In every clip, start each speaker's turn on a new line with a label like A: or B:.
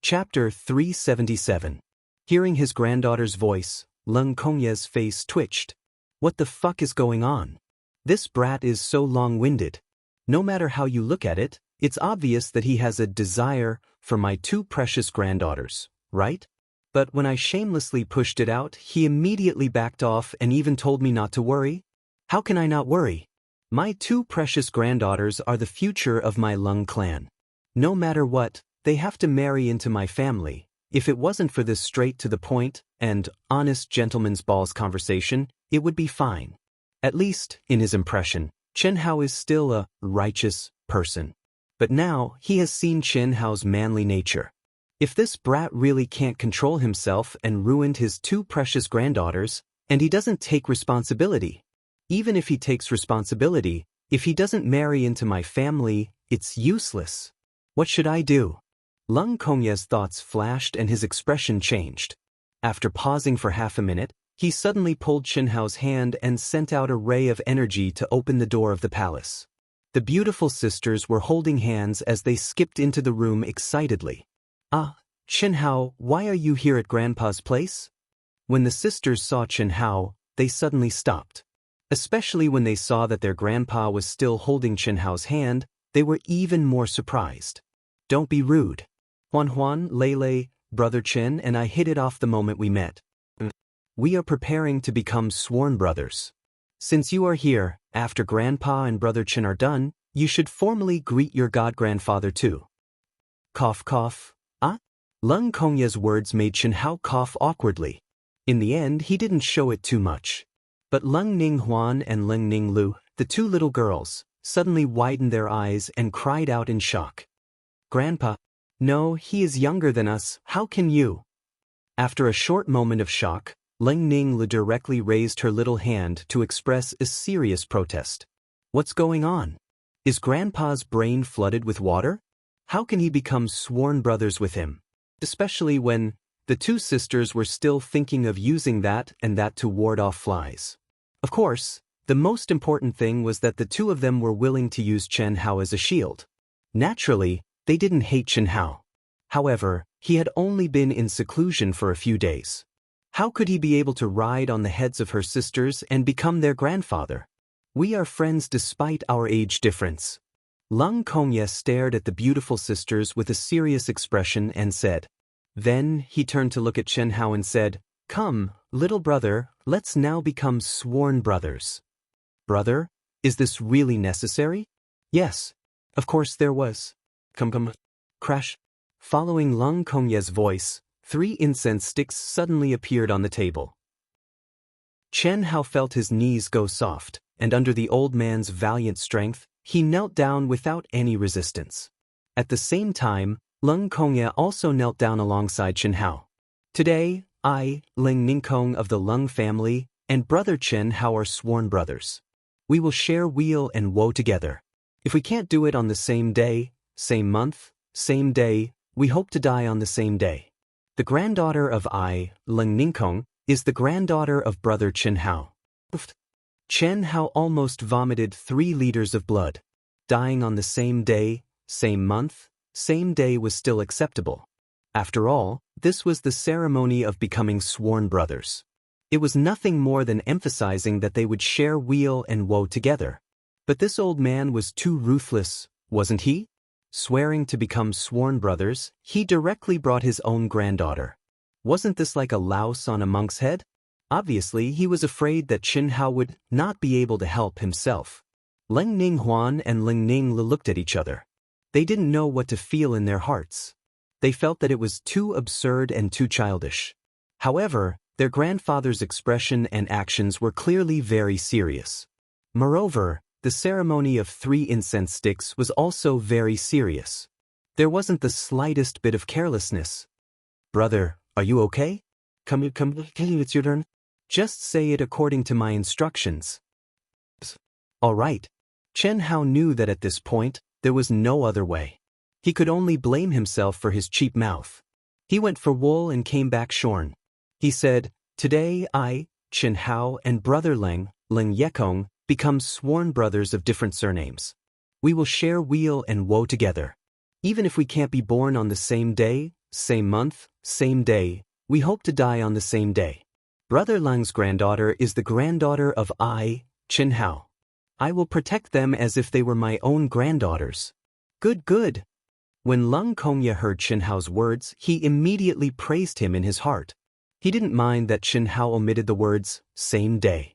A: Chapter 377. Hearing his granddaughter's voice, Leng Kongye's face twitched. What the fuck is going on? This brat is so long-winded. No matter how you look at it, it's obvious that he has a desire for my two precious granddaughters, right? But when I shamelessly pushed it out, he immediately backed off and even told me not to worry. How can I not worry? My two precious granddaughters are the future of my Leng clan. No matter what, they have to marry into my family. If it wasn't for this straight-to-the-point and honest gentleman's balls conversation, it would be fine. At least, in his impression, Chen Hao is still a righteous person. But now, he has seen Chen Hao's manly nature. If this brat really can't control himself and ruined his two precious granddaughters, and he doesn't take responsibility, even if he takes responsibility, if he doesn't marry into my family, it's useless. What should I do? Leng Kongye's thoughts flashed and his expression changed. After pausing for half a minute, he suddenly pulled Chen Hao's hand and sent out a ray of energy to open the door of the palace. The beautiful sisters were holding hands as they skipped into the room excitedly. Ah, Chen Hao, why are you here at Grandpa's place? When the sisters saw Chen Hao, they suddenly stopped. Especially when they saw that their grandpa was still holding Chen Hao's hand, they were even more surprised. Don't be rude. Huan, Lei, Brother Chen and I hit it off the moment we met. We are preparing to become sworn brothers. Since you are here, after Grandpa and Brother Chen are done, you should formally greet your god-grandfather too. Cough cough. Ah? Leng Kongye's words made Chen Hao cough awkwardly. In the end, he didn't show it too much. But Leng Ning Huan and Leng Ning Lu, the two little girls, suddenly widened their eyes and cried out in shock. Grandpa? No, he is younger than us, how can you? After a short moment of shock, Leng Ning Lu directly raised her little hand to express a serious protest. What's going on? Is Grandpa's brain flooded with water? How can he become sworn brothers with him? Especially when the two sisters were still thinking of using that and that to ward off flies. Of course, the most important thing was that the two of them were willing to use Chen Hao as a shield. Naturally, they didn't hate Chen Hao. However, he had only been in seclusion for a few days. How could he be able to ride on the heads of her sisters and become their grandfather? We are friends despite our age difference. Leng Kongye stared at the beautiful sisters with a serious expression and said. Then he turned to look at Chen Hao and said, Come, little brother, let's now become sworn brothers. Brother, is this really necessary? Yes, of course there was. Come. Crash. Following Leng Kongye's voice, 3 incense sticks suddenly appeared on the table. Chen Hao felt his knees go soft, and under the old man's valiant strength, he knelt down without any resistance. At the same time, Leng Kongye also knelt down alongside Chen Hao. Today, I, Leng Ningkong of the Leng family, and Brother Chen Hao are sworn brothers. We will share weal and woe together. If we can't do it on the same day, same month, same day, we hope to die on the same day. The granddaughter of I, Leng Ningkong, is the granddaughter of Brother Chen Hao. Chen Hao almost vomited 3 liters of blood. Dying on the same day, same month, same day was still acceptable. After all, this was the ceremony of becoming sworn brothers. It was nothing more than emphasizing that they would share weal and woe together. But this old man was too ruthless, wasn't he? Swearing to become sworn brothers, he directly brought his own granddaughter. Wasn't this like a louse on a monk's head? Obviously, he was afraid that Chen Hao would not be able to help himself. Leng Ning Huan and Leng Ning Lu looked at each other. They didn't know what to feel in their hearts. They felt that it was too absurd and too childish. However, their grandfather's expression and actions were clearly very serious. Moreover, the ceremony of 3 incense sticks was also very serious. There wasn't the slightest bit of carelessness. Brother, are you okay? Come, it's your turn. Just say it according to my instructions. All right. Chen Hao knew that at this point, there was no other way. He could only blame himself for his cheap mouth. He went for wool and came back shorn. He said, Today I, Chen Hao and Brother Leng Yekong, become sworn brothers of different surnames. We will share weal and woe together. Even if we can't be born on the same day, same month, same day, we hope to die on the same day. Brother Leng's granddaughter is the granddaughter of Chen Hao. I will protect them as if they were my own granddaughters. Good, good. When Leng Kongye heard Chen Hao's words, he immediately praised him in his heart. He didn't mind that Chen Hao omitted the words, same day.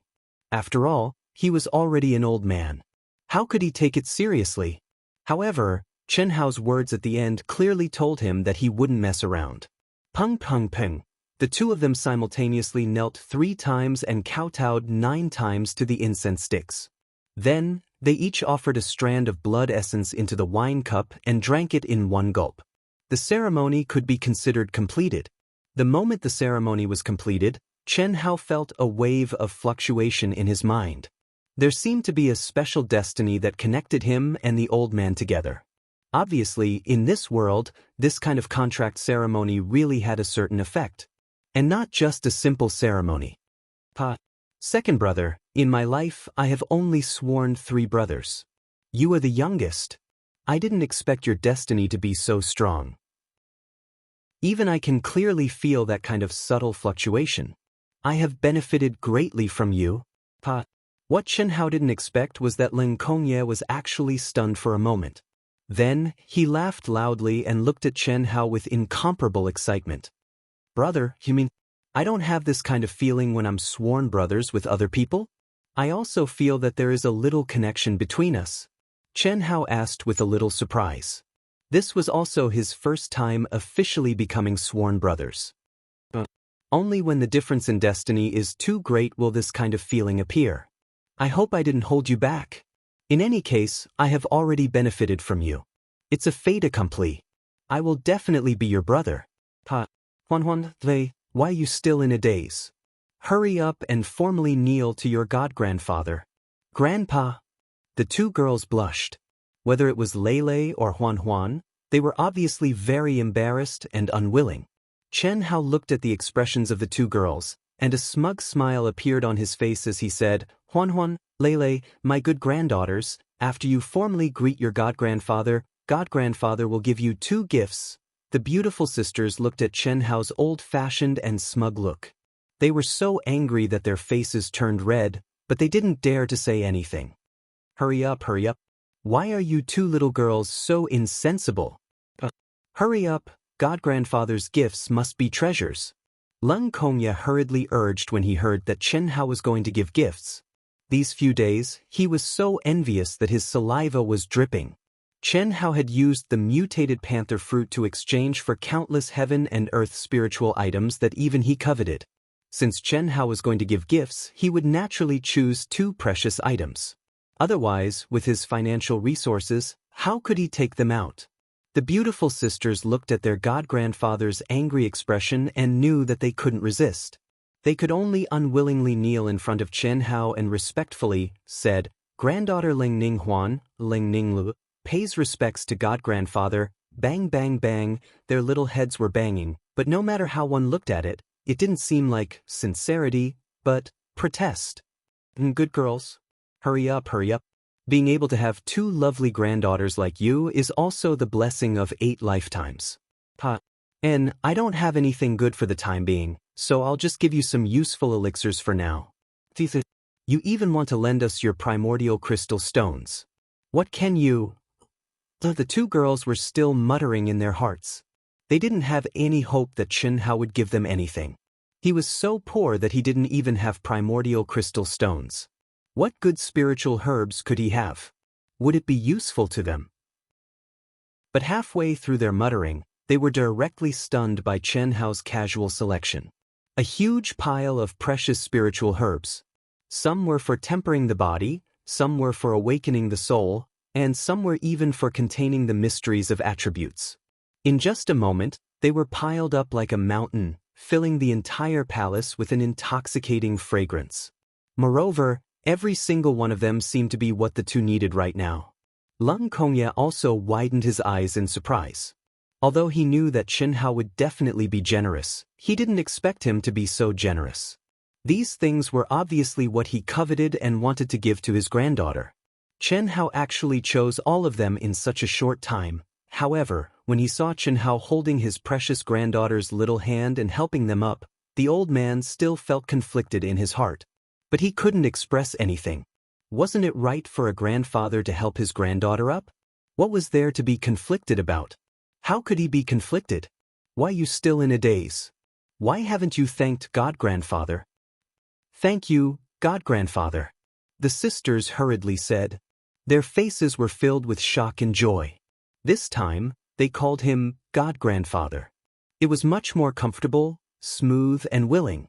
A: After all, he was already an old man. How could he take it seriously? However, Chen Hao's words at the end clearly told him that he wouldn't mess around. Peng peng peng. The two of them simultaneously knelt 3 times and kowtowed 9 times to the incense sticks. Then, they each offered a strand of blood essence into the wine cup and drank it in one gulp. The ceremony could be considered completed. The moment the ceremony was completed, Chen Hao felt a wave of fluctuation in his mind. There seemed to be a special destiny that connected him and the old man together. Obviously, in this world, this kind of contract ceremony really had a certain effect. And not just a simple ceremony. Second brother, in my life I have only sworn 3 brothers. You are the youngest. I didn't expect your destiny to be so strong. Even I can clearly feel that kind of subtle fluctuation. I have benefited greatly from you. What Chen Hao didn't expect was that Leng Kongye was actually stunned for a moment. Then, he laughed loudly and looked at Chen Hao with incomparable excitement. Brother, you mean, I don't have this kind of feeling when I'm sworn brothers with other people? I also feel that there is a little connection between us. Chen Hao asked with a little surprise. This was also his first time officially becoming sworn brothers. Only when the difference in destiny is too great will this kind of feeling appear. I hope I didn't hold you back. In any case, I have already benefited from you. It's a fait accompli. I will definitely be your brother. Huan, why are you still in a daze? Hurry up and formally kneel to your god-grandfather. Grandpa. The 2 girls blushed. Whether it was Lei or Huan, they were obviously very embarrassed and unwilling. Chen Hao looked at the expressions of the 2 girls, and a smug smile appeared on his face as he said, Huan, Lei, my good granddaughters, after you formally greet your god-grandfather will give you 2 gifts. The beautiful sisters looked at Chen Hao's old-fashioned and smug look. They were so angry that their faces turned red, but they didn't dare to say anything. Hurry up. Why are you 2 little girls so insensible? Hurry up, god-grandfather's gifts must be treasures. Leng Kongye hurriedly urged when he heard that Chen Hao was going to give gifts. These few days, he was so envious that his saliva was dripping. Chen Hao had used the mutated panther fruit to exchange for countless heaven and earth spiritual items that even he coveted. Since Chen Hao was going to give gifts, he would naturally choose 2 precious items. Otherwise, with his financial resources, how could he take them out? The beautiful sisters looked at their god-grandfather's angry expression and knew that they couldn't resist. They could only unwillingly kneel in front of Chen Hao and respectfully said, Granddaughter Ling Ning Huan, Ling Ning Lu, pays respects to god-grandfather, bang bang bang. Their little heads were banging, but no matter how one looked at it, it didn't seem like sincerity, but protest. Good girls. Hurry up. Being able to have 2 lovely granddaughters like you is also the blessing of 8 lifetimes. And I don't have anything good for the time being, so I'll just give you some useful elixirs for now. You even want to lend us your primordial crystal stones. What can you? The 2 girls were still muttering in their hearts. They didn't have any hope that Chen Hao would give them anything. He was so poor that he didn't even have primordial crystal stones. What good spiritual herbs could he have? Would it be useful to them? But halfway through their muttering, they were directly stunned by Chen Hao's casual selection. A huge pile of precious spiritual herbs. Some were for tempering the body, some were for awakening the soul, and some were even for containing the mysteries of attributes. In just a moment, they were piled up like a mountain, filling the entire palace with an intoxicating fragrance. Moreover, every single one of them seemed to be what the 2 needed right now. Leng Kongye also widened his eyes in surprise. Although he knew that Chen Hao would definitely be generous, he didn't expect him to be so generous. These things were obviously what he coveted and wanted to give to his granddaughter. Chen Hao actually chose all of them in such a short time, However, when he saw Chen Hao holding his precious granddaughter's little hand and helping them up, the old man still felt conflicted in his heart. But he couldn't express anything. Wasn't it right for a grandfather to help his granddaughter up? What was there to be conflicted about? How could he be conflicted? Why you still in a daze? Why haven't you thanked God, grandfather? Thank you, God, grandfather, the sisters hurriedly said. Their faces were filled with shock and joy. This time, they called him God, grandfather. It was much more comfortable, smooth, and willing.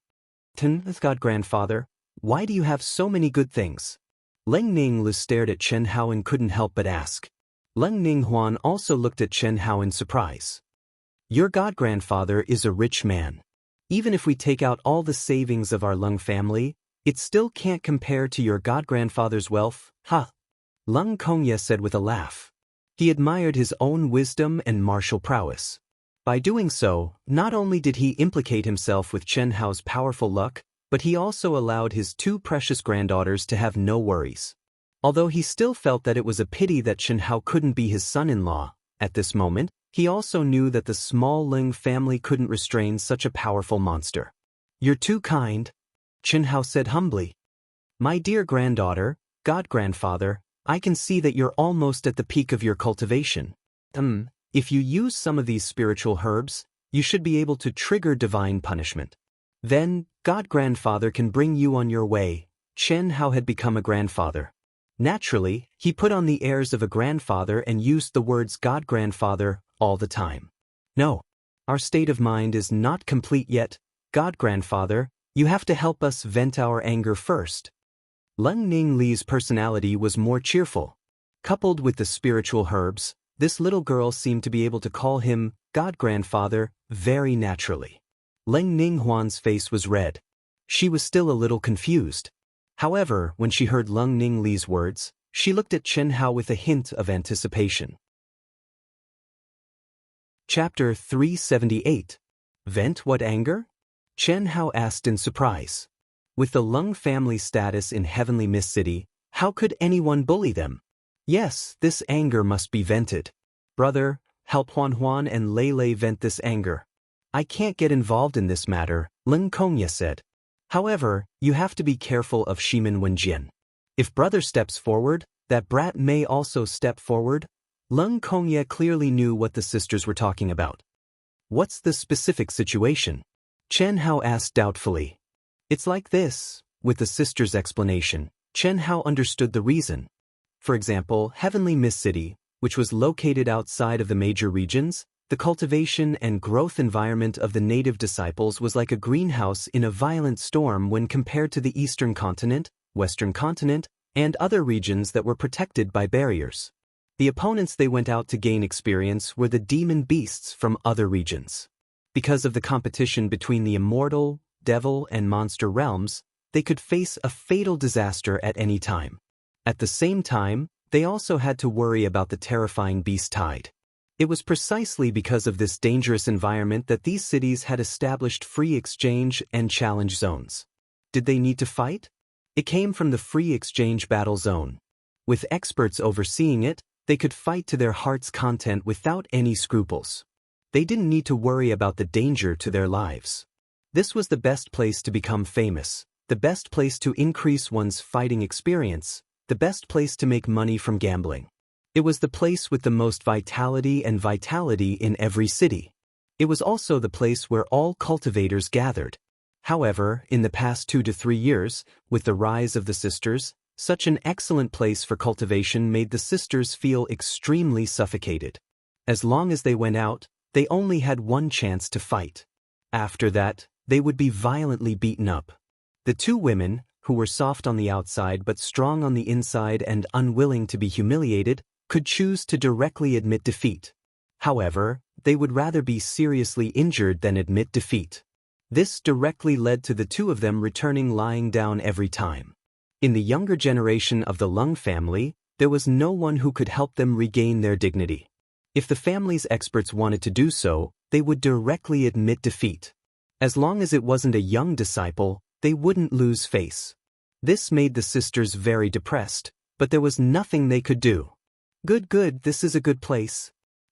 A: God, grandfather, why do you have so many good things? Leng Ninglu stared at Chen Hao and couldn't help but ask. Leng Ninghuan also looked at Chen Hao in surprise. Your god-grandfather is a rich man. Even if we take out all the savings of our Leng family, it still can't compare to your god-grandfather's wealth, huh? Leng Kongye said with a laugh. He admired his own wisdom and martial prowess. By doing so, not only did he implicate himself with Chen Hao's powerful luck, but he also allowed his two precious granddaughters to have no worries. Although he still felt that it was a pity that Chen Hao couldn't be his son-in-law, at this moment, he also knew that the small Ling family couldn't restrain such a powerful monster. You're too kind, Chen Hao said humbly. My dear granddaughter, god-grandfather, I can see that you're almost at the peak of your cultivation. If you use some of these spiritual herbs, you should be able to trigger divine punishment. Then, god-grandfather can bring you on your way. Chen Hao had become a grandfather. Naturally, he put on the airs of a grandfather and used the words god-grandfather all the time. No, our state of mind is not complete yet. God-grandfather, you have to help us vent our anger first. Leng Ning Li's personality was more cheerful. Coupled with the spiritual herbs, this little girl seemed to be able to call him god-grandfather very naturally. Leng Ninghuan's face was red. She was still a little confused. However, when she heard Leng Ning Li's words, she looked at Chen Hao with a hint of anticipation. Chapter 378. Vent what anger? Chen Hao asked in surprise. With the Leng family status in Heavenly Mist City, how could anyone bully them? Yes, this anger must be vented. Brother, help Huan Huan and Lei Lei vent this anger. I can't get involved in this matter, Leng Kongye said. However, you have to be careful of Shimin Wenjian. If brother steps forward, that brat may also step forward. Leng Kongye clearly knew what the sisters were talking about. What's the specific situation? Chen Hao asked doubtfully. It's like this. With the sisters' explanation, Chen Hao understood the reason. For example, Heavenly Mist City, which was located outside of the major regions, the cultivation and growth environment of the native disciples was like a greenhouse in a violent storm when compared to the Eastern continent, Western continent, and other regions that were protected by barriers. The opponents they went out to gain experience were the demon beasts from other regions. Because of the competition between the immortal, devil, and monster realms, they could face a fatal disaster at any time. At the same time, they also had to worry about the terrifying beast tide. It was precisely because of this dangerous environment that these cities had established free exchange and challenge zones. Did they need to fight? It came from the free exchange battle zone. With experts overseeing it, they could fight to their heart's content without any scruples. They didn't need to worry about the danger to their lives. This was the best place to become famous, the best place to increase one's fighting experience, the best place to make money from gambling. It was the place with the most vitality in every city. It was also the place where all cultivators gathered. However, in the past 2 to 3 years, with the rise of the sisters, such an excellent place for cultivation made the sisters feel extremely suffocated. As long as they went out, they only had one chance to fight. After that, they would be violently beaten up. The two women, who were soft on the outside but strong on the inside and unwilling to be humiliated, could choose to directly admit defeat. However, they would rather be seriously injured than admit defeat. This directly led to the two of them returning lying down every time. In the younger generation of the Leng family, there was no one who could help them regain their dignity. If the family's experts wanted to do so, they would directly admit defeat. As long as it wasn't a young disciple, they wouldn't lose face. This made the sisters very depressed, but there was nothing they could do. Good, this is a good place.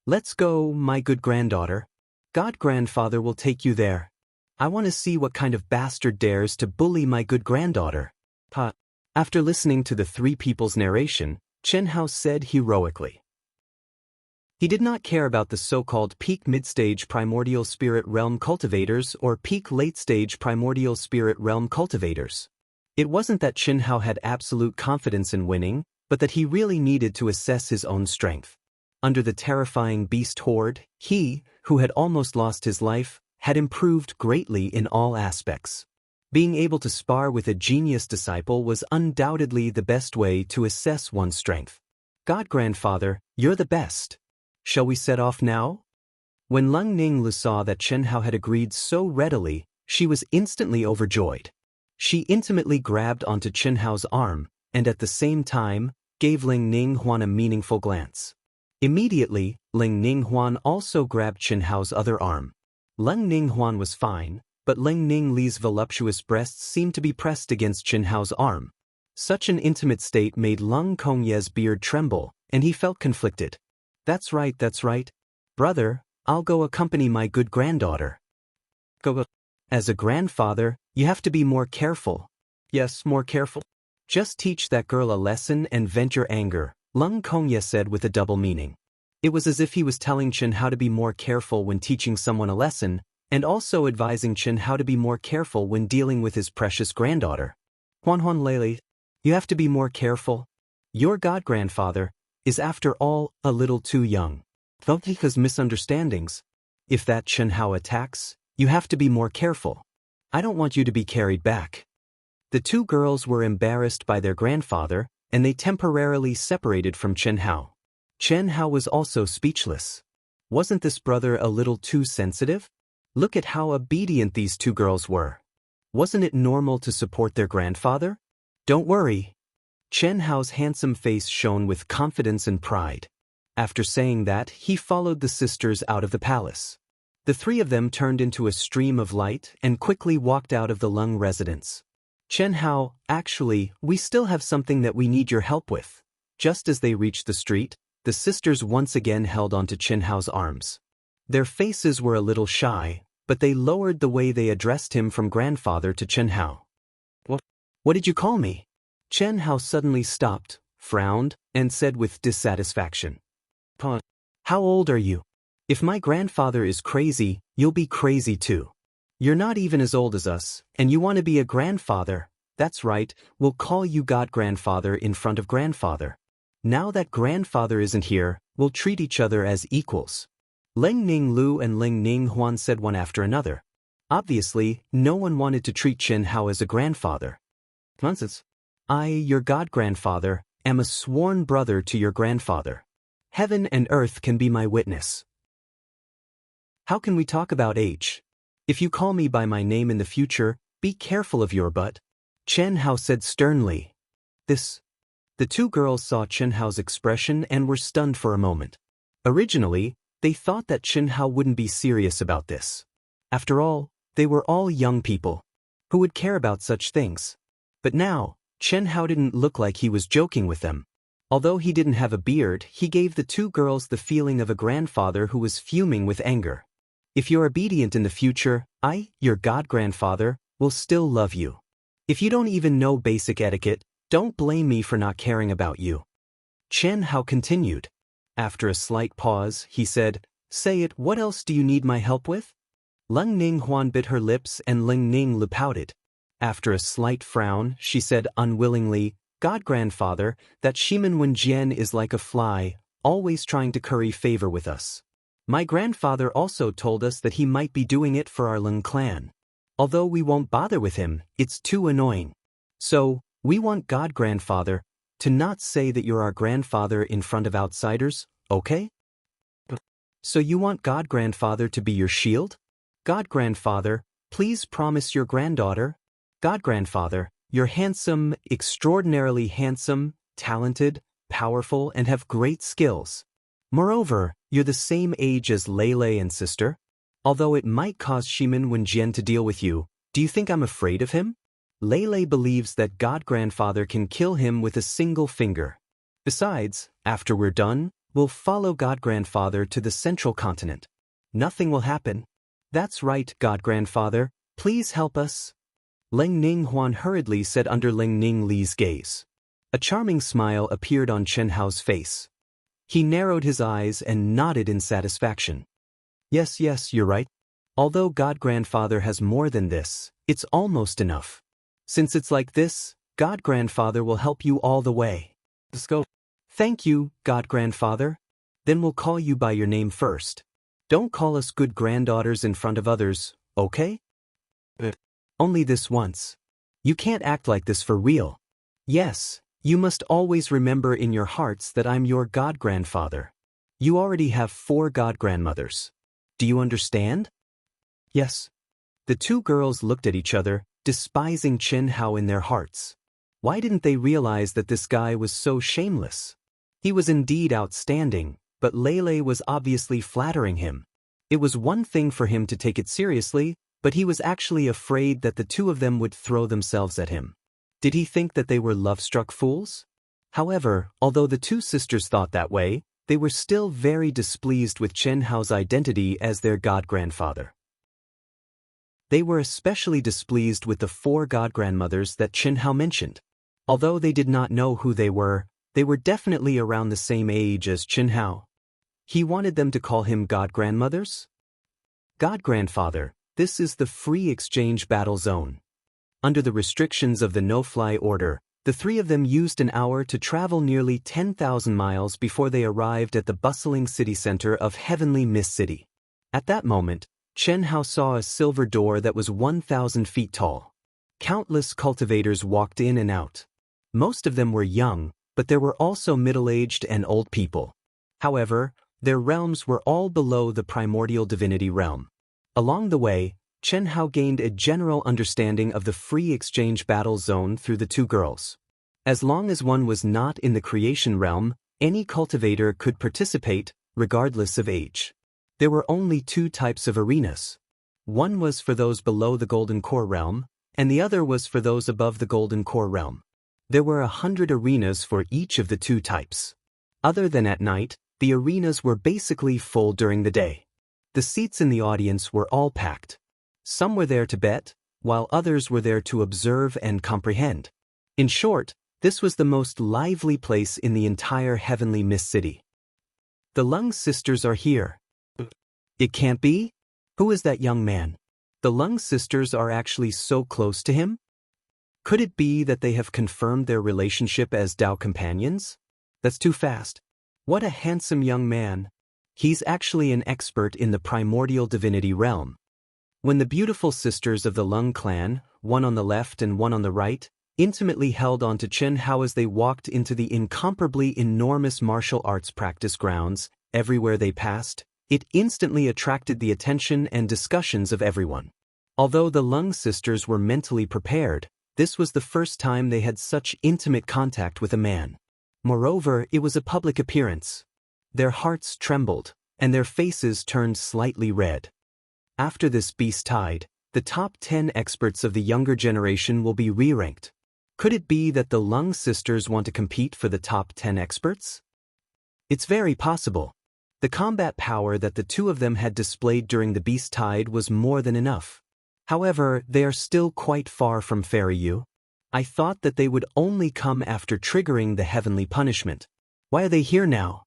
A: Let's go, my good granddaughter. God-grandfather will take you there. I want to see what kind of bastard dares to bully my good granddaughter. Pa. After listening to the three people's narration, Chen Hao said heroically. He did not care about the so-called peak mid-stage primordial spirit realm cultivators or peak late-stage primordial spirit realm cultivators. It wasn't that Chen Hao had absolute confidence in winning, but that he really needed to assess his own strength. Under the terrifying beast horde, he, who had almost lost his life, had improved greatly in all aspects. Being able to spar with a genius disciple was undoubtedly the best way to assess one's strength. God-grandfather, you're the best. Shall we set off now? When Leng Ninglu saw that Chen Hao had agreed so readily, she was instantly overjoyed. She intimately grabbed onto Chen Hao's arm, and at the same time, gave Ling Ninghuan a meaningful glance. Immediately, Ling Ninghuan also grabbed Chen Hao's other arm. Ling Ninghuan was fine, but Ling Ningli's voluptuous breasts seemed to be pressed against Chen Hao's arm. Such an intimate state made Leng Kongye's beard tremble, and he felt conflicted. That's right. Brother, I'll go accompany my good granddaughter. Go. As a grandfather, you have to be more careful. Yes, more careful. Just teach that girl a lesson and vent your anger, Leng Kongye said with a double meaning. It was as if he was telling Chen how to be more careful when teaching someone a lesson, and also advising Chen how to be more careful when dealing with his precious granddaughter. Huan Lele, you have to be more careful. Your god-grandfather is after all a little too young. Don't because misunderstandings. If that Chen Hao attacks, you have to be more careful. I don't want you to be carried back. The two girls were embarrassed by their grandfather, and they temporarily separated from Chen Hao. Chen Hao was also speechless. Wasn't this brother a little too sensitive? Look at how obedient these two girls were. Wasn't it normal to support their grandfather? Don't worry. Chen Hao's handsome face shone with confidence and pride. After saying that, he followed the sisters out of the palace. The three of them turned into a stream of light and quickly walked out of the Leng residence. Chen Hao, actually, we still have something that we need your help with. Just as they reached the street, the sisters once again held onto Chen Hao's arms. Their faces were a little shy, but they lowered the way they addressed him from grandfather to Chen Hao. What did you call me? Chen Hao suddenly stopped, frowned, and said with dissatisfaction. Pa, how old are you? If my grandfather is crazy, you'll be crazy too. You're not even as old as us, and you want to be a grandfather. That's right, we'll call you god-grandfather in front of grandfather. Now that grandfather isn't here, we'll treat each other as equals. Ling Ninglu and Ling Ninghuan said one after another. Obviously, no one wanted to treat Chen Hao as a grandfather. Nonsense. I, your god-grandfather, am a sworn brother to your grandfather. Heaven and earth can be my witness. How can we talk about age? If you call me by my name in the future, be careful of your butt. Chen Hao said sternly. The two girls saw Chen Hao's expression and were stunned for a moment. Originally, they thought that Chen Hao wouldn't be serious about this. After all, they were all young people. Who would care about such things? But now, Chen Hao didn't look like he was joking with them. Although he didn't have a beard, he gave the two girls the feeling of a grandfather who was fuming with anger. If you're obedient in the future, I, your god-grandfather, will still love you. If you don't even know basic etiquette, don't blame me for not caring about you. Chen Hao continued. After a slight pause, he said, Say it, what else do you need my help with? Leng Ninghuan bit her lips and Ling Ninglu pouted. After a slight frown, she said unwillingly, God-grandfather, that Shimen Wenjian is like a fly, always trying to curry favor with us. My grandfather also told us that he might be doing it for our Leng clan. Although we won't bother with him, it's too annoying. So, we want God-grandfather to not say that you're our grandfather in front of outsiders, okay? So you want God-grandfather to be your shield? God-grandfather, please promise your granddaughter. God-grandfather, you're handsome, extraordinarily handsome, talented, powerful, and have great skills. Moreover, you're the same age as Lele and sister. Although it might cause Shimen Wenjian to deal with you, do you think I'm afraid of him? Lele believes that God-grandfather can kill him with a single finger. Besides, after we're done, We'll follow God-grandfather to the central continent. Nothing will happen. That's right, God-grandfather. Please help us. Leng Ning Huan hurriedly said under Leng Ning Li's gaze. A charming smile appeared on Chen Hao's face. He narrowed his eyes and nodded in satisfaction. Yes, you're right. Although God-grandfather has more than this, it's almost enough. Since it's like this, God-grandfather will help you all the way. Let's go. Thank you, God-grandfather. Then we'll call you by your name first. Don't call us good granddaughters in front of others, okay? Only this once. You can't act like this for real. Yes, you must always remember in your hearts that I'm your god-grandfather. You already have 4 god-grandmothers. Do you understand? Yes. The 2 girls looked at each other, despising Chen Hao in their hearts. Why didn't they realize that this guy was so shameless? He was indeed outstanding, but Lele was obviously flattering him. It was one thing for him to take it seriously, but he was actually afraid that the 2 of them would throw themselves at him. Did he think that they were love-struck fools? However, although the 2 sisters thought that way, they were still very displeased with Chen Hao's identity as their god-grandfather. They were especially displeased with the 4 god-grandmothers that Chen Hao mentioned. Although they did not know who they were definitely around the same age as Chen Hao. He wanted them to call him god-grandmothers? God-grandfather, this is the free exchange battle zone. Under the restrictions of the no-fly order, the 3 of them used an hour to travel nearly 10,000 miles before they arrived at the bustling city center of Heavenly Mist City. At that moment, Chen Hao saw a silver door that was 1,000 feet tall. Countless cultivators walked in and out. Most of them were young, but there were also middle-aged and old people. However, their realms were all below the primordial divinity realm. Along the way, Chen Hao gained a general understanding of the free exchange battle zone through the 2 girls. As long as one was not in the creation realm, any cultivator could participate, regardless of age. There were only 2 types of arenas. One was for those below the Golden Core realm, and the other was for those above the Golden Core realm. There were 100 arenas for each of the 2 types. Other than at night, the arenas were basically full during the day. The seats in the audience were all packed. Some were there to bet, while others were there to observe and comprehend. In short, this was the most lively place in the entire Heavenly Mist City. The Lung sisters are here. It can't be? Who is that young man? The Lung sisters are actually so close to him? Could it be that they have confirmed their relationship as Dao companions? That's too fast. What a handsome young man. He's actually an expert in the primordial divinity realm. When the beautiful sisters of the Lung clan, one on the left and one on the right, intimately held on to Chen Hao as they walked into the incomparably enormous martial arts practice grounds, everywhere they passed, it instantly attracted the attention and discussions of everyone. Although the Lung sisters were mentally prepared, this was the first time they had such intimate contact with a man. Moreover, it was a public appearance. Their hearts trembled, and their faces turned slightly red. After this beast tide, the top 10 experts of the younger generation will be re-ranked. Could it be that the Lung sisters want to compete for the top 10 experts? It's very possible. The combat power that the 2 of them had displayed during the beast tide was more than enough. However, they are still quite far from Fairy Yu. I thought that they would only come after triggering the heavenly punishment. Why are they here now?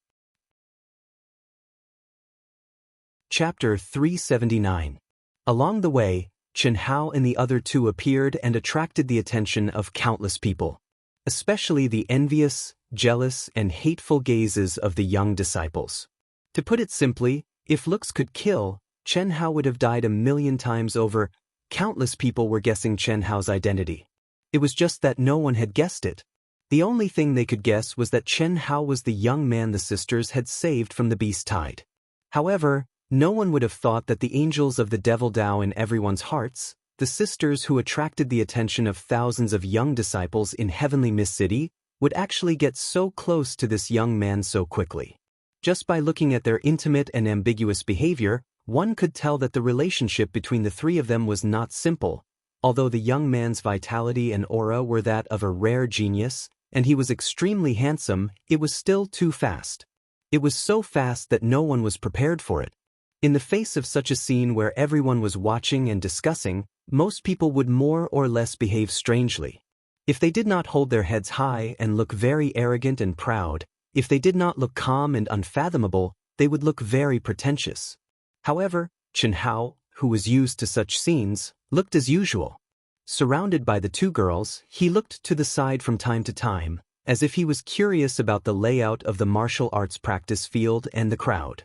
A: Chapter 379. Along the way, Chen Hao and the other 2 appeared and attracted the attention of countless people, especially the envious, jealous, and hateful gazes of the young disciples. To put it simply, if looks could kill, Chen Hao would have died 1,000,000 times over. Countless people were guessing Chen Hao's identity. It was just that no one had guessed it. The only thing they could guess was that Chen Hao was the young man the sisters had saved from the beast tide. However, no one would have thought that the angels of the devil Dao in everyone's hearts, the sisters who attracted the attention of thousands of young disciples in Heavenly Mist City, would actually get so close to this young man so quickly. Just by looking at their intimate and ambiguous behavior, one could tell that the relationship between the 3 of them was not simple. Although the young man's vitality and aura were that of a rare genius, and he was extremely handsome, it was still too fast. It was so fast that no one was prepared for it. In the face of such a scene where everyone was watching and discussing, most people would more or less behave strangely. If they did not hold their heads high and look very arrogant and proud, if they did not look calm and unfathomable, they would look very pretentious. However, Chen Hao, who was used to such scenes, looked as usual. Surrounded by the two girls, he looked to the side from time to time, as if he was curious about the layout of the martial arts practice field and the crowd.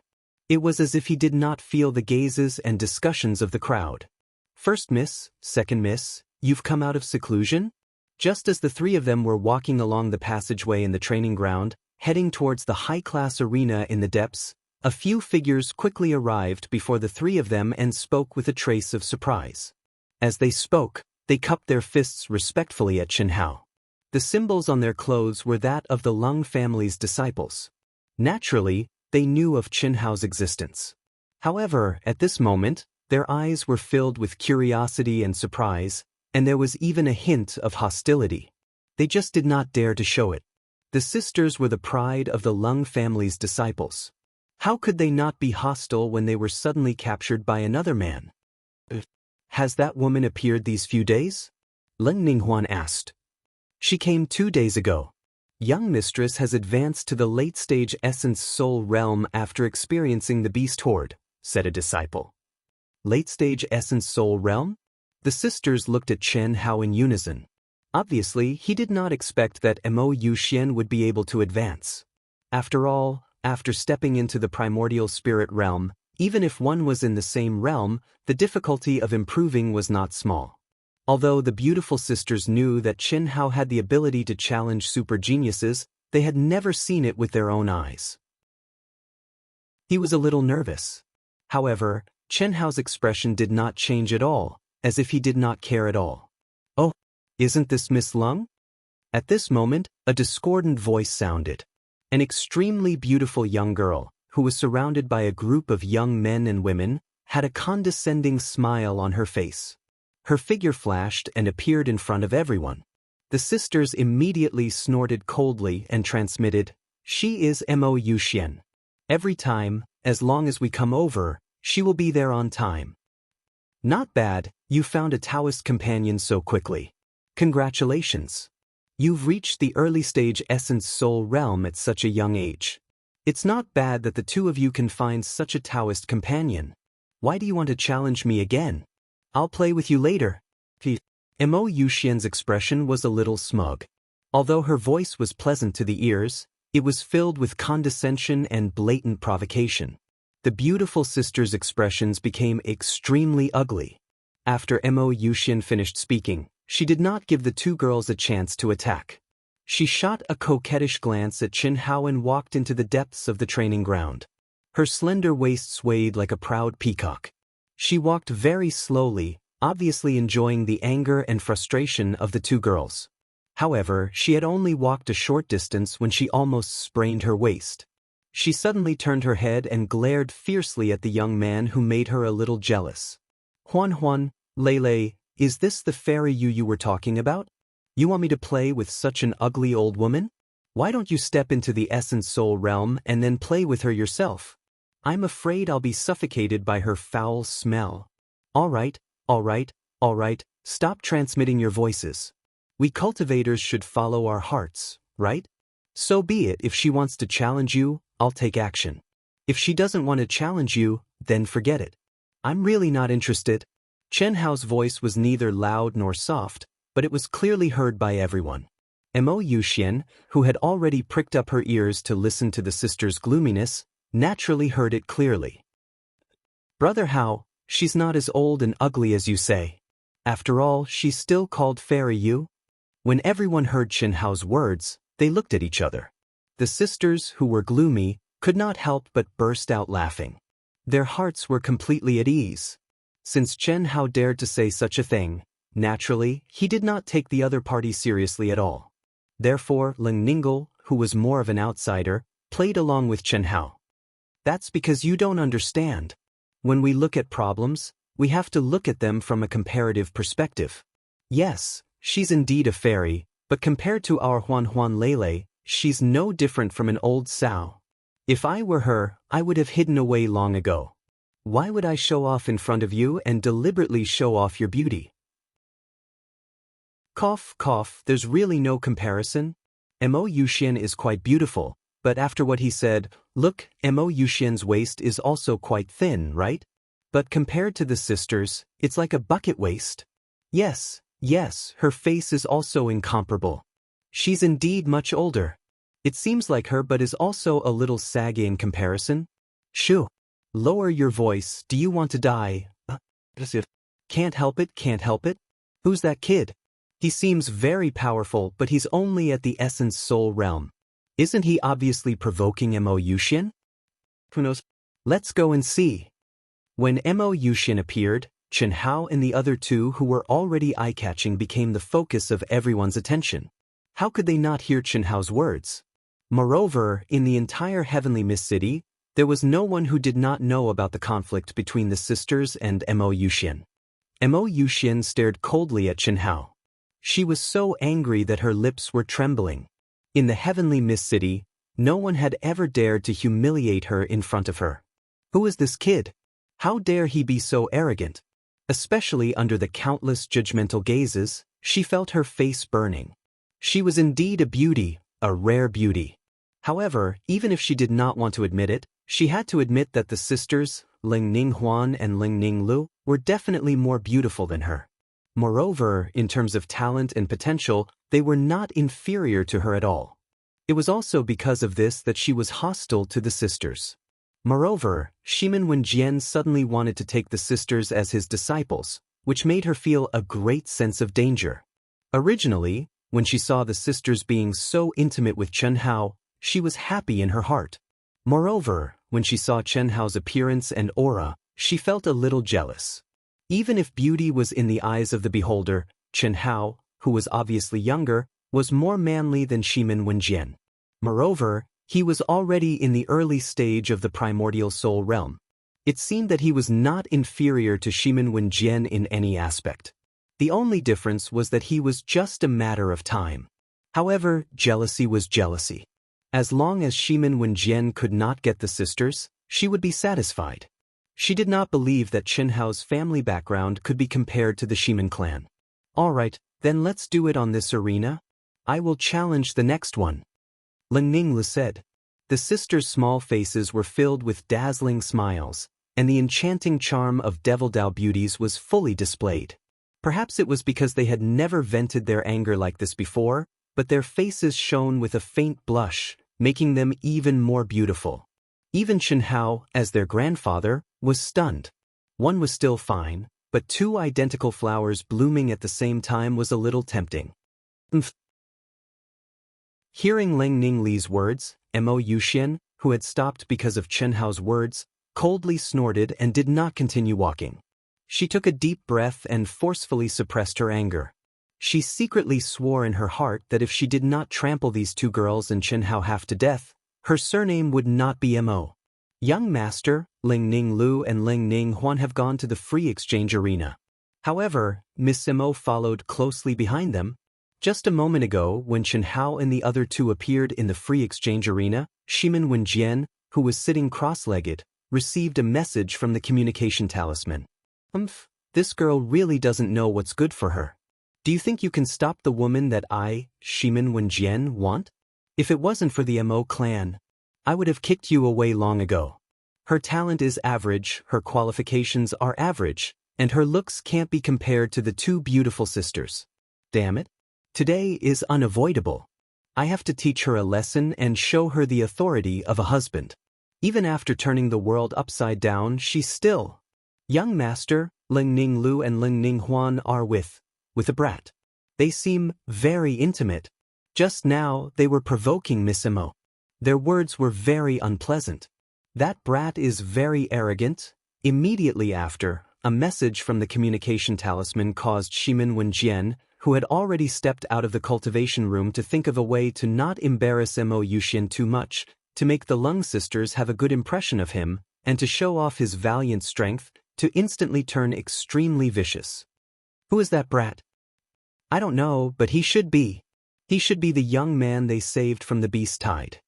A: It was as if he did not feel the gazes and discussions of the crowd. "First miss, second miss, you've come out of seclusion?" Just as the three of them were walking along the passageway in the training ground, heading towards the high-class arena in the depths, a few figures quickly arrived before the three of them and spoke with a trace of surprise. As they spoke, they cupped their fists respectfully at Chen Hao. The symbols on their clothes were that of the Lung family's disciples. Naturally, they knew of Chen Hao's existence. However, at this moment, their eyes were filled with curiosity and surprise, and there was even a hint of hostility. They just did not dare to show it. The sisters were the pride of the Lung family's disciples. How could they not be hostile when they were suddenly captured by another man? "Has that woman appeared these few days?" Leng Ninghuan asked. "She came 2 days ago. Young mistress has advanced to the late-stage essence soul realm after experiencing the beast horde," said a disciple. Late-stage essence soul realm? The sisters looked at Chen Hao in unison. Obviously, he did not expect that Mo Yuxian would be able to advance. After all, after stepping into the primordial spirit realm, even if one was in the same realm, the difficulty of improving was not small. Although the beautiful sisters knew that Chen Hao had the ability to challenge super geniuses, they had never seen it with their own eyes. He was a little nervous. However, Chen Hao's expression did not change at all, as if he did not care at all. "Oh, isn't this Miss Lung?" At this moment, a discordant voice sounded. An extremely beautiful young girl, who was surrounded by a group of young men and women, had a condescending smile on her face. Her figure flashed and appeared in front of everyone. The sisters immediately snorted coldly and transmitted, "She is Mo Yuxian. Every time, as long as we come over, she will be there on time." "Not bad, you found a Taoist companion so quickly. Congratulations. You've reached the early stage essence soul realm at such a young age. It's not bad that the two of you can find such a Taoist companion. Why do you want to challenge me again? I'll play with you later." Mo Yuxian's expression was a little smug. Although her voice was pleasant to the ears, it was filled with condescension and blatant provocation. The beautiful sister's expressions became extremely ugly. After Mo Yuxian finished speaking, she did not give the two girls a chance to attack. She shot a coquettish glance at Chen Hao and walked into the depths of the training ground. Her slender waist swayed like a proud peacock. She walked very slowly, obviously enjoying the anger and frustration of the two girls. However, she had only walked a short distance when she almost sprained her waist. She suddenly turned her head and glared fiercely at the young man who made her a little jealous. "Huan, Lei, is this the fairy you were talking about? You want me to play with such an ugly old woman? Why don't you step into the essence soul realm and then play with her yourself? I'm afraid I'll be suffocated by her foul smell." All right, stop transmitting your voices. We cultivators should follow our hearts, right? So be it. If she wants to challenge you, I'll take action. If she doesn't want to challenge you, then forget it. I'm really not interested. Chen Hao's voice was neither loud nor soft, but it was clearly heard by everyone. Mo Yuxian, who had already pricked up her ears to listen to the sisters' gloominess, naturally heard it clearly. "Brother Hao, she's not as old and ugly as you say. After all, she's still called Fairy Yu." When everyone heard Chen Hao's words, they looked at each other. The sisters, who were gloomy, could not help but burst out laughing. Their hearts were completely at ease. Since Chen Hao dared to say such a thing, naturally, he did not take the other party seriously at all. Therefore, Leng Ningguo, who was more of an outsider, played along with Chen Hao. "That's because you don't understand. When we look at problems, we have to look at them from a comparative perspective. Yes, she's indeed a fairy, but compared to our Huan Lei, she's no different from an old sow. If I were her, I would have hidden away long ago. Why would I show off in front of you and deliberately show off your beauty? Cough, cough, there's really no comparison. Mo Yuxian is quite beautiful, but after what he said, look, Mo Yuxian's waist is also quite thin, right? But compared to the sisters, it's like a bucket waist. Yes, yes, her face is also incomparable. She's indeed much older. It seems like her but is also a little saggy in comparison. Shoo. Lower your voice, do you want to die? Can't help it, can't help it. Who's that kid? He seems very powerful, but he's only at the essence soul realm. Isn't he obviously provoking Mo Yuxian? Who knows? Let's go and see. When Mo Yuxian appeared, Chen Hao and the other two who were already eye-catching became the focus of everyone's attention. How could they not hear Chen Hao's words? Moreover, in the entire Heavenly Mist City, there was no one who did not know about the conflict between the sisters and Mo Yuxian. Mo Yuxian stared coldly at Chen Hao. She was so angry that her lips were trembling. In the Heavenly Mist City, no one had ever dared to humiliate her in front of her. Who is this kid? How dare he be so arrogant? Especially under the countless judgmental gazes, she felt her face burning. She was indeed a beauty, a rare beauty. However, even if she did not want to admit it, she had to admit that the sisters, Ling Ninghuan and Ling Ninglu, were definitely more beautiful than her. Moreover, in terms of talent and potential, they were not inferior to her at all. It was also because of this that she was hostile to the sisters. Moreover, Shimin Wenjian suddenly wanted to take the sisters as his disciples, which made her feel a great sense of danger. Originally, when she saw the sisters being so intimate with Chen Hao, she was happy in her heart. Moreover, when she saw Chen Hao's appearance and aura, she felt a little jealous. Even if beauty was in the eyes of the beholder, Chen Hao, who was obviously younger, was more manly than Shimin Wenjian. Moreover, he was already in the early stage of the primordial soul realm. It seemed that he was not inferior to Shimin Wenjian in any aspect. The only difference was that he was just a matter of time. However, jealousy was jealousy. As long as Shimin Wenjian could not get the sisters, she would be satisfied. She did not believe that Chen Hao's family background could be compared to the Shimin clan. Alright, then let's do it on this arena. I will challenge the next one. Ling Ninglu said. The sisters' small faces were filled with dazzling smiles, and the enchanting charm of Devil Dao beauties was fully displayed. Perhaps it was because they had never vented their anger like this before, but their faces shone with a faint blush, making them even more beautiful. Even Chen Hao, as their grandfather, was stunned. One was still fine, but two identical flowers blooming at the same time was a little tempting. Hearing Ling Ningli's words, Mo Yuxian, who had stopped because of Chen Hao's words, coldly snorted and did not continue walking. She took a deep breath and forcefully suppressed her anger. She secretly swore in her heart that if she did not trample these two girls and Chen Hao half to death, her surname would not be Mo. Young Master, Ling Ninglu and Ling Ninghuan have gone to the free exchange arena. However, Miss Mo followed closely behind them. Just a moment ago, when Chen Hao and the other two appeared in the free exchange arena, Shimin Wenjian, who was sitting cross-legged, received a message from the communication talisman. This girl really doesn't know what's good for her. Do you think you can stop the woman that I, Shimin Wenjian, want? If it wasn't for the Mo clan, I would have kicked you away long ago. Her talent is average, her qualifications are average, and her looks can't be compared to the two beautiful sisters. Damn it. Today is unavoidable. I have to teach her a lesson and show her the authority of a husband. Even after turning the world upside down, she's still. Young Master, Ling Ninglu and Ling Ninghuan are with a brat. They seem very intimate. Just now, they were provoking Miss Mo. Their words were very unpleasant. That brat is very arrogant. Immediately after, a message from the communication talisman caused Shimin Wenjian, who had already stepped out of the cultivation room, to think of a way to not embarrass Mo Yuxian too much, to make the Lung sisters have a good impression of him, and to show off his valiant strength, to instantly turn extremely vicious. Who is that brat? I don't know, but he should be. He should be the young man they saved from the beast tide.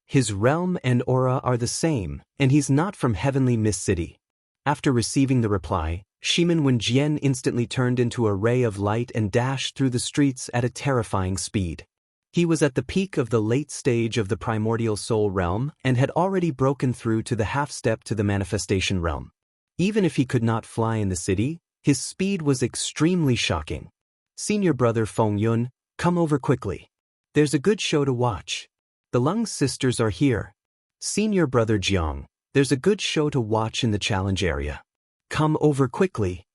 A: His realm and aura are the same, and he's not from Heavenly Mist City. After receiving the reply, Shimin Wenjian instantly turned into a ray of light and dashed through the streets at a terrifying speed. He was at the peak of the late stage of the primordial soul realm and had already broken through to the half-step to the manifestation realm. Even if he could not fly in the city, his speed was extremely shocking. Senior brother Feng Yun, come over quickly. There's a good show to watch. The Lung sisters are here. Senior brother Jiang, there's a good show to watch in the challenge area. Come over quickly.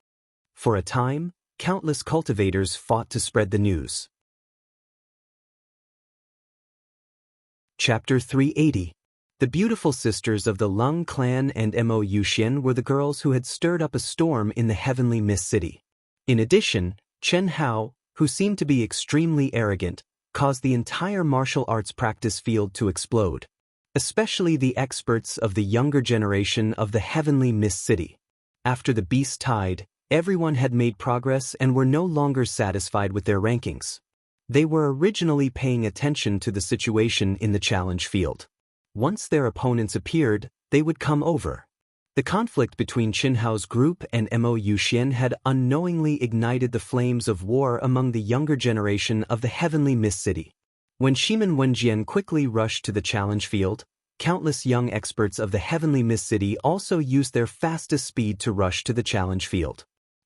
A: For a time, countless cultivators fought to spread the news. Chapter 380. The beautiful sisters of the Lung clan and Mo Yuxian were the girls who had stirred up a storm in the Heavenly Mist City. In addition, Chen Hao, who seemed to be extremely arrogant, caused the entire martial arts practice field to explode, especially the experts of the younger generation of the Heavenly Mist City. After the beast tide, everyone had made progress and were no longer satisfied with their rankings. They were originally paying attention to the situation in the challenge field. Once their opponents appeared, they would come over. The conflict between Qin Hao's group and Mo Yuxian had unknowingly ignited the flames of war among the younger generation of the Heavenly Mist City. When Shimin Wenjian quickly rushed to the challenge field, countless young experts of the Heavenly Mist City also used their fastest speed to rush to the challenge field.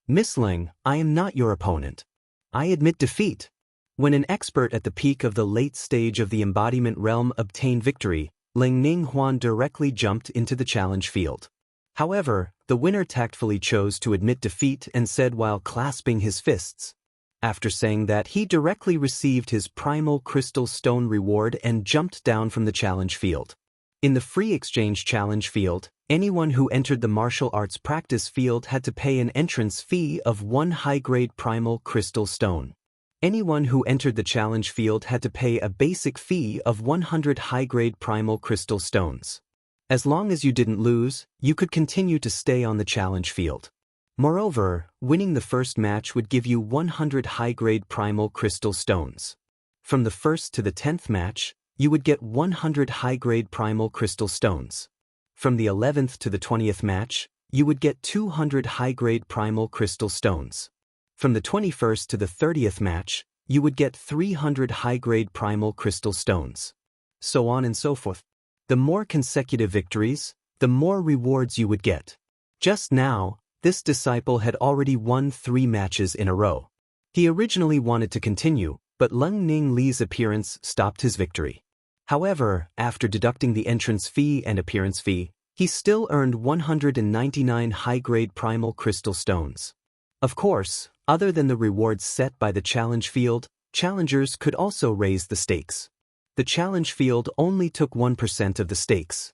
A: Miss Ling, I am not your opponent. I admit defeat. When an expert at the peak of the late stage of the embodiment realm obtained victory, Ling Ninghuan directly jumped into the challenge field. However, the winner tactfully chose to admit defeat and said while clasping his fists. After saying that, he directly received his primal crystal stone reward and jumped down from the challenge field. In the free exchange challenge field, anyone who entered the martial arts practice field had to pay an entrance fee of 1 high-grade primal crystal stone. Anyone who entered the challenge field had to pay a basic fee of 100 high-grade primal crystal stones. As long as you didn't lose, you could continue to stay on the challenge field. Moreover, winning the first match would give you 100 high-grade primal crystal stones. From the first to the 10th match, you would get 100 high-grade primal crystal stones. From the 11th to the 20th match, you would get 200 high-grade primal crystal stones. From the 21st to the 30th match, you would get 300 high-grade primal crystal stones. So on and so forth. The more consecutive victories, the more rewards you would get. Just now, this disciple had already won 3 matches in a row. He originally wanted to continue, but Leng Ning Li's appearance stopped his victory. However, after deducting the entrance fee and appearance fee, he still earned 199 high-grade primal crystal stones. Of course, other than the rewards set by the challenge field, challengers could also raise the stakes. The challenge field only took 1% of the stakes.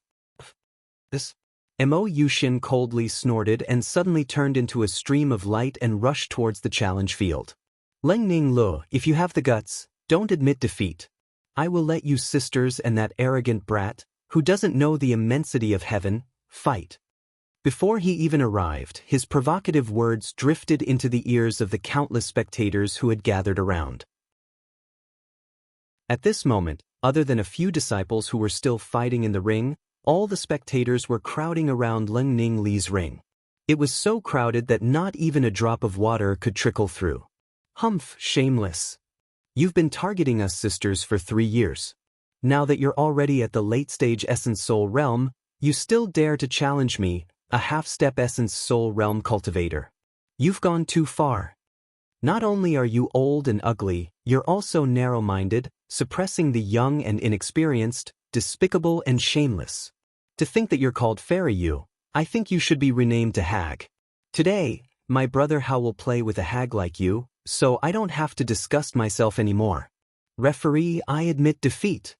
A: This Mo Yuxian coldly snorted and suddenly turned into a stream of light and rushed towards the challenge field. Leng Ning Lu, if you have the guts, don't admit defeat. I will let you sisters and that arrogant brat, who doesn't know the immensity of heaven, fight. Before he even arrived, his provocative words drifted into the ears of the countless spectators who had gathered around. At this moment, other than a few disciples who were still fighting in the ring, all the spectators were crowding around Leng Ning Li's ring. It was so crowded that not even a drop of water could trickle through. Humph, shameless. You've been targeting us sisters for 3 years. Now that you're already at the late-stage Essence Soul Realm, you still dare to challenge me, a half-step Essence Soul Realm cultivator. You've gone too far. Not only are you old and ugly, you're also narrow-minded, suppressing the young and inexperienced, despicable and shameless. To think that you're called Fairy you, I think you should be renamed to Hag. Today, my brother Hao will play with a hag like you, so I don't have to disgust myself anymore. Referee, I admit defeat.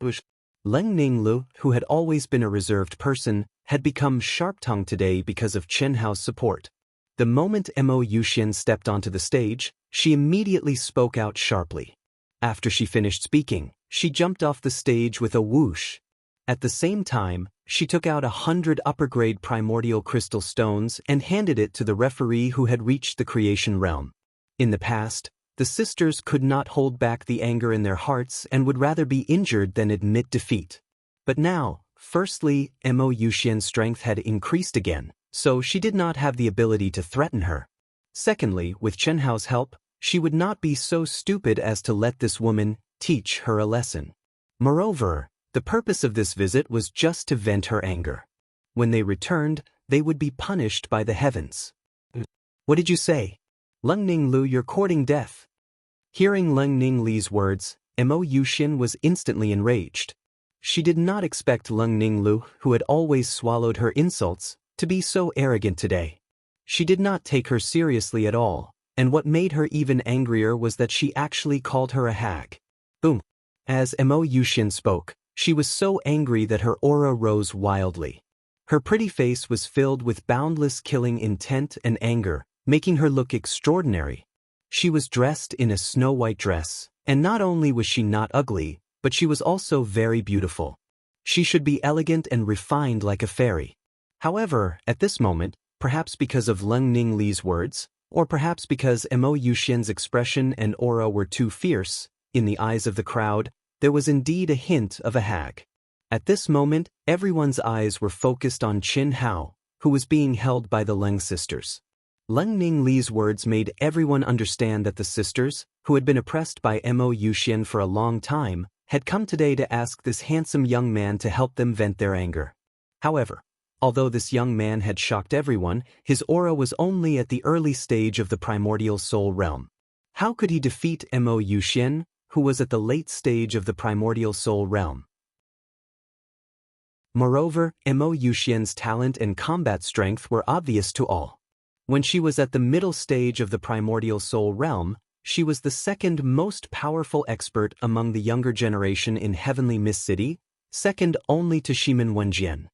A: Leng Ning Lu, who had always been a reserved person, had become sharp-tongued today because of Chen Hao's support. The moment Mo Yuxian stepped onto the stage, she immediately spoke out sharply. After she finished speaking, she jumped off the stage with a whoosh. At the same time, she took out 100 upper-grade primordial crystal stones and handed it to the referee who had reached the creation realm. In the past, the sisters could not hold back the anger in their hearts and would rather be injured than admit defeat. But now, firstly, Mo Yuxian's strength had increased again, so she did not have the ability to threaten her. Secondly, with Chen Hao's help, she would not be so stupid as to let this woman teach her a lesson. Moreover, the purpose of this visit was just to vent her anger. When they returned, they would be punished by the heavens. What did you say? Leng Ninglu, you're courting death. Hearing Leng Ningli's words, Mo Yuxian was instantly enraged. She did not expect Leng Ninglu, who had always swallowed her insults, to be so arrogant today. She did not take her seriously at all, and what made her even angrier was that she actually called her a hag. Boom. As Mo Yuxian spoke, she was so angry that her aura rose wildly. Her pretty face was filled with boundless killing intent and anger, making her look extraordinary. She was dressed in a snow-white dress, and not only was she not ugly, but she was also very beautiful. She should be elegant and refined like a fairy. However, at this moment, perhaps because of Leng Ningli's words, or perhaps because Mo Yuxian's expression and aura were too fierce, in the eyes of the crowd, there was indeed a hint of a hag. At this moment, everyone's eyes were focused on Chen Hao, who was being held by the Leng sisters. Leng Ningli's words made everyone understand that the sisters, who had been oppressed by Mo Yuxian for a long time, had come today to ask this handsome young man to help them vent their anger. However, although this young man had shocked everyone, his aura was only at the early stage of the primordial soul realm. How could he defeat Mo Yuxian, who was at the late stage of the primordial soul realm? Moreover, Mo Yuxian's talent and combat strength were obvious to all. When she was at the middle stage of the primordial soul realm, she was the second most powerful expert among the younger generation in Heavenly Mist City, second only to Shimin Wenjian.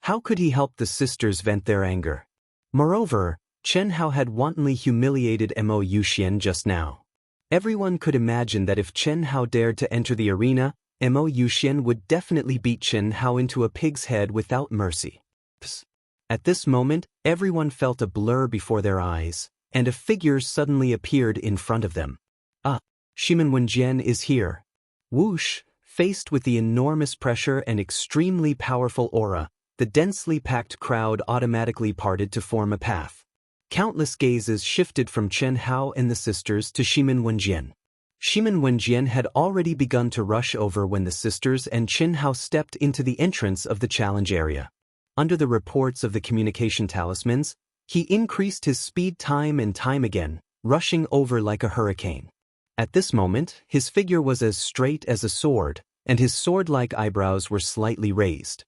A: How could he help the sisters vent their anger? Moreover, Chen Hao had wantonly humiliated Mo Yuxian just now. Everyone could imagine that if Chen Hao dared to enter the arena, Mo Yuxian would definitely beat Chen Hao into a pig's head without mercy. Psst. At this moment, everyone felt a blur before their eyes, and a figure suddenly appeared in front of them. Ah, Shimin Wenjian is here. Whoosh, faced with the enormous pressure and extremely powerful aura, the densely packed crowd automatically parted to form a path. Countless gazes shifted from Chen Hao and the sisters to Shimin Wenjian. Shimin Wenjian had already begun to rush over when the sisters and Chen Hao stepped into the entrance of the challenge area. Under the reports of the communication talismans, he increased his speed time and time again, rushing over like a hurricane. At this moment, his figure was as straight as a sword, and his sword-like eyebrows were slightly raised.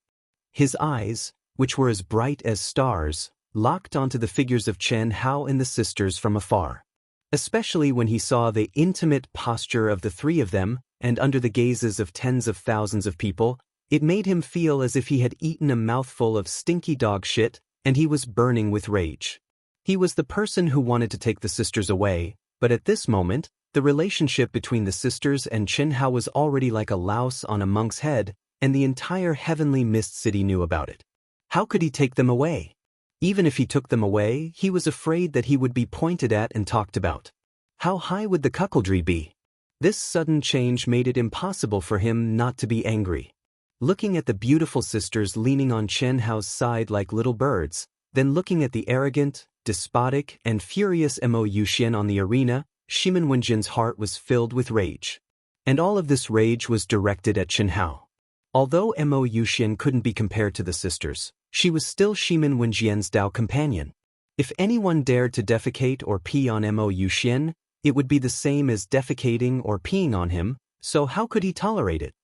A: His eyes, which were as bright as stars, locked onto the figures of Chen Hao and the sisters from afar. Especially when he saw the intimate posture of the three of them, and under the gazes of tens of thousands of people, it made him feel as if he had eaten a mouthful of stinky dog shit, and he was burning with rage. He was the person who wanted to take the sisters away, but at this moment, the relationship between the sisters and Chen Hao was already like a louse on a monk's head, and the entire Heavenly Mist City knew about it. How could he take them away? Even if he took them away, he was afraid that he would be pointed at and talked about. How high would the cuckoldry be? This sudden change made it impossible for him not to be angry. Looking at the beautiful sisters leaning on Chen Hao's side like little birds, then looking at the arrogant, despotic, and furious Mo Yuxian on the arena, Shimin Wenjian's heart was filled with rage. And all of this rage was directed at Chen Hao. Although Mo Yuxian couldn't be compared to the sisters, she was still Shimin Wenjian's Dao companion. If anyone dared to defecate or pee on Mo Yuxian, it would be the same as defecating or peeing on him, so how could he tolerate it?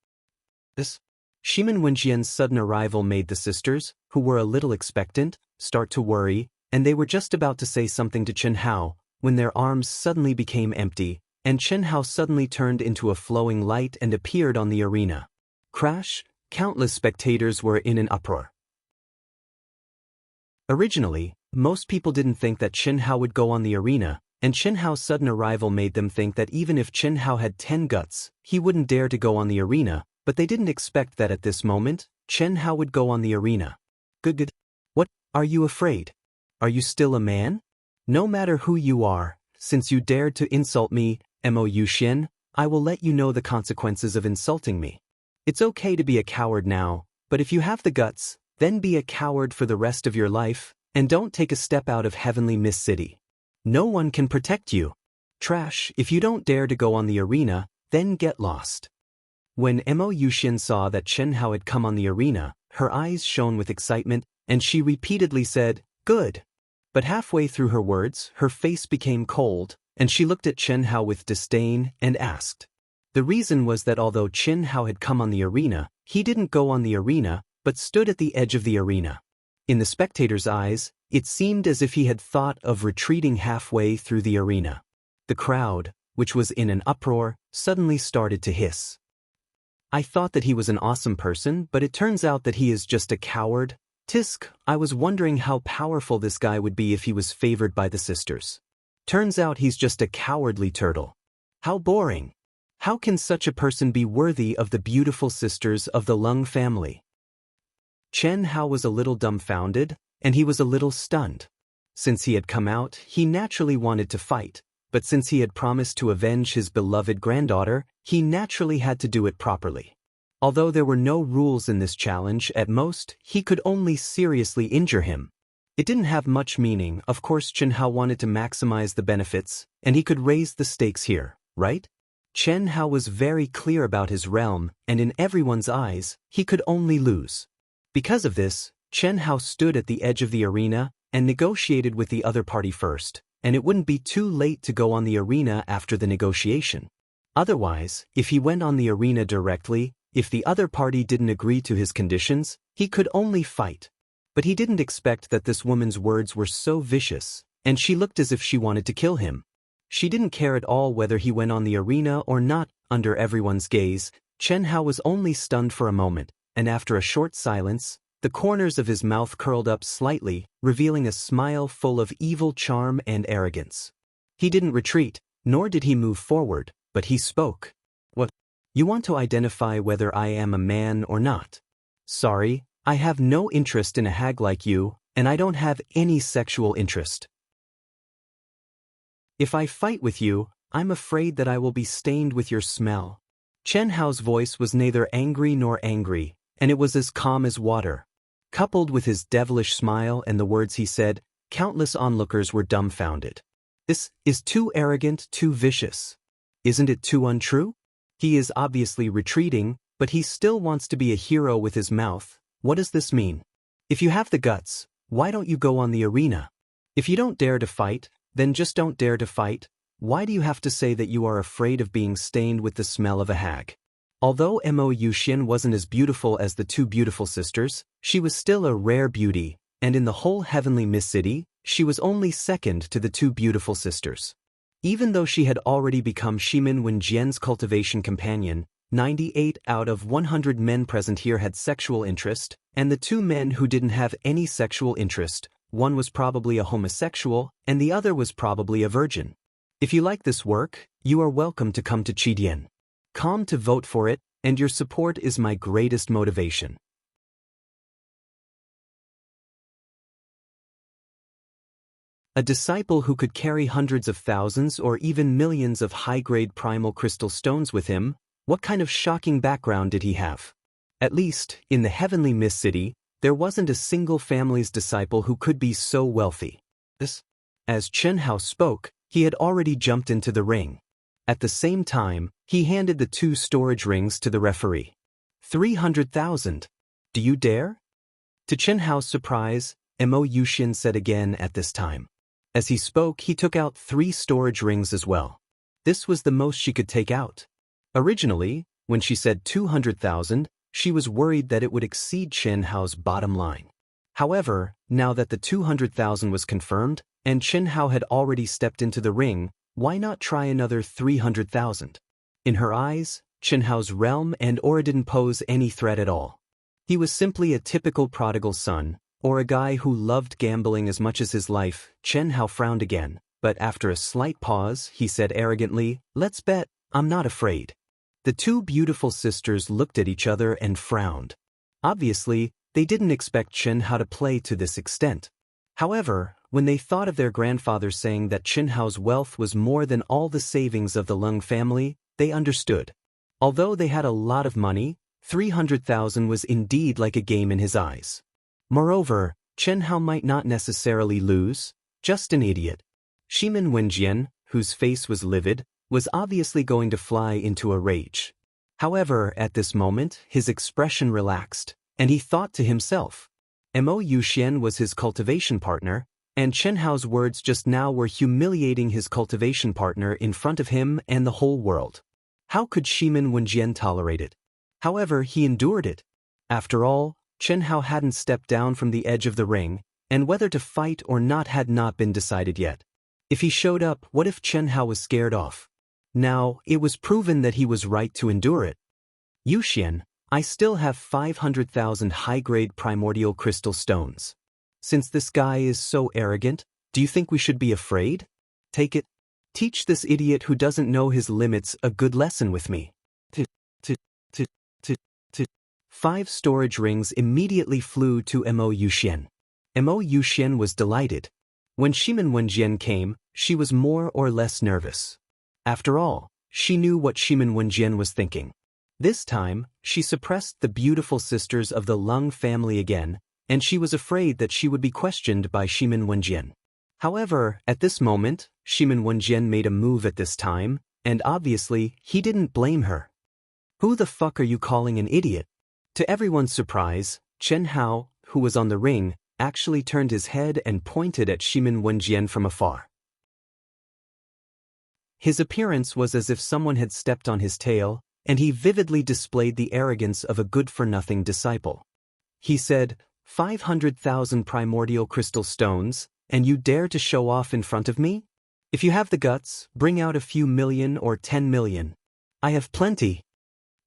A: Shimin Wenjian's sudden arrival made the sisters, who were a little expectant, start to worry, and they were just about to say something to Chen Hao, when their arms suddenly became empty, and Chen Hao suddenly turned into a flowing light and appeared on the arena. Crash! Countless spectators were in an uproar. Originally, most people didn't think that Chen Hao would go on the arena, and Chen Hao's sudden arrival made them think that even if Chen Hao had 10 guts, he wouldn't dare to go on the arena, but they didn't expect that at this moment, Chen Hao would go on the arena. Good. What, are you afraid? Are you still a man? No matter who you are, since you dared to insult me, Mo Yuxian, I will let you know the consequences of insulting me. It's okay to be a coward now, But if you have the guts, then be a coward for the rest of your life, and don't take a step out of heavenly Mist City. No one can protect you. Trash, if you don't dare to go on the arena, then get lost. When Mo Yuxian saw that Chen Hao had come on the arena, her eyes shone with excitement, and she repeatedly said, "Good." But halfway through her words, her face became cold, and she looked at Chen Hao with disdain and asked. The reason was that although Chen Hao had come on the arena, he didn't go on the arena, but stood at the edge of the arena. In the spectators' eyes, it seemed as if he had thought of retreating halfway through the arena. The crowd, which was in an uproar, suddenly started to hiss. I thought that he was an awesome person, but it turns out that he is just a coward. Tisk, I was wondering how powerful this guy would be if he was favored by the sisters. Turns out he's just a cowardly turtle. How boring. How can such a person be worthy of the beautiful sisters of the Lung family? Chen Hao was a little dumbfounded, and he was a little stunned. Since he had come out, he naturally wanted to fight, but since he had promised to avenge his beloved granddaughter, he naturally had to do it properly. Although there were no rules in this challenge, at most, he could only seriously injure him. It didn't have much meaning. Of course Chen Hao wanted to maximize the benefits, and he could raise the stakes here, right? Chen Hao was very clear about his realm, and in everyone's eyes, he could only lose. Because of this, Chen Hao stood at the edge of the arena and negotiated with the other party first, and it wouldn't be too late to go on the arena after the negotiation. Otherwise, if he went on the arena directly, if the other party didn't agree to his conditions, he could only fight. But he didn't expect that this woman's words were so vicious, and she looked as if she wanted to kill him. She didn't care at all whether he went on the arena or not. Under everyone's gaze, Chen Hao was only stunned for a moment, and after a short silence, the corners of his mouth curled up slightly, revealing a smile full of evil charm and arrogance. He didn't retreat, nor did he move forward, but he spoke. "What? You want to identify whether I am a man or not? Sorry, I have no interest in a hag like you, and I don't have any sexual interest. If I fight with you, I'm afraid that I will be stained with your smell." Chen Hao's voice was neither angry nor angry, and it was as calm as water. Coupled with his devilish smile and the words he said, countless onlookers were dumbfounded. This is too arrogant, too vicious. Isn't it too untrue? He is obviously retreating, but he still wants to be a hero with his mouth. What does this mean? If you have the guts, why don't you go on the arena? If you don't dare to fight, then just don't dare to fight. Why do you have to say that you are afraid of being stained with the smell of a hag? Although Mo Yuxian wasn't as beautiful as the two beautiful sisters, she was still a rare beauty, and in the whole heavenly Mist City, she was only second to the two beautiful sisters. Even though she had already become Shimin Wen Jian's cultivation companion, 98 out of 100 men present here had sexual interest, and the two men who didn't have any sexual interest, one was probably a homosexual, and the other was probably a virgin. If you like this work, you are welcome to come to Qidian. Come to vote for it, and your support is my greatest motivation. A disciple who could carry hundreds of thousands or even millions of high-grade primal crystal stones with him, what kind of shocking background did he have? At least, in the heavenly Mist City, there wasn't a single family's disciple who could be so wealthy. As Chen Hao spoke, he had already jumped into the ring. At the same time, he handed the 2 storage rings to the referee. 300,000. Do you dare? To Chen Hao's surprise, Mo Yuxian said again at this time. As he spoke, he took out 3 storage rings as well. This was the most she could take out. Originally, when she said 200,000, she was worried that it would exceed Chen Hao's bottom line. However, now that the 200,000 was confirmed, and Chen Hao had already stepped into the ring, why not try another 300,000? In her eyes, Chen Hao's realm and aura didn't pose any threat at all. He was simply a typical prodigal son, or a guy who loved gambling as much as his life. Chen Hao frowned again, but after a slight pause, he said arrogantly, "Let's bet, I'm not afraid." The 2 beautiful sisters looked at each other and frowned. Obviously, they didn't expect Chen Hao to play to this extent. However, when they thought of their grandfather saying that Chen Hao's wealth was more than all the savings of the Lung family, they understood. Although they had a lot of money, 300,000 was indeed like a game in his eyes. Moreover, Chen Hao might not necessarily lose, just an idiot. Shimin Wenjian, whose face was livid, was obviously going to fly into a rage. However, at this moment, his expression relaxed, and he thought to himself. Mo Yuxian was his cultivation partner, and Chen Hao's words just now were humiliating his cultivation partner in front of him and the whole world. How could Shimin Wenjian tolerate it? However, he endured it. After all, Chen Hao hadn't stepped down from the edge of the ring, and whether to fight or not had not been decided yet. If he showed up, what if Chen Hao was scared off? Now, it was proven that he was right to endure it. Yuxian, I still have 500,000 high-grade primordial crystal stones. Since this guy is so arrogant, do you think we should be afraid? Take it. Teach this idiot who doesn't know his limits a good lesson with me. 5 storage rings immediately flew to Mo Yuxian. Mo Yuxian was delighted. When Shimin Wenjian came, she was more or less nervous. After all, she knew what Shimin Wenjian was thinking. This time, she suppressed the beautiful sisters of the Lung family again, and she was afraid that she would be questioned by Shimin Wenjian. However, at this moment, Shimin Wenjian made a move at this time, and obviously, he didn't blame her. Who the fuck are you calling an idiot? To everyone's surprise, Chen Hao, who was on the ring, actually turned his head and pointed at Shimin Wenjian from afar. His appearance was as if someone had stepped on his tail, and he vividly displayed the arrogance of a good-for-nothing disciple. He said, 500,000 primordial crystal stones, and you dare to show off in front of me? If you have the guts, bring out a few million or 10 million. I have plenty.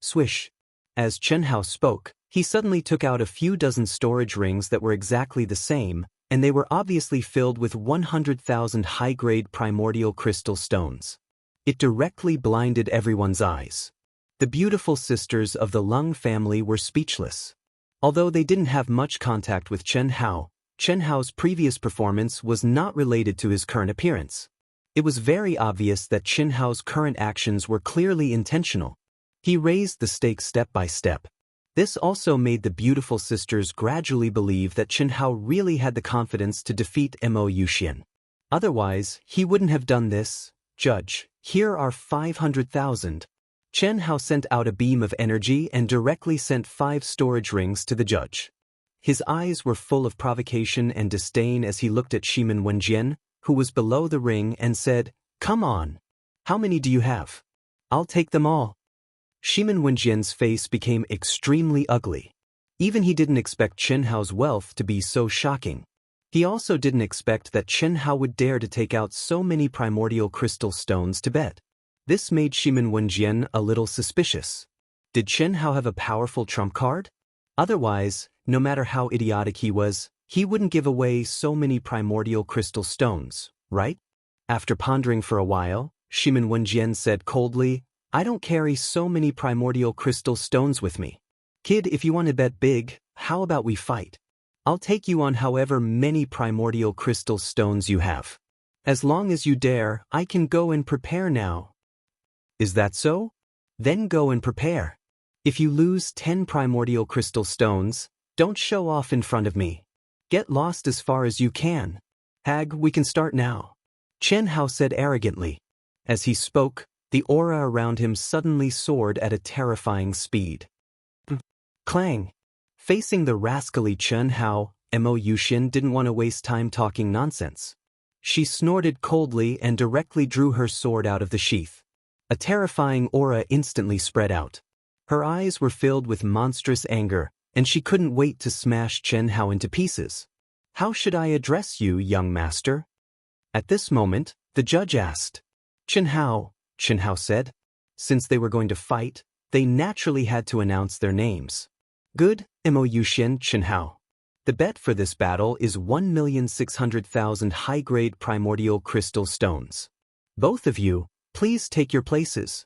A: Swish. As Chen Hao spoke, he suddenly took out a few dozen storage rings that were exactly the same, and they were obviously filled with 100,000 high-grade primordial crystal stones. It directly blinded everyone's eyes. The beautiful sisters of the Lung family were speechless. Although they didn't have much contact with Chen Hao's previous performance was not related to his current appearance. It was very obvious that Chen Hao's current actions were clearly intentional. He raised the stakes step by step. This also made the beautiful sisters gradually believe that Chen Hao really had the confidence to defeat Mo Yuxian. Otherwise, he wouldn't have done this. Judge, here are 500,000. Chen Hao sent out a beam of energy and directly sent 5 storage rings to the judge. His eyes were full of provocation and disdain as he looked at Shimin Wenjian, who was below the ring, and said, "Come on. How many do you have? I'll take them all." Shimin Wenjian's face became extremely ugly. Even he didn't expect Chen Hao's wealth to be so shocking. He also didn't expect that Chen Hao would dare to take out so many primordial crystal stones to bet. This made Shimin Wenjian a little suspicious. Did Chen Hao have a powerful trump card? Otherwise, no matter how idiotic he was, he wouldn't give away so many primordial crystal stones, right? After pondering for a while, Shimin Wenjian said coldly, "I don't carry so many primordial crystal stones with me. Kid, if you want to bet big, how about we fight? I'll take you on however many primordial crystal stones you have. As long as you dare, I can go and prepare now." Is that so? Then go and prepare. If you lose 10 primordial crystal stones, don't show off in front of me. Get lost as far as you can. Hag, we can start now. Chen Hao said arrogantly. As he spoke, the aura around him suddenly soared at a terrifying speed. Clang! Facing the rascally Chen Hao, Mo Yuxian didn't want to waste time talking nonsense. She snorted coldly and directly drew her sword out of the sheath. A terrifying aura instantly spread out. Her eyes were filled with monstrous anger, and she couldn't wait to smash Chen Hao into pieces. "How should I address you, young master?" At this moment, the judge asked. Chen Hao said. Since they were going to fight, they naturally had to announce their names. Good, Mo Yuxian, Chen Hao. The bet for this battle is 1,600,000 high-grade primordial crystal stones. Both of you, please take your places.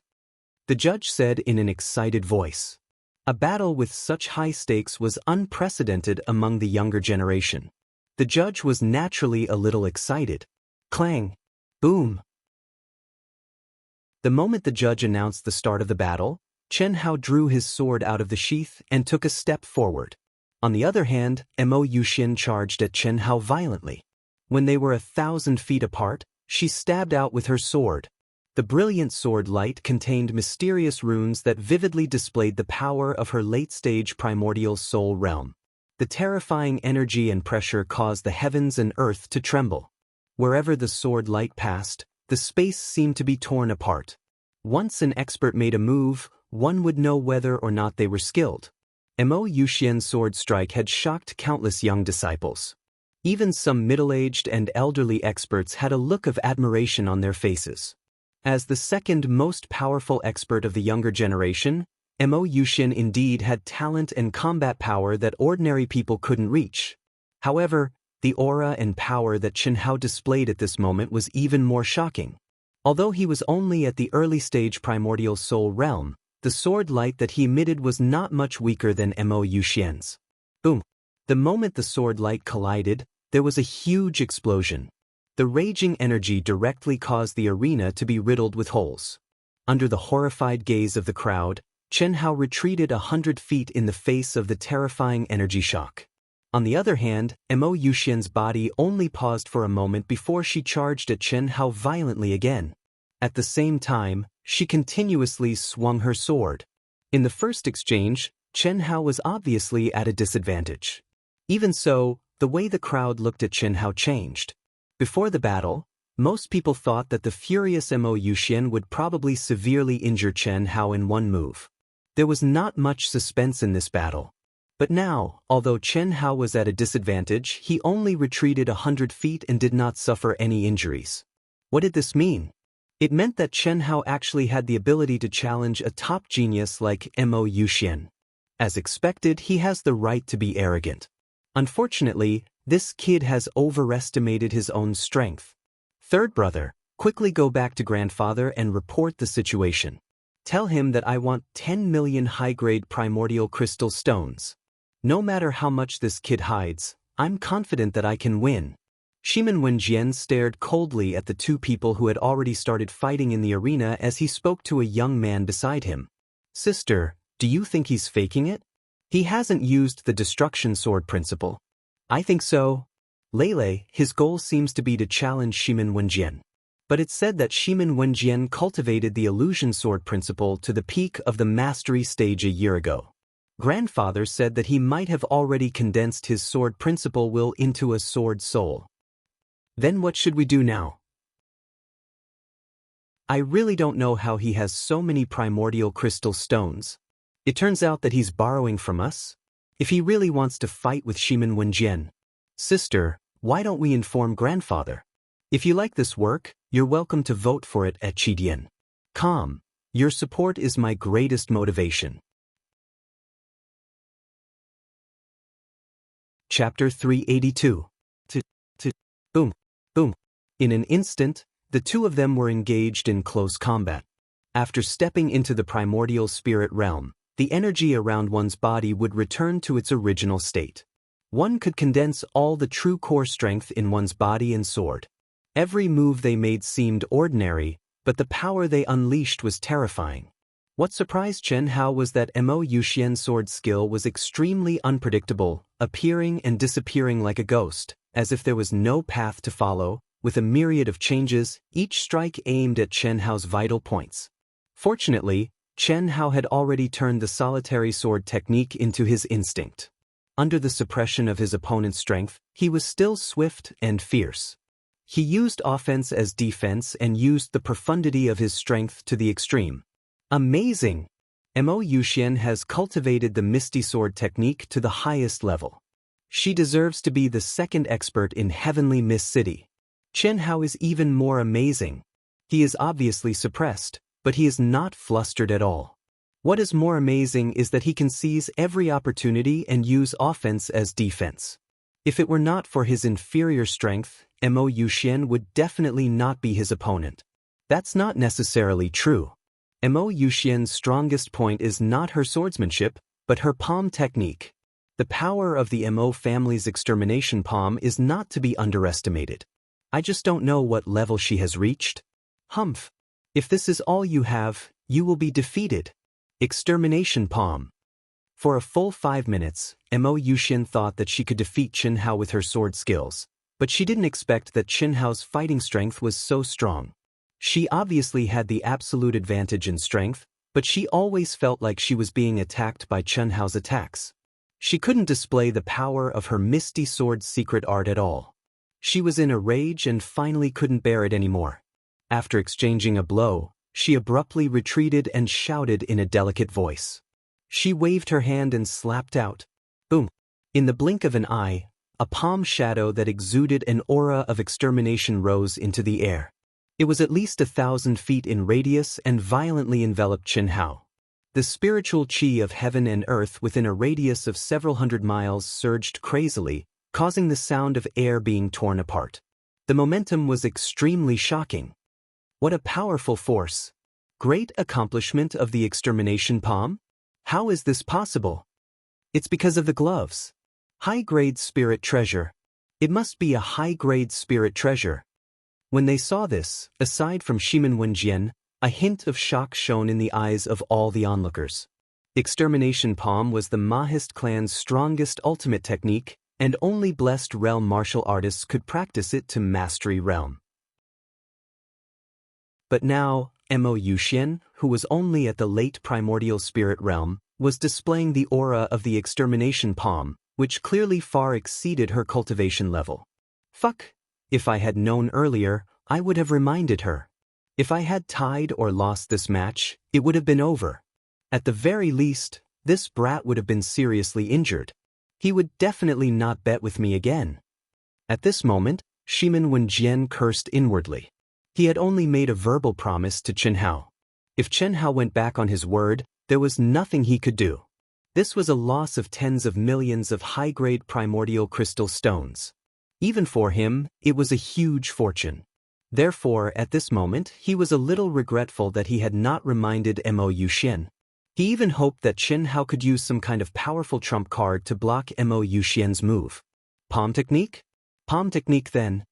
A: The judge said in an excited voice. A battle with such high stakes was unprecedented among the younger generation. The judge was naturally a little excited. Clang! Boom! The moment the judge announced the start of the battle, Chen Hao drew his sword out of the sheath and took a step forward. On the other hand, Mo Yuxian charged at Chen Hao violently. When they were 1,000 feet apart, she stabbed out with her sword. The brilliant sword light contained mysterious runes that vividly displayed the power of her late-stage primordial soul realm. The terrifying energy and pressure caused the heavens and earth to tremble. Wherever the sword light passed, the space seemed to be torn apart. Once an expert made a move, one would know whether or not they were skilled. Mo Yuxian's sword strike had shocked countless young disciples. Even some middle-aged and elderly experts had a look of admiration on their faces. As the second most powerful expert of the younger generation, Mo Yuxian indeed had talent and combat power that ordinary people couldn't reach. However, the aura and power that Chen Hao displayed at this moment was even more shocking. Although he was only at the early stage primordial soul realm, the sword light that he emitted was not much weaker than Mo Yuxian's. Boom! The moment the sword light collided, there was a huge explosion. The raging energy directly caused the arena to be riddled with holes. Under the horrified gaze of the crowd, Chen Hao retreated 100 feet in the face of the terrifying energy shock. On the other hand, Mo Yuxian's body only paused for a moment before she charged at Chen Hao violently again. At the same time, she continuously swung her sword. In the first exchange, Chen Hao was obviously at a disadvantage. Even so, the way the crowd looked at Chen Hao changed. Before the battle, most people thought that the furious Mo Yuxian would probably severely injure Chen Hao in one move. There was not much suspense in this battle. But now, although Chen Hao was at a disadvantage, he only retreated 100 feet and did not suffer any injuries. What did this mean? It meant that Chen Hao actually had the ability to challenge a top genius like Mo Yuxian. As expected, he has the right to be arrogant. Unfortunately, this kid has overestimated his own strength. Third brother, quickly go back to grandfather and report the situation. Tell him that I want 10 million high-grade primordial crystal stones. No matter how much this kid hides, I'm confident that I can win. Shimin Wenjian stared coldly at the two people who had already started fighting in the arena as he spoke to a young man beside him. Sister, do you think he's faking it? He hasn't used the destruction sword principle. I think so. Lele, his goal seems to be to challenge Shimin Wenjian. But it's said that Shimin Wenjian cultivated the illusion sword principle to the peak of the mastery stage a year ago. Grandfather said that he might have already condensed his sword principle will into a sword soul. Then what should we do now? I really don't know how he has so many primordial crystal stones. It turns out that he's borrowing from us. If he really wants to fight with Shimin Wenjian. Sister, why don't we inform grandfather? If you like this work, you're welcome to vote for it at Chidian. Com. Your support is my greatest motivation. Chapter 382. Boom. Boom. In an instant, the two of them were engaged in close combat. After stepping into the primordial spirit realm, the energy around one's body would return to its original state. One could condense all the true core strength in one's body and sword. Every move they made seemed ordinary, but the power they unleashed was terrifying. What surprised Chen Hao was that Mo Yuxian's sword skill was extremely unpredictable, appearing and disappearing like a ghost, as if there was no path to follow. With a myriad of changes, each strike aimed at Chen Hao's vital points. Fortunately, Chen Hao had already turned the solitary sword technique into his instinct. Under the suppression of his opponent's strength, he was still swift and fierce. He used offense as defense and used the profundity of his strength to the extreme. Amazing! Mo Yuxian has cultivated the Misty Sword technique to the highest level. She deserves to be the second expert in Heavenly Mist City. Chen Hao is even more amazing. He is obviously suppressed, but he is not flustered at all. What is more amazing is that he can seize every opportunity and use offense as defense. If it were not for his inferior strength, Mo Yuxian would definitely not be his opponent. That's not necessarily true. Mo Yuxian's strongest point is not her swordsmanship, but her palm technique. The power of the Mo family's extermination palm is not to be underestimated. I just don't know what level she has reached. Humph. If this is all you have, you will be defeated. Extermination Palm. For a full 5 minutes, Mo Yuxian thought that she could defeat Chen Hao with her sword skills, but she didn't expect that Chen Hao's fighting strength was so strong. She obviously had the absolute advantage in strength, but she always felt like she was being attacked by Chen Hao's attacks. She couldn't display the power of her misty sword's secret art at all. She was in a rage and finally couldn't bear it anymore. After exchanging a blow, she abruptly retreated and shouted in a delicate voice. She waved her hand and slapped out. Boom! In the blink of an eye, a palm shadow that exuded an aura of extermination rose into the air. It was at least 1,000 feet in radius and violently enveloped Chen Hao. The spiritual chi of heaven and earth within a radius of several hundred miles surged crazily, causing the sound of air being torn apart. The momentum was extremely shocking. What a powerful force! Great accomplishment of the extermination palm? How is this possible? It's because of the gloves. High-grade spirit treasure. It must be a high-grade spirit treasure. When they saw this, aside from Shimin Wenjian, a hint of shock shone in the eyes of all the onlookers. Extermination Palm was the Mahist clan's strongest ultimate technique, and only blessed realm martial artists could practice it to mastery realm. But now, Mo Yuxian, who was only at the late primordial spirit realm, was displaying the aura of the extermination palm, which clearly far exceeded her cultivation level. Fuck! If I had known earlier, I would have reminded her. If I had tied or lost this match, it would have been over. At the very least, this brat would have been seriously injured. He would definitely not bet with me again. At this moment, Shimin Wenjian cursed inwardly. He had only made a verbal promise to Chen Hao. If Chen Hao went back on his word, there was nothing he could do. This was a loss of tens of millions of high-grade primordial crystal stones. Even for him, it was a huge fortune. Therefore, at this moment, he was a little regretful that he had not reminded Mo Yuxian. He even hoped that Chen Hao could use some kind of powerful trump card to block Mo Yuxian's move. Palm technique? Palm technique then.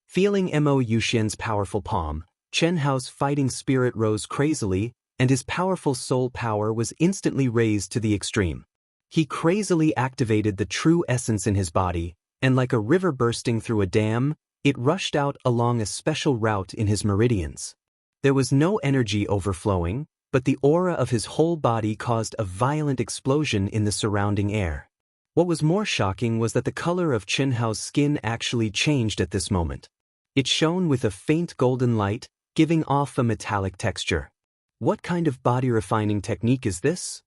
A: Feeling Mo Yuxian's powerful palm, Chen Hao's fighting spirit rose crazily, and his powerful soul power was instantly raised to the extreme. He crazily activated the true essence in his body, and like a river bursting through a dam, it rushed out along a special route in his meridians. There was no energy overflowing, but the aura of his whole body caused a violent explosion in the surrounding air. What was more shocking was that the color of Chen Hao's skin actually changed at this moment. It shone with a faint golden light, giving off a metallic texture. What kind of body refining technique is this?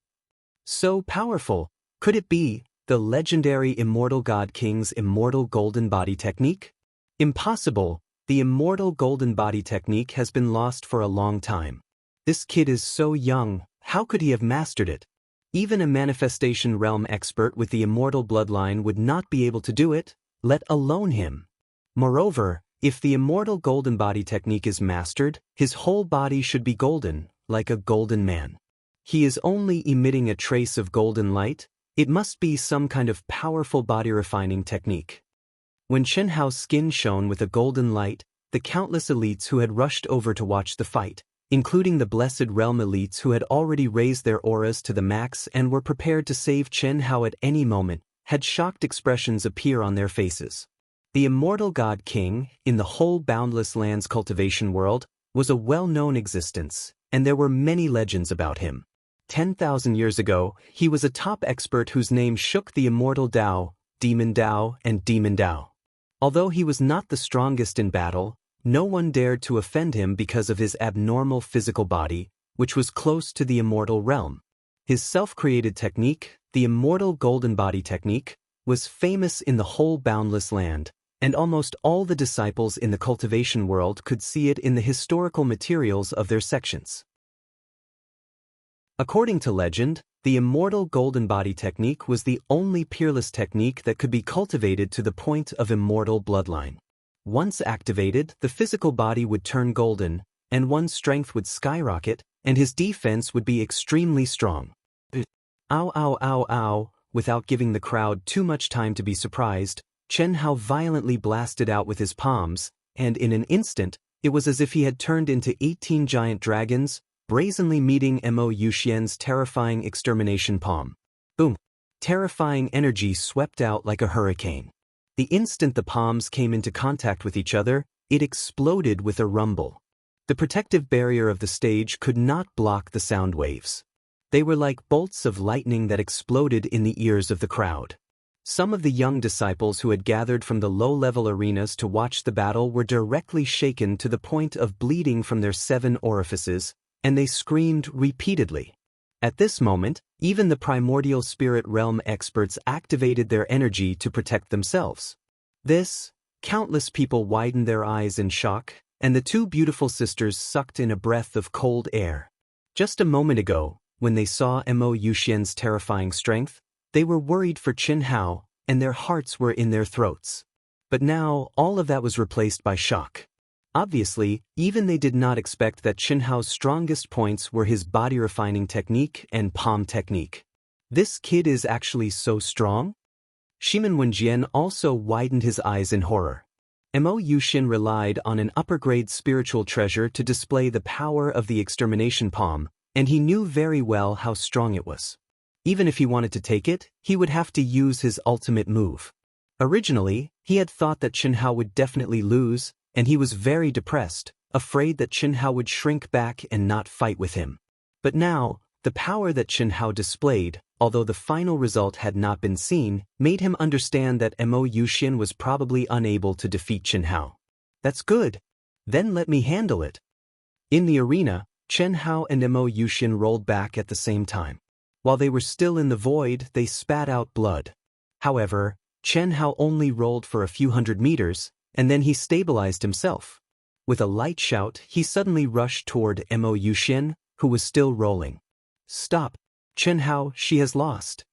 A: So powerful, could it be the legendary Immortal God King's Immortal Golden Body Technique? Impossible, the Immortal Golden Body Technique has been lost for a long time. This kid is so young, how could he have mastered it? Even a manifestation realm expert with the immortal bloodline would not be able to do it, let alone him. Moreover, if the Immortal Golden Body Technique is mastered, his whole body should be golden, like a golden man. He is only emitting a trace of golden light, it must be some kind of powerful body refining technique. When Chen Hao's skin shone with a golden light, the countless elites who had rushed over to watch the fight, including the Blessed Realm elites who had already raised their auras to the max and were prepared to save Chen Hao at any moment, had shocked expressions appear on their faces. The Immortal God King, in the whole Boundless Lands cultivation world, was a well-known existence, and there were many legends about him. 10,000 years ago, he was a top expert whose name shook the Immortal Dao, Demon Dao, and Demon Dao. Although he was not the strongest in battle, no one dared to offend him because of his abnormal physical body, which was close to the immortal realm. His self-created technique, the Immortal Golden Body Technique, was famous in the whole Boundless Land, and almost all the disciples in the cultivation world could see it in the historical materials of their sections. According to legend, the Immortal Golden Body Technique was the only peerless technique that could be cultivated to the point of immortal bloodline. Once activated, the physical body would turn golden, and one's strength would skyrocket, and his defense would be extremely strong. Ow ow ow ow, without giving the crowd too much time to be surprised, Chen Hao violently blasted out with his palms, and in an instant, it was as if he had turned into 18 giant dragons, brazenly meeting Mo Yuxian's terrifying extermination palm. Boom! Terrifying energy swept out like a hurricane. The instant the palms came into contact with each other, it exploded with a rumble. The protective barrier of the stage could not block the sound waves. They were like bolts of lightning that exploded in the ears of the crowd. Some of the young disciples who had gathered from the low-level arenas to watch the battle were directly shaken to the point of bleeding from their 7 orifices, and they screamed repeatedly. At this moment, even the primordial spirit realm experts activated their energy to protect themselves. Countless people widened their eyes in shock, and the 2 beautiful sisters sucked in a breath of cold air. Just a moment ago, when they saw Mo Yuxian's terrifying strength, they were worried for Qin Hao, and their hearts were in their throats. But now, all of that was replaced by shock. Obviously, even they did not expect that Qin Hao's strongest points were his body-refining technique and palm technique. This kid is actually so strong? Shimin Wenjian also widened his eyes in horror. Mo Yuxian relied on an upper-grade spiritual treasure to display the power of the extermination palm, and he knew very well how strong it was. Even if he wanted to take it, he would have to use his ultimate move. Originally, he had thought that Qin Hao would definitely lose, and he was very depressed, afraid that Qin Hao would shrink back and not fight with him. But now, the power that Qin Hao displayed, although the final result had not been seen, made him understand that Mo Yuxian was probably unable to defeat Qin Hao. That's good. Then let me handle it. In the arena, Qin Hao and Mo Yuxian rolled back at the same time. While they were still in the void, they spat out blood. However, Qin Hao only rolled for a few hundred meters, and then he stabilized himself. With a light shout, he suddenly rushed toward Mo Yuxian, who was still rolling. Stop! Qin Hao, she has lost.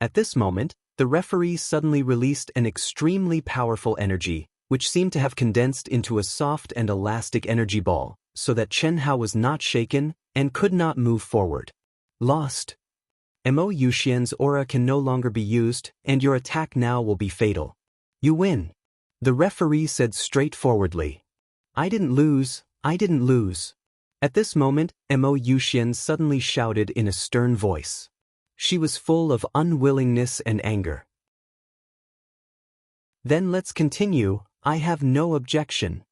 A: At this moment, the referee suddenly released an extremely powerful energy, which seemed to have condensed into a soft and elastic energy ball, so that Qin Hao was not shaken and could not move forward. Lost. Mo Yuxian's aura can no longer be used, and your attack now will be fatal. You win. The referee said straightforwardly. I didn't lose. At this moment, Mo Yuxian suddenly shouted in a stern voice. She was full of unwillingness and anger. Then let's continue, I have no objection.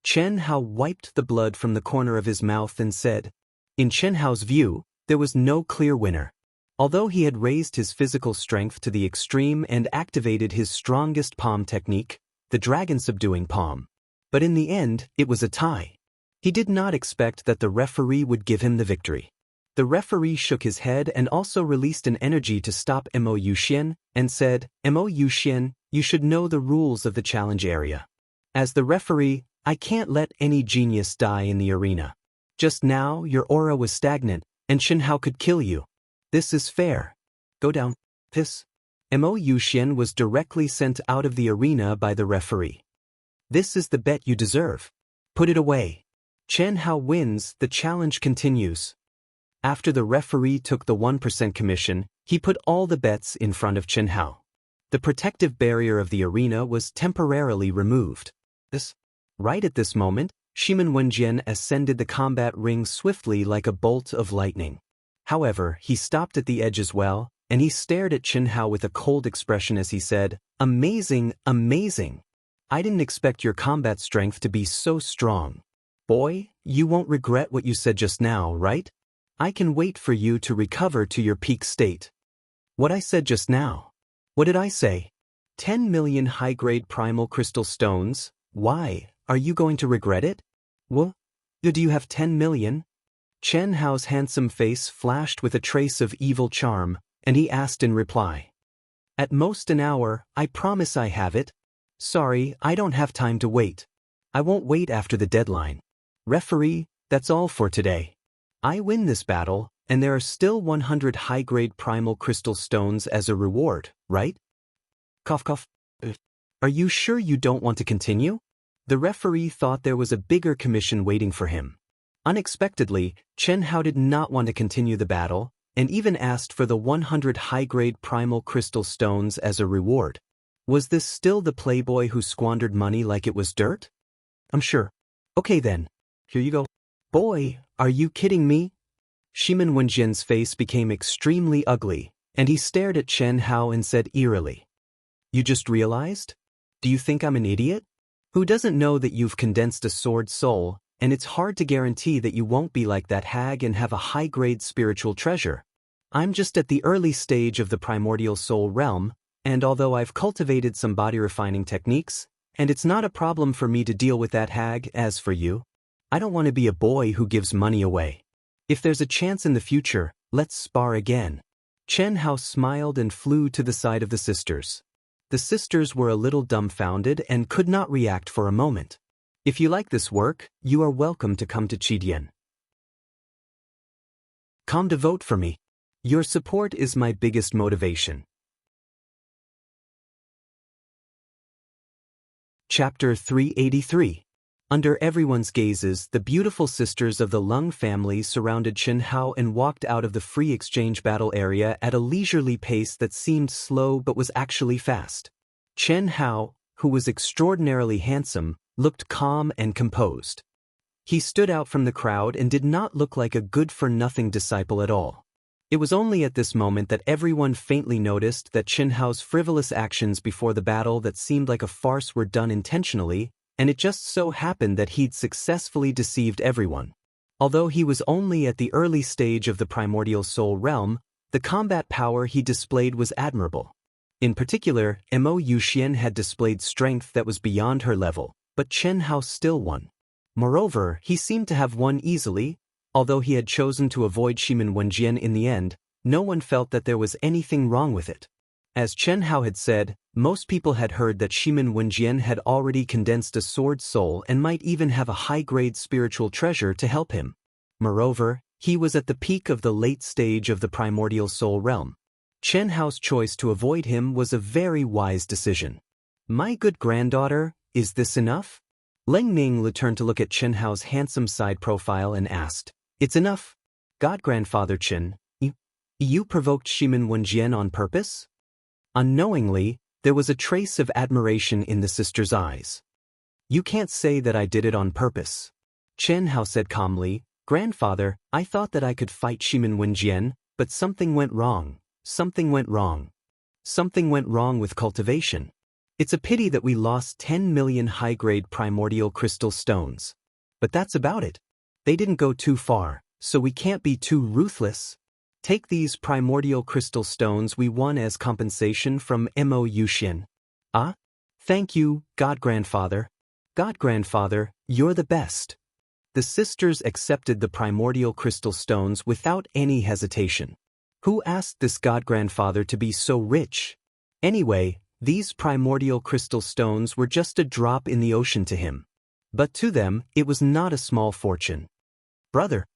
A: Qin Hao wiped the blood from the corner of his mouth and said, in Qin Hao's view, there was no clear winner. Although he had raised his physical strength to the extreme and activated his strongest palm technique, the dragon-subduing palm. But in the end, it was a tie. He did not expect that the referee would give him the victory. The referee shook his head and also released an energy to stop Mo Yuxian and said, Mo Yuxian, you should know the rules of the challenge area. As the referee, I can't let any genius die in the arena. Just now, your aura was stagnant, and Qin Hao could kill you. This is fair. Go down. Mo Yuxian was directly sent out of the arena by the referee. This is the bet you deserve. Put it away. Qin Hao wins, the challenge continues. After the referee took the 1% commission, he put all the bets in front of Qin Hao. The protective barrier of the arena was temporarily removed. Right at this moment, Shimin Wenjian ascended the combat ring swiftly like a bolt of lightning. However, he stopped at the edge as well, and he stared at Qin Hao with a cold expression as he said, Amazing, amazing. I didn't expect your combat strength to be so strong. Boy, you won't regret what you said just now, right? I can wait for you to recover to your peak state. What I said just now. What did I say? 10 million high-grade primal crystal stones? Why, are you going to regret it? What? Do you have 10 million? Qin Hao's handsome face flashed with a trace of evil charm, and he asked in reply. At most an hour, I promise I have it. Sorry, I don't have time to wait. I won't wait after the deadline. Referee, that's all for today. I win this battle, and there are still 100 high-grade primal crystal stones as a reward, right? Cough cough. Are you sure you don't want to continue? The referee thought there was a bigger commission waiting for him. Unexpectedly, Qin Hao did not want to continue the battle, and even asked for the 100 high-grade primal crystal stones as a reward. Was this still the playboy who squandered money like it was dirt? I'm sure. Okay then. Here you go. Boy, are you kidding me? Shimin Wenjian's face became extremely ugly, and he stared at Chen Hao and said eerily, "You just realized? Do you think I'm an idiot? Who doesn't know that you've condensed a sword soul, and it's hard to guarantee that you won't be like that hag and have a high-grade spiritual treasure? I'm just at the early stage of the primordial soul realm, and although I've cultivated some body refining techniques, and it's not a problem for me to deal with that hag, as for you, I don't want to be a boy who gives money away. If there's a chance in the future, let's spar again." Chen Hao smiled and flew to the side of the sisters. The sisters were a little dumbfounded and could not react for a moment. If you like this work, you are welcome to come to Chidian. Come to vote for me. Your support is my biggest motivation. Chapter 383. Under everyone's gazes, the beautiful sisters of the Lung family surrounded Chen Hao and walked out of the free exchange battle area at a leisurely pace that seemed slow but was actually fast. Chen Hao, who was extraordinarily handsome, looked calm and composed. He stood out from the crowd and did not look like a good-for-nothing disciple at all. It was only at this moment that everyone faintly noticed that Chen Hao's frivolous actions before the battle that seemed like a farce were done intentionally, and it just so happened that he'd successfully deceived everyone. Although he was only at the early stage of the primordial soul realm, the combat power he displayed was admirable. In particular, Mo Yuxian had displayed strength that was beyond her level, but Chen Hao still won. Moreover, he seemed to have won easily. Although he had chosen to avoid Shimin Wenjian in the end, no one felt that there was anything wrong with it. As Chen Hao had said, most people had heard that Shimin Wenjian had already condensed a sword soul and might even have a high-grade spiritual treasure to help him. Moreover, he was at the peak of the late stage of the primordial soul realm. Chen Hao's choice to avoid him was a very wise decision. "My good granddaughter, is this enough?" Leng Ning turned to look at Chen Hao's handsome side profile and asked, "It's enough. God-grandfather Chen, you provoked Shimin Wenjian on purpose?" Unknowingly, there was a trace of admiration in the sister's eyes. "You can't say that I did it on purpose." Chen Hao said calmly, "Grandfather, I thought that I could fight Shimin Wenjian, but something went wrong. Something went wrong. Something went wrong with cultivation. It's a pity that we lost 10 million high-grade primordial crystal stones. But that's about it. They didn't go too far, so we can't be too ruthless. Take these primordial crystal stones we won as compensation from Mo Yuxian." "Ah? Thank you, God-grandfather. God-grandfather, you're the best." The sisters accepted the primordial crystal stones without any hesitation. Who asked this God-grandfather to be so rich? Anyway, these primordial crystal stones were just a drop in the ocean to him. But to them, it was not a small fortune. "Brother."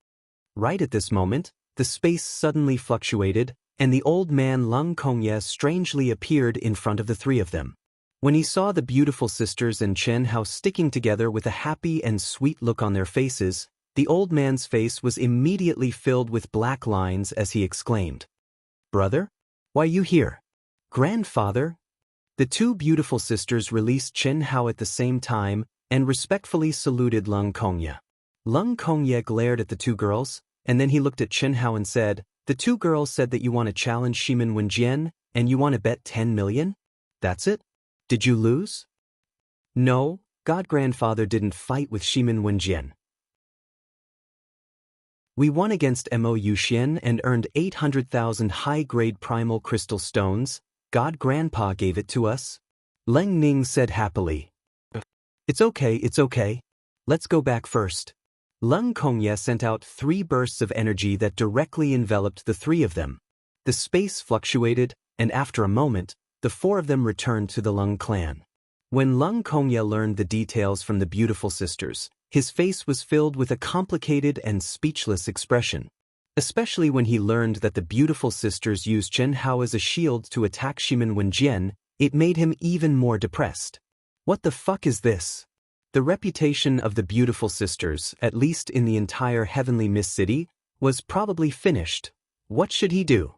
A: Right at this moment, the space suddenly fluctuated, and the old man Lung Kongye strangely appeared in front of the three of them. When he saw the beautiful sisters and Chen Hao sticking together with a happy and sweet look on their faces, the old man's face was immediately filled with black lines as he exclaimed, "Brother? Why you here? Grandfather?" The two beautiful sisters released Chen Hao at the same time and respectfully saluted Lung Kongye. Lung Kongye glared at the two girls, and then he looked at Chen Hao and said, "The two girls said that you want to challenge Shimin Wenjian, and you want to bet 10 million? That's it? Did you lose?" "No, God-grandfather didn't fight with Shimin Wenjian. We won against Mo Yuxian and earned 800,000 high-grade primal crystal stones. God-grandpa gave it to us." Leng Ning said happily. It's okay. Let's go back first." Lung Kongye sent out 3 bursts of energy that directly enveloped the 3 of them. The space fluctuated, and after a moment, the 4 of them returned to the Lung clan. When Lung Kongye learned the details from the beautiful sisters, his face was filled with a complicated and speechless expression. Especially when he learned that the beautiful sisters used Chen Hao as a shield to attack Shimin Wenjian, it made him even more depressed. What the fuck is this? The reputation of the beautiful sisters, at least in the entire Heavenly Mist City, was probably finished. What should he do?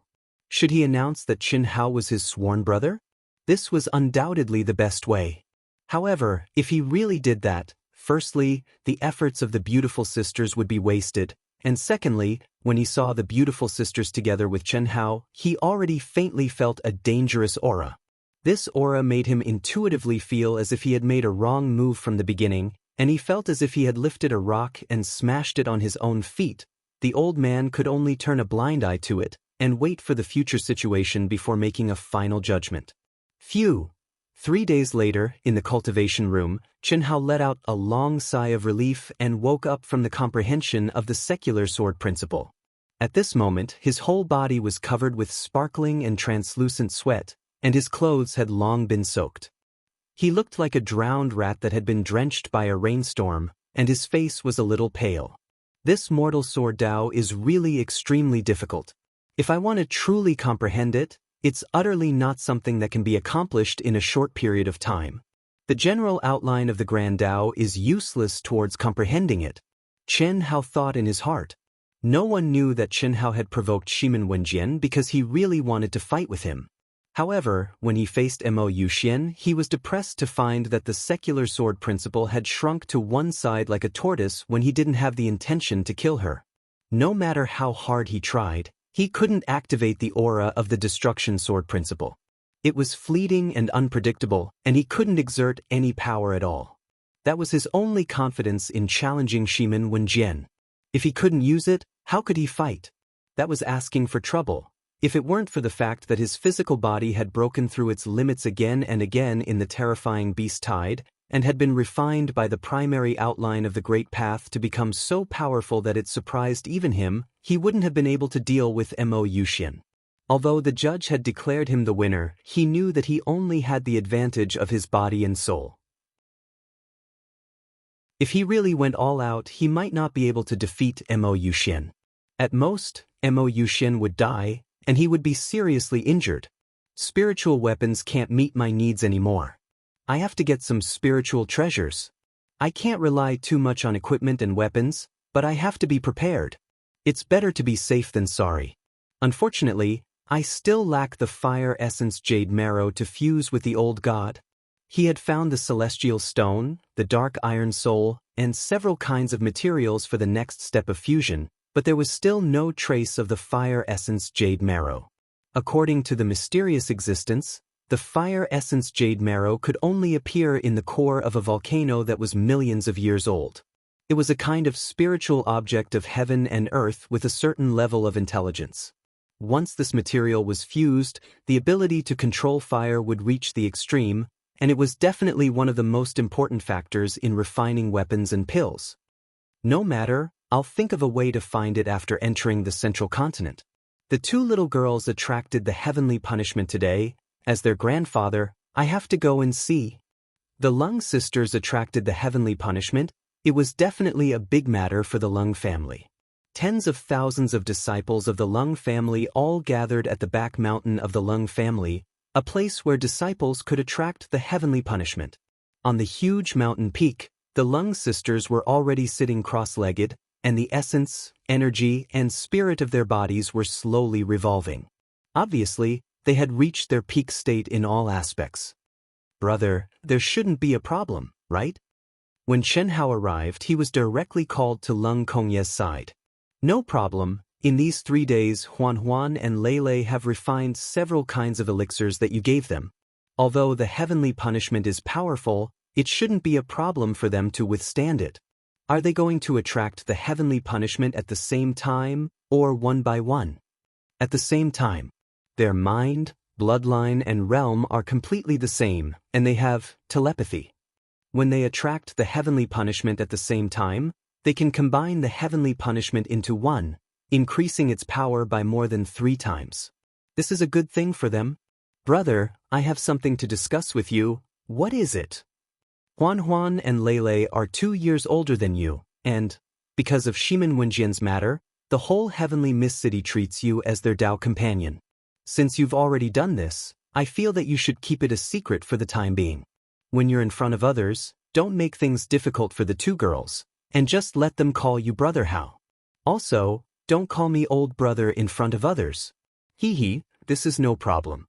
A: Should he announce that Chen Hao was his sworn brother? This was undoubtedly the best way. However, if he really did that, Firstly, the efforts of the beautiful sisters would be wasted, and secondly, when he saw the beautiful sisters together with Chen Hao, he already faintly felt a dangerous aura. This aura made him intuitively feel as if he had made a wrong move from the beginning, and he felt as if he had lifted a rock and smashed it on his own feet. The old man could only turn a blind eye to it and wait for the future situation before making a final judgment. Phew! 3 days later, in the cultivation room, Chen Hao let out a long sigh of relief and woke up from the comprehension of the secular sword principle. At this moment, his whole body was covered with sparkling and translucent sweat, and his clothes had long been soaked. He looked like a drowned rat that had been drenched by a rainstorm, and his face was a little pale. This mortal sword Dao is really extremely difficult. If I want to truly comprehend it, it's utterly not something that can be accomplished in a short period of time. The general outline of the Grand Tao is useless towards comprehending it. Chen Hao thought in his heart. No one knew that Chen Hao had provoked Shimin Wenjian because he really wanted to fight with him. However, when he faced Mo Yuxian, he was depressed to find that the secular sword principle had shrunk to one side like a tortoise when he didn't have the intention to kill her. No matter how hard he tried, he couldn't activate the aura of the destruction sword principle. It was fleeting and unpredictable, and he couldn't exert any power at all. That was his only confidence in challenging Shimin Wenjian. If he couldn't use it, how could he fight? That was asking for trouble. If it weren't for the fact that his physical body had broken through its limits again and again in the terrifying beast tide, and had been refined by the primary outline of the Great Path to become so powerful that it surprised even him, he wouldn't have been able to deal with Mo Yuxian. Although the judge had declared him the winner, he knew that he only had the advantage of his body and soul. If he really went all out, he might not be able to defeat Mo Yuxian. At most, Mo Yuxian would die, and he would be seriously injured. Spiritual weapons can't meet my needs anymore. I have to get some spiritual treasures. I can't rely too much on equipment and weapons, but I have to be prepared. It's better to be safe than sorry. Unfortunately, I still lack the fire essence jade marrow to fuse with the old god. He had found the celestial stone, the dark iron soul, and several kinds of materials for the next step of fusion, but there was still no trace of the fire essence jade marrow. According to the mysterious existence, the fire essence jade marrow could only appear in the core of a volcano that was millions of years old. It was a kind of spiritual object of heaven and earth with a certain level of intelligence. Once this material was fused, the ability to control fire would reach the extreme, and it was definitely one of the most important factors in refining weapons and pills. No matter, I'll think of a way to find it after entering the central continent. The two little girls attracted the heavenly punishment today. As their grandfather, I have to go and see. The Lung sisters attracted the heavenly punishment. It was definitely a big matter for the Lung family. Tens of thousands of disciples of the Lung family all gathered at the back mountain of the Lung family, a place where disciples could attract the heavenly punishment. On the huge mountain peak, the Lung sisters were already sitting cross-legged, and the essence, energy, and spirit of their bodies were slowly revolving. Obviously, they had reached their peak state in all aspects. Brother, there shouldn't be a problem, right? When Chen Hao arrived, he was directly called to Lung Kongye's side. No problem. In these 3 days, Huan and Lei have refined several kinds of elixirs that you gave them. Although the heavenly punishment is powerful, it shouldn't be a problem for them to withstand it. Are they going to attract the heavenly punishment at the same time, or one by one? At the same time. Their mind, bloodline, and realm are completely the same, and they have telepathy. When they attract the heavenly punishment at the same time, they can combine the heavenly punishment into one, increasing its power by more than 3 times. This is a good thing for them. Brother, I have something to discuss with you. What is it? Huan and Lei are 2 years older than you, and, because of Shimin Wenjian's matter, the whole heavenly mist city treats you as their Tao companion. Since you've already done this, I feel that you should keep it a secret for the time being. When you're in front of others, don't make things difficult for the 2 girls, and just let them call you Brother Hao. Also, don't call me old brother in front of others. This is no problem.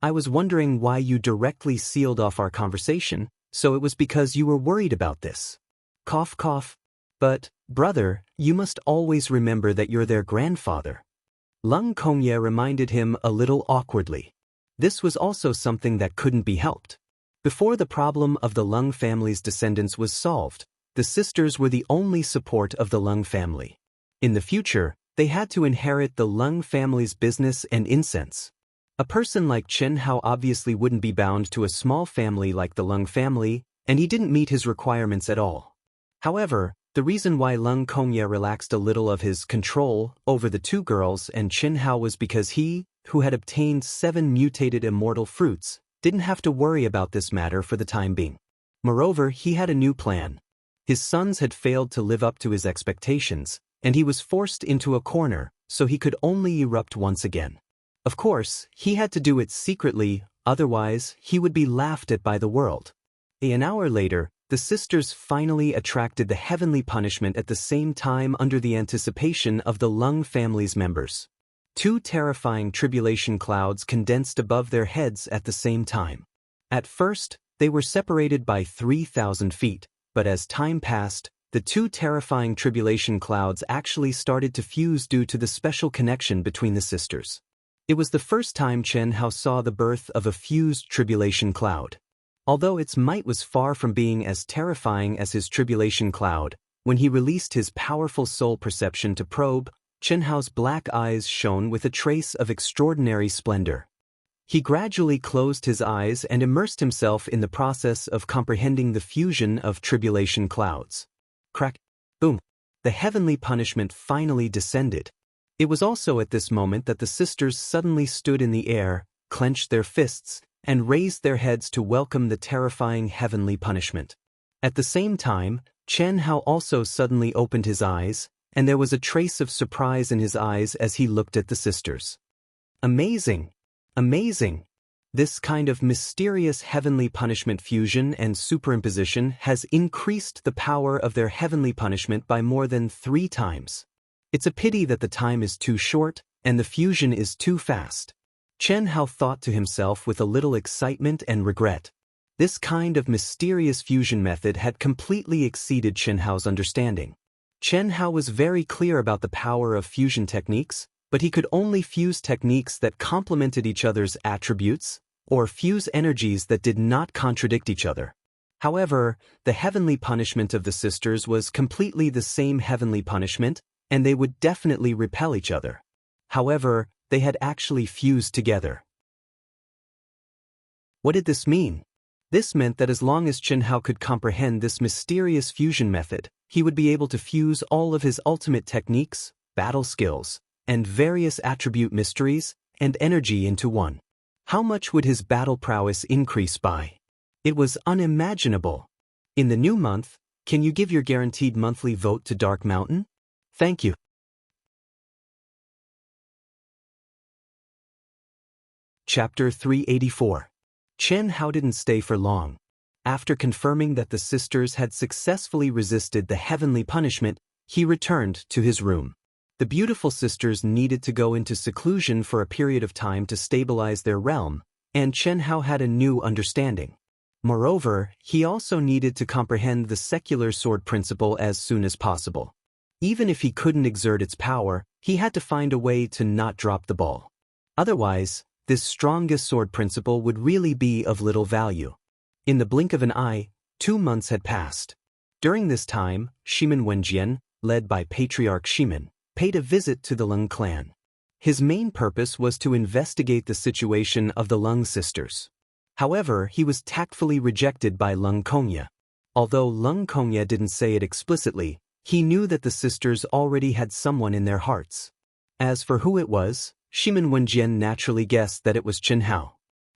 A: I was wondering why you directly sealed off our conversation, So it was because you were worried about this. Cough cough. But, brother, you must always remember that you're their grandfather. Lung Kongye reminded him a little awkwardly. This was also something that couldn't be helped. Before the problem of the Lung family's descendants was solved, the sisters were the only support of the Lung family. In the future, they had to inherit the Lung family's business and incense. A person like Chen Hao obviously wouldn't be bound to a small family like the Lung family, and he didn't meet his requirements at all. However, the reason why Lung Kongye relaxed a little of his control over the two girls and Chen Hao was because he, who had obtained 7 mutated immortal fruits, didn't have to worry about this matter for the time being. Moreover, he had a new plan. His sons had failed to live up to his expectations, and he was forced into a corner, so he could only erupt once again. Of course, he had to do it secretly, otherwise he would be laughed at by the world. An hour later, the sisters finally attracted the heavenly punishment at the same time under the anticipation of the Lung family's members. 2 terrifying tribulation clouds condensed above their heads at the same time. At first, they were separated by 3,000 feet, but as time passed, the 2 terrifying tribulation clouds actually started to fuse due to the special connection between the sisters. It was the first time Chen Hao saw the birth of a fused tribulation cloud. Although its might was far from being as terrifying as his tribulation cloud, when he released his powerful soul perception to probe, Chen Hao's black eyes shone with a trace of extraordinary splendor. He gradually closed his eyes and immersed himself in the process of comprehending the fusion of tribulation clouds. Crack, boom. The heavenly punishment finally descended. It was also at this moment that the sisters suddenly stood in the air, clenched their fists, and raised their heads to welcome the terrifying heavenly punishment. At the same time, Chen Hao also suddenly opened his eyes, and there was a trace of surprise in his eyes as he looked at the sisters. Amazing! Amazing! This kind of mysterious heavenly punishment fusion and superimposition has increased the power of their heavenly punishment by more than 3 times. It's a pity that the time is too short and the fusion is too fast. Chen Hao thought to himself with a little excitement and regret. This kind of mysterious fusion method had completely exceeded Chen Hao's understanding. Chen Hao was very clear about the power of fusion techniques, but he could only fuse techniques that complemented each other's attributes, or fuse energies that did not contradict each other. However, the heavenly punishment of the sisters was completely the same heavenly punishment, and they would definitely repel each other. However, they had actually fused together. What did this mean? This meant that as long as Chen Hao could comprehend this mysterious fusion method, he would be able to fuse all of his ultimate techniques, battle skills, and various attribute mysteries and energy into one. How much would his battle prowess increase by? It was unimaginable. In the new month, can you give your guaranteed monthly vote to Dark Mountain? Thank you. Chapter 384. Chen Hao didn't stay for long. After confirming that the sisters had successfully resisted the heavenly punishment, he returned to his room. The beautiful sisters needed to go into seclusion for a period of time to stabilize their realm, and Chen Hao had a new understanding. Moreover, he also needed to comprehend the secular sword principle as soon as possible. Even if he couldn't exert its power, he had to find a way to not drop the ball. Otherwise, this strongest sword principle would really be of little value. In the blink of an eye, 2 months had passed. During this time, Shimen Wenjian, led by Patriarch Shimen, paid a visit to the Lung clan. His main purpose was to investigate the situation of the Lung sisters. However, he was tactfully rejected by Lung Kongye. Although Lung Kongye didn't say it explicitly, he knew that the sisters already had someone in their hearts. As for who it was, Shimen Wenjian naturally guessed that it was Chen Hao.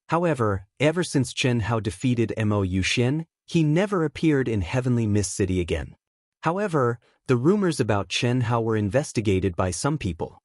A: However, ever since Chen Hao defeated Mo Yuxian, he never appeared in Heavenly Mist City again. However, the rumors about Chen Hao were investigated by some people.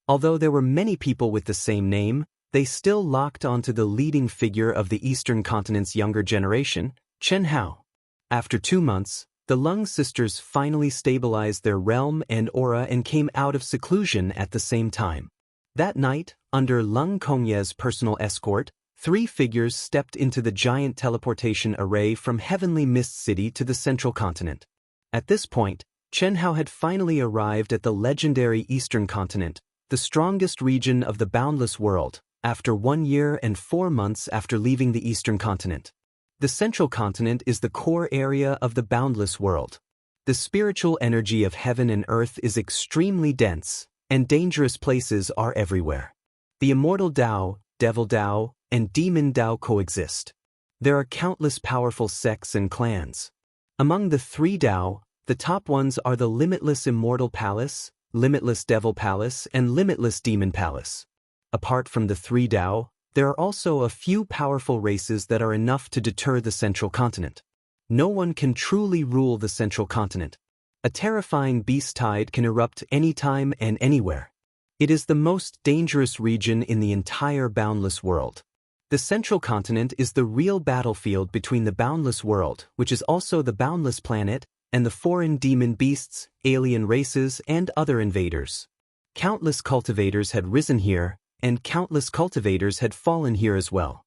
A: Although there were many people with the same name, they still locked onto the leading figure of the Eastern continent's younger generation, Chen Hao. After 2 months, the Lung sisters finally stabilized their realm and aura and came out of seclusion at the same time. That night, under Lung Kongye's personal escort, Three figures stepped into the giant teleportation array from Heavenly Mist City to the central continent. At this point, Chen Hao had finally arrived at the legendary Eastern Continent, the strongest region of the boundless world, after 1 year and 4 months after leaving the Eastern Continent. The Central Continent is the core area of the boundless world. The spiritual energy of heaven and earth is extremely dense, and dangerous places are everywhere. The immortal Tao, devil Tao, and demon Tao coexist. There are countless powerful sects and clans. Among the 3 Tao, the top ones are the Limitless Immortal Palace, Limitless Devil Palace, and Limitless Demon Palace. Apart from the 3 Tao, there are also a few powerful races that are enough to deter the Central Continent. No one can truly rule the Central Continent. A terrifying beast tide can erupt anytime and anywhere. It is the most dangerous region in the entire boundless world. The Central Continent is the real battlefield between the boundless world, which is also the boundless planet, and the foreign demon beasts, alien races, and other invaders. Countless cultivators had risen here, and countless cultivators had fallen here as well.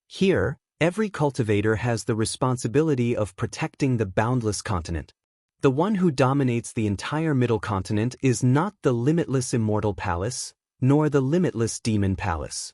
A: Here, every cultivator has the responsibility of protecting the boundless continent. The one who dominates the entire middle continent is not the Limitless Immortal Palace, nor the Limitless Demon Palace.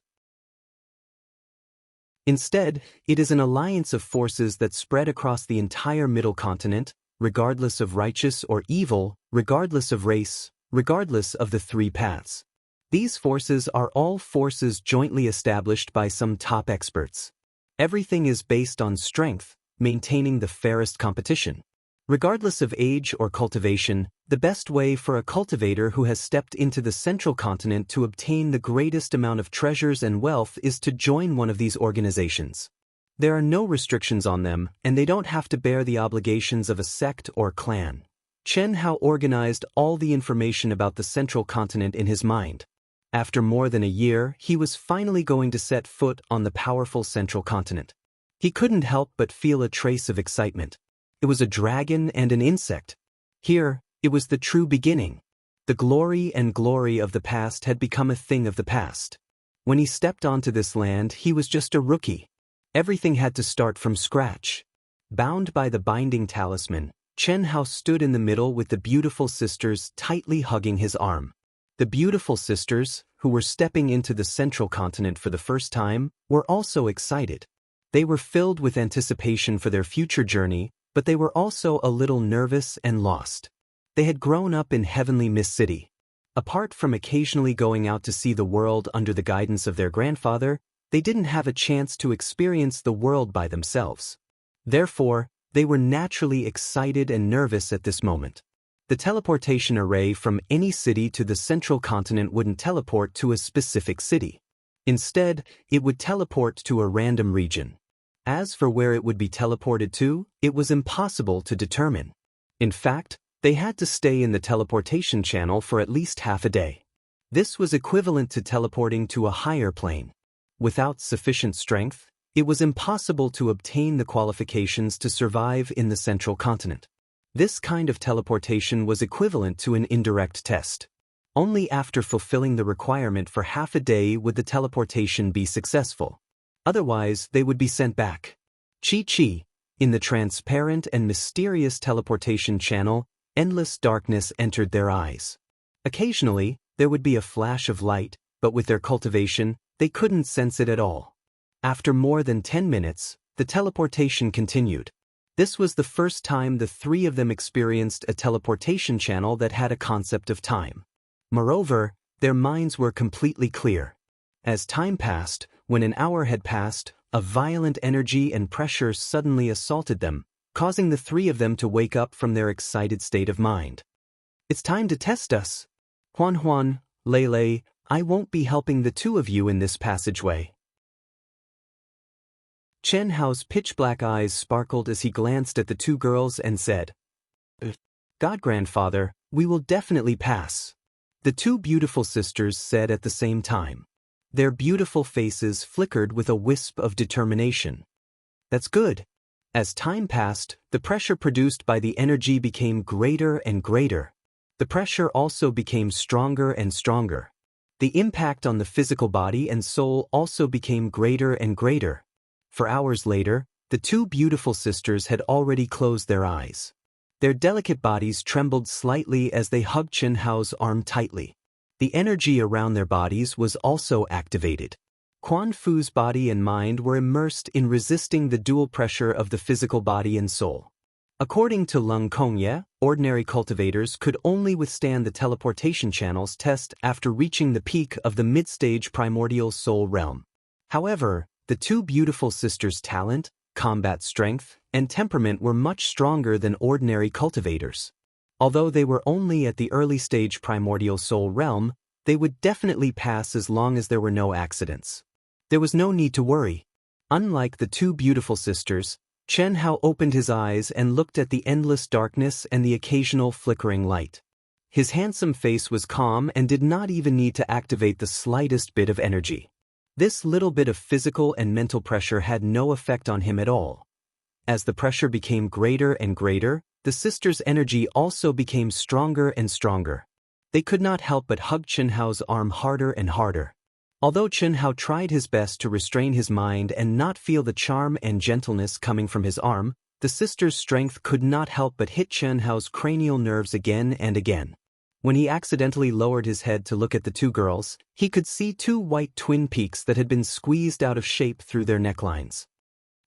A: Instead, it is an alliance of forces that spread across the entire middle continent, regardless of righteous or evil, regardless of race, regardless of the 3 paths. These forces are all forces jointly established by some top experts. Everything is based on strength, maintaining the fairest competition. Regardless of age or cultivation, the best way for a cultivator who has stepped into the Central Continent to obtain the greatest amount of treasures and wealth is to join one of these organizations. There are no restrictions on them, and they don't have to bear the obligations of a sect or clan. Chen Hao organized all the information about the Central Continent in his mind. After more than a year, he was finally going to set foot on the powerful Central Continent. He couldn't help but feel a trace of excitement. It was a dragon and an insect. Here, it was the true beginning. The glory of the past had become a thing of the past. When he stepped onto this land, he was just a rookie. Everything had to start from scratch. Bound by the binding talisman, Chen Hao stood in the middle with the beautiful sisters tightly hugging his arm. The beautiful sisters, who were stepping into the Central Continent for the first time, were also excited. They were filled with anticipation for their future journey, but they were also a little nervous and lost. They had grown up in Heavenly Mist City. Apart from occasionally going out to see the world under the guidance of their grandfather, they didn't have a chance to experience the world by themselves. Therefore, they were naturally excited and nervous at this moment. The teleportation array from any city to the Central Continent wouldn't teleport to a specific city. Instead, it would teleport to a random region. As for where it would be teleported to, it was impossible to determine. In fact, they had to stay in the teleportation channel for at least half a day. This was equivalent to teleporting to a higher plane. Without sufficient strength, it was impossible to obtain the qualifications to survive in the Central Continent. This kind of teleportation was equivalent to an indirect test. Only after fulfilling the requirement for half a day would the teleportation be successful. Otherwise, they would be sent back. Chi-Chi, in the transparent and mysterious teleportation channel, endless darkness entered their eyes. Occasionally, there would be a flash of light, but with their cultivation, they couldn't sense it at all. After more than 10 minutes, the teleportation continued. This was the first time the 3 of them experienced a teleportation channel that had a concept of time. Moreover, their minds were completely clear. As time passed, when an hour had passed, a violent energy and pressure suddenly assaulted them, causing the 3 of them to wake up from their excited state of mind. "It's time to test us. Huan, Lei, I won't be helping the 2 of you in this passageway." Chen Hao's pitch-black eyes sparkled as he glanced at the 2 girls and said, "God, grandfather, we will definitely pass." The 2 beautiful sisters said at the same time. Their beautiful faces flickered with a wisp of determination. "That's good." As time passed, the pressure produced by the energy became greater and greater. The pressure also became stronger and stronger. The impact on the physical body and soul also became greater and greater. For hours later, the two beautiful sisters had already closed their eyes. Their delicate bodies trembled slightly as they hugged Chen Hao's arm tightly. The energy around their bodies was also activated. Quan Fu's body and mind were immersed in resisting the dual pressure of the physical body and soul. According to Leng Kongye, ordinary cultivators could only withstand the teleportation channels test after reaching the peak of the mid-stage primordial soul realm. However, the two beautiful sisters' talent, combat strength, and temperament were much stronger than ordinary cultivators. Although they were only at the early stage primordial soul realm, they would definitely pass as long as there were no accidents. There was no need to worry. Unlike the two beautiful sisters, Chen Hao opened his eyes and looked at the endless darkness and the occasional flickering light. His handsome face was calm and did not even need to activate the slightest bit of energy. This little bit of physical and mental pressure had no effect on him at all. As the pressure became greater and greater, the sisters' energy also became stronger and stronger. They could not help but hug Chen Hao's arm harder and harder. Although Chen Hao tried his best to restrain his mind and not feel the charm and gentleness coming from his arm, the sisters' strength could not help but hit Chen Hao's cranial nerves again and again. When he accidentally lowered his head to look at the two girls, he could see two white twin peaks that had been squeezed out of shape through their necklines.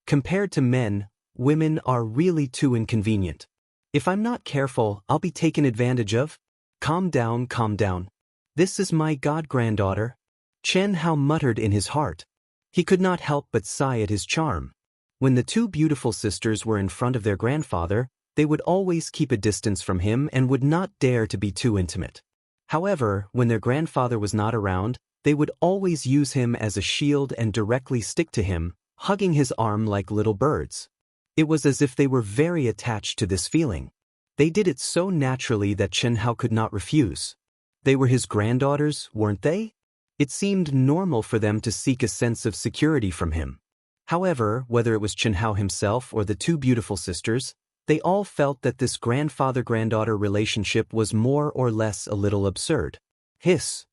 A: Compared to men, women are really too inconvenient. If I'm not careful, I'll be taken advantage of. Calm down, calm down. This is my god-granddaughter. Chen Hao muttered in his heart. He could not help but sigh at his charm. When the two beautiful sisters were in front of their grandfather, they would always keep a distance from him and would not dare to be too intimate. However, when their grandfather was not around, they would always use him as a shield and directly stick to him, hugging his arm like little birds. It was as if they were very attached to this feeling. They did it so naturally that Chen Hao could not refuse. They were his granddaughters, weren't they? It seemed normal for them to seek a sense of security from him. However, whether it was Chen Hao himself or the two beautiful sisters, they all felt that this grandfather-granddaughter relationship was more or less a little absurd. Hiss.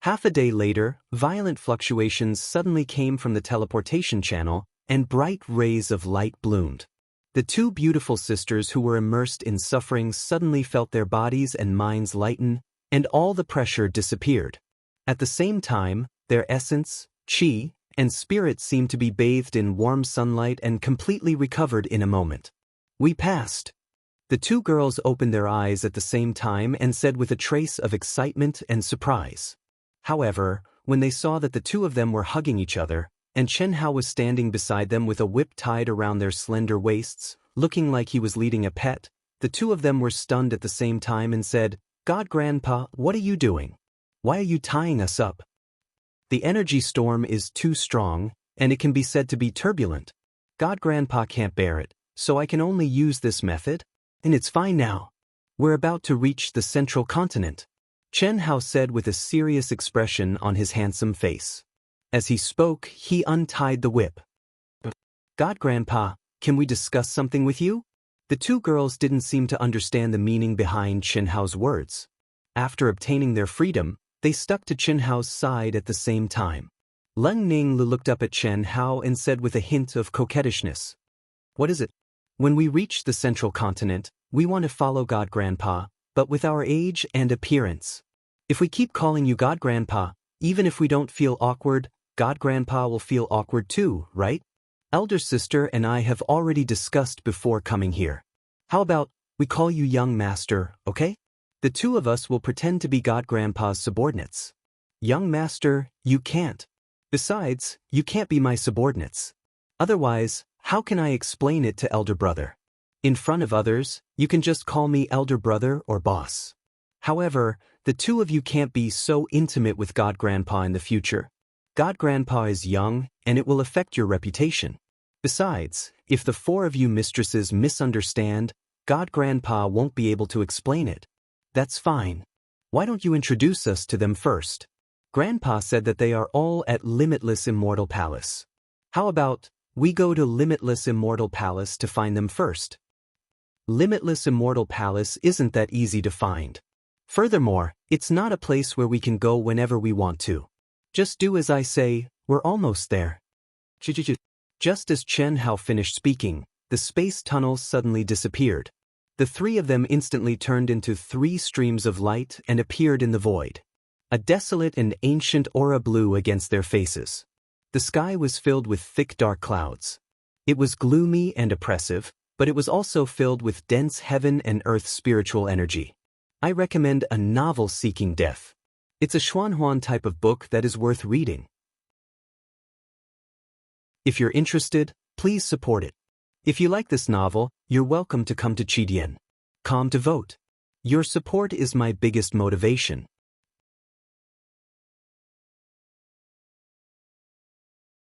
A: Half a day later, violent fluctuations suddenly came from the teleportation channel, and bright rays of light bloomed. The two beautiful sisters who were immersed in suffering suddenly felt their bodies and minds lighten, and all the pressure disappeared. At the same time, their essence, qi, and spirit seemed to be bathed in warm sunlight and completely recovered in a moment. We passed. The two girls opened their eyes at the same time and said with a trace of excitement and surprise. However, when they saw that the two of them were hugging each other, and Chen Hao was standing beside them with a whip tied around their slender waists, looking like he was leading a pet, the two of them were stunned at the same time and said, "God Grandpa, what are you doing? Why are you tying us up?" The energy storm is too strong, and it can be said to be turbulent. God Grandpa can't bear it, so I can only use this method, and it's fine now. We're about to reach the central continent, Chen Hao said with a serious expression on his handsome face. As he spoke, he untied the whip. God Grandpa, can we discuss something with you? The two girls didn't seem to understand the meaning behind Chen Hao's words. After obtaining their freedom, they stuck to Chen Hao's side at the same time. Leng Ninglu looked up at Chen Hao and said with a hint of coquettishness, "What is it? When we reach the central continent, we want to follow God Grandpa, but with our age and appearance. If we keep calling you God Grandpa, even if we don't feel awkward, God Grandpa will feel awkward too, right? Elder sister and I have already discussed before coming here. How about we call you Young Master, okay? The two of us will pretend to be God Grandpa's subordinates." "Young Master, you can't. Besides, you can't be my subordinates. Otherwise, how can I explain it to Elder Brother? In front of others, you can just call me Elder Brother or Boss. However, the two of you can't be so intimate with God Grandpa in the future. God Grandpa is young, and it will affect your reputation. Besides, if the four of you mistresses misunderstand, God Grandpa won't be able to explain it. That's fine. Why don't you introduce us to them first? Grandpa said that they are all at Limitless Immortal Palace. How about we go to Limitless Immortal Palace to find them first?" Limitless Immortal Palace isn't that easy to find. Furthermore, it's not a place where we can go whenever we want to. Just do as I say, we're almost there. Just as Chen Hao finished speaking, the space tunnel suddenly disappeared. The three of them instantly turned into three streams of light and appeared in the void. A desolate and ancient aura blew against their faces. The sky was filled with thick dark clouds. It was gloomy and oppressive, but it was also filled with dense heaven and earth spiritual energy. I recommend A Novel Seeking Death. It's a Xuanhuan type of book that is worth reading. If you're interested, please support it. If you like this novel, you're welcome to come to Qidian.com to vote. Your support is my biggest motivation.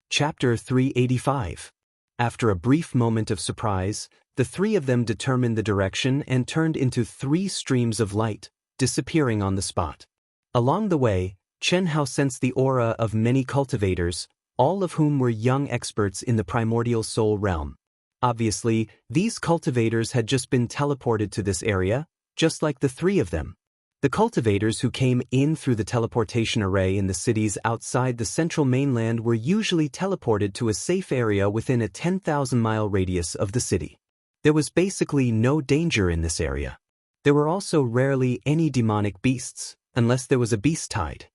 A: Chapter 385. After a brief moment of surprise, the three of them determined the direction and turned into three streams of light, disappearing on the spot. Along the way, Chen Hao sensed the aura of many cultivators, all of whom were young experts in the primordial soul realm. Obviously, these cultivators had just been teleported to this area, just like the three of them. The cultivators who came in through the teleportation array in the cities outside the central mainland were usually teleported to a safe area within a 10,000-mile radius of the city. There was basically no danger in this area. There were also rarely any demonic beasts, unless there was a beast tide.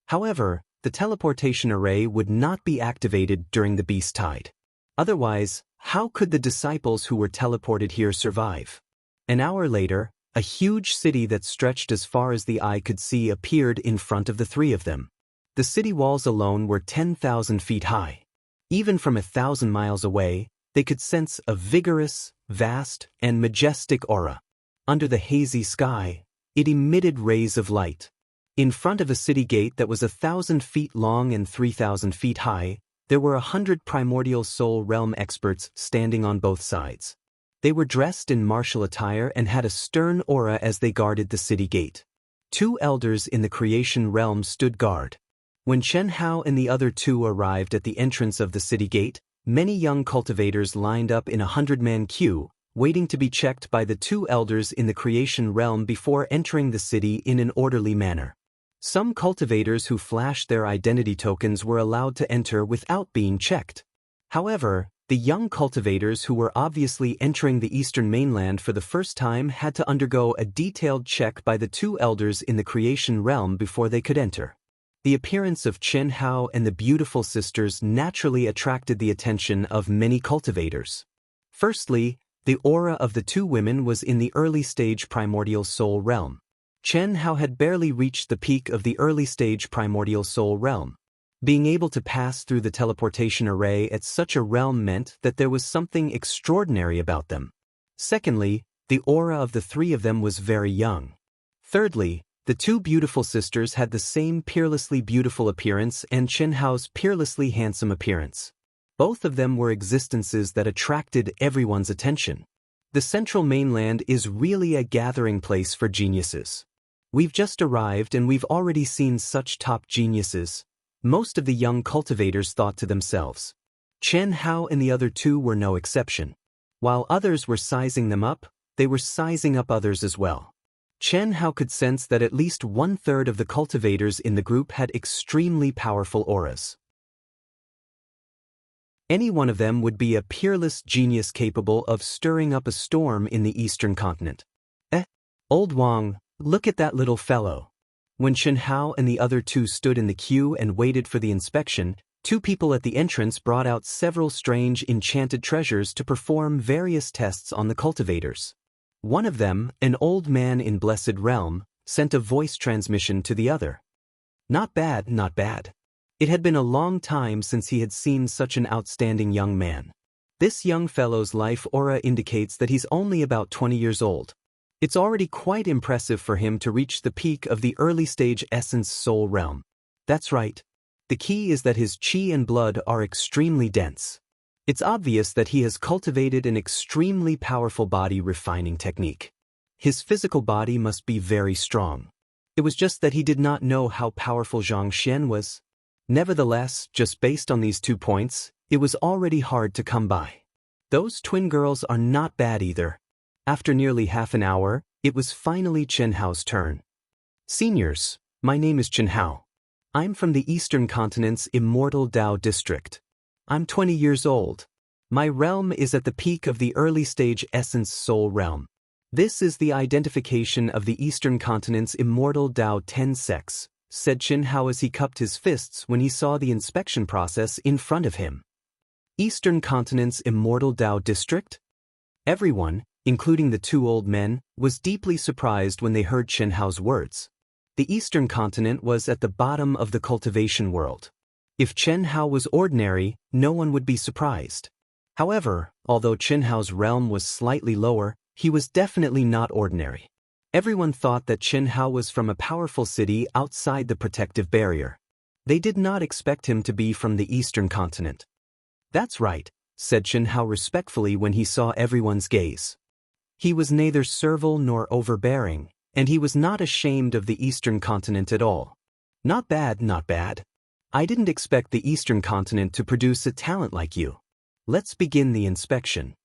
A: However, the teleportation array would not be activated during the beast tide. Otherwise, how could the disciples who were teleported here survive? An hour later, a huge city that stretched as far as the eye could see appeared in front of the three of them. The city walls alone were 10,000 feet high. Even from 1,000 miles away, they could sense a vigorous, vast, and majestic aura. Under the hazy sky, it emitted rays of light. In front of a city gate that was 1,000 feet long and 3,000 feet high, there were 100 primordial soul realm experts standing on both sides. They were dressed in martial attire and had a stern aura as they guarded the city gate. Two elders in the creation realm stood guard. When Chen Hao and the other two arrived at the entrance of the city gate, many young cultivators lined up in a 100-man queue, waiting to be checked by the two elders in the creation realm before entering the city in an orderly manner. Some cultivators who flashed their identity tokens were allowed to enter without being checked. However, the young cultivators who were obviously entering the eastern mainland for the first time had to undergo a detailed check by the two elders in the creation realm before they could enter. The appearance of Chen Hao and the beautiful sisters naturally attracted the attention of many cultivators. Firstly, the aura of the two women was in the early stage primordial soul realm. Chen Hao had barely reached the peak of the early stage primordial soul realm. Being able to pass through the teleportation array at such a realm meant that there was something extraordinary about them. Secondly, the aura of the three of them was very young. Thirdly, the two beautiful sisters had the same peerlessly beautiful appearance and Chen Hao's peerlessly handsome appearance. Both of them were existences that attracted everyone's attention. The central mainland is really a gathering place for geniuses. We've just arrived and we've already seen such top geniuses. Most of the young cultivators thought to themselves. Chen Hao and the other two were no exception. While others were sizing them up, they were sizing up others as well. Chen Hao could sense that at least 1/3 of the cultivators in the group had extremely powerful auras. Any one of them would be a peerless genius capable of stirring up a storm in the eastern continent. Old Wang, look at that little fellow. When Chen Hao and the other two stood in the queue and waited for the inspection, two people at the entrance brought out several strange enchanted treasures to perform various tests on the cultivators. One of them, an old man in Blessed Realm, sent a voice transmission to the other. Not bad, not bad. It had been a long time since he had seen such an outstanding young man. This young fellow's life aura indicates that he's only about 20 years old. It's already quite impressive for him to reach the peak of the early stage essence soul realm. That's right. The key is that his qi and blood are extremely dense. It's obvious that he has cultivated an extremely powerful body refining technique. His physical body must be very strong. It was just that he did not know how powerful Zhang Xian was. Nevertheless, just based on these 2 points, it was already hard to come by. Those twin girls are not bad either. After nearly half an hour, it was finally Chen Hao's turn. Seniors, my name is Chen Hao. I'm from the Eastern Continent's Immortal Dao District. I'm 20 years old. My realm is at the peak of the early stage Essence Soul realm. This is the identification of the Eastern Continent's Immortal Dao 10 sects, said Chen Hao as he cupped his fists when he saw the inspection process in front of him. Eastern Continent's Immortal Dao District? Everyone, including the two old men, was deeply surprised when they heard Chen Hao's words. The Eastern Continent was at the bottom of the cultivation world. If Chen Hao was ordinary, no one would be surprised. However, although Chen Hao's realm was slightly lower, he was definitely not ordinary. Everyone thought that Chen Hao was from a powerful city outside the protective barrier. They did not expect him to be from the Eastern Continent. That's right, said Chen Hao respectfully when he saw everyone's gaze. He was neither servile nor overbearing, and he was not ashamed of the Eastern Continent at all. Not bad, not bad. I didn't expect the Eastern Continent to produce a talent like you. Let's begin the inspection.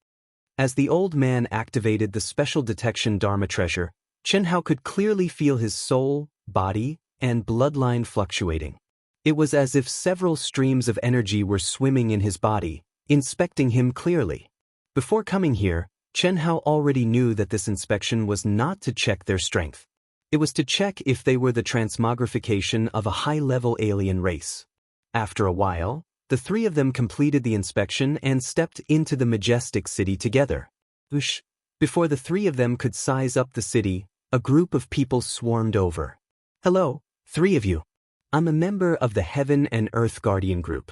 A: As the old man activated the special detection Dharma treasure, Chen Hao could clearly feel his soul, body, and bloodline fluctuating. It was as if several streams of energy were swimming in his body, inspecting him clearly. Before coming here, Chen Hao already knew that this inspection was not to check their strength. It was to check if they were the transmogrification of a high-level alien race. After a while, the three of them completed the inspection and stepped into the majestic city together. Whoosh! Before the three of them could size up the city, a group of people swarmed over. Hello, three of you. I'm a member of the Heaven and Earth Guardian Group.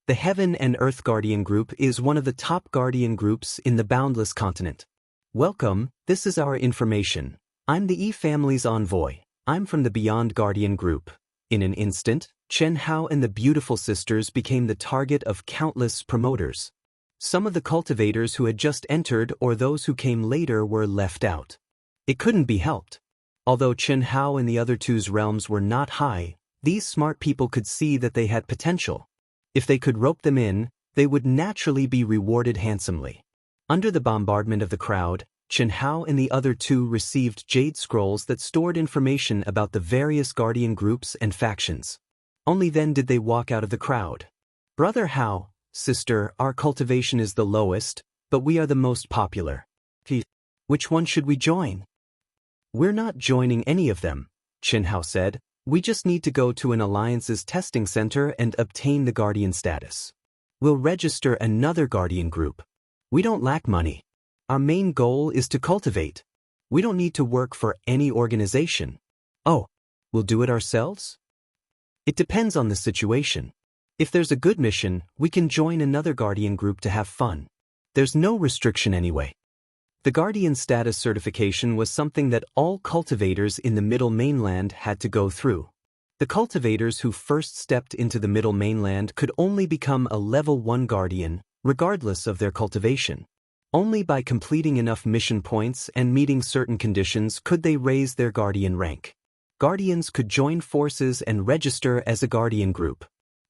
A: The Heaven and Earth Guardian Group is one of the top guardian groups in the Boundless Continent. Welcome, this is our information. I'm the E-Family's envoy. I'm from the Beyond Guardian Group. In an instant, Chen Hao and the beautiful sisters became the target of countless promoters. Some of the cultivators who had just entered or those who came later were left out. It couldn't be helped. Although Chen Hao and the other two's realms were not high, these smart people could see that they had potential. If they could rope them in, they would naturally be rewarded handsomely. Under the bombardment of the crowd, Chen Hao and the other two received jade scrolls that stored information about the various guardian groups and factions. Only then did they walk out of the crowd. Brother Hao, sister, our cultivation is the lowest, but we are the most popular. Which one should we join? We're not joining any of them, Chen Hao said. We just need to go to an alliance's testing center and obtain the guardian status. We'll register another guardian group. We don't lack money. Our main goal is to cultivate. We don't need to work for any organization. Oh, we'll do it ourselves? It depends on the situation. If there's a good mission, we can join another guardian group to have fun. There's no restriction anyway. The guardian status certification was something that all cultivators in the Middle Mainland had to go through. The cultivators who first stepped into the Middle Mainland could only become a level 1 guardian, regardless of their cultivation. Only by completing enough mission points and meeting certain conditions could they raise their guardian rank. Guardians could join forces and register as a guardian group.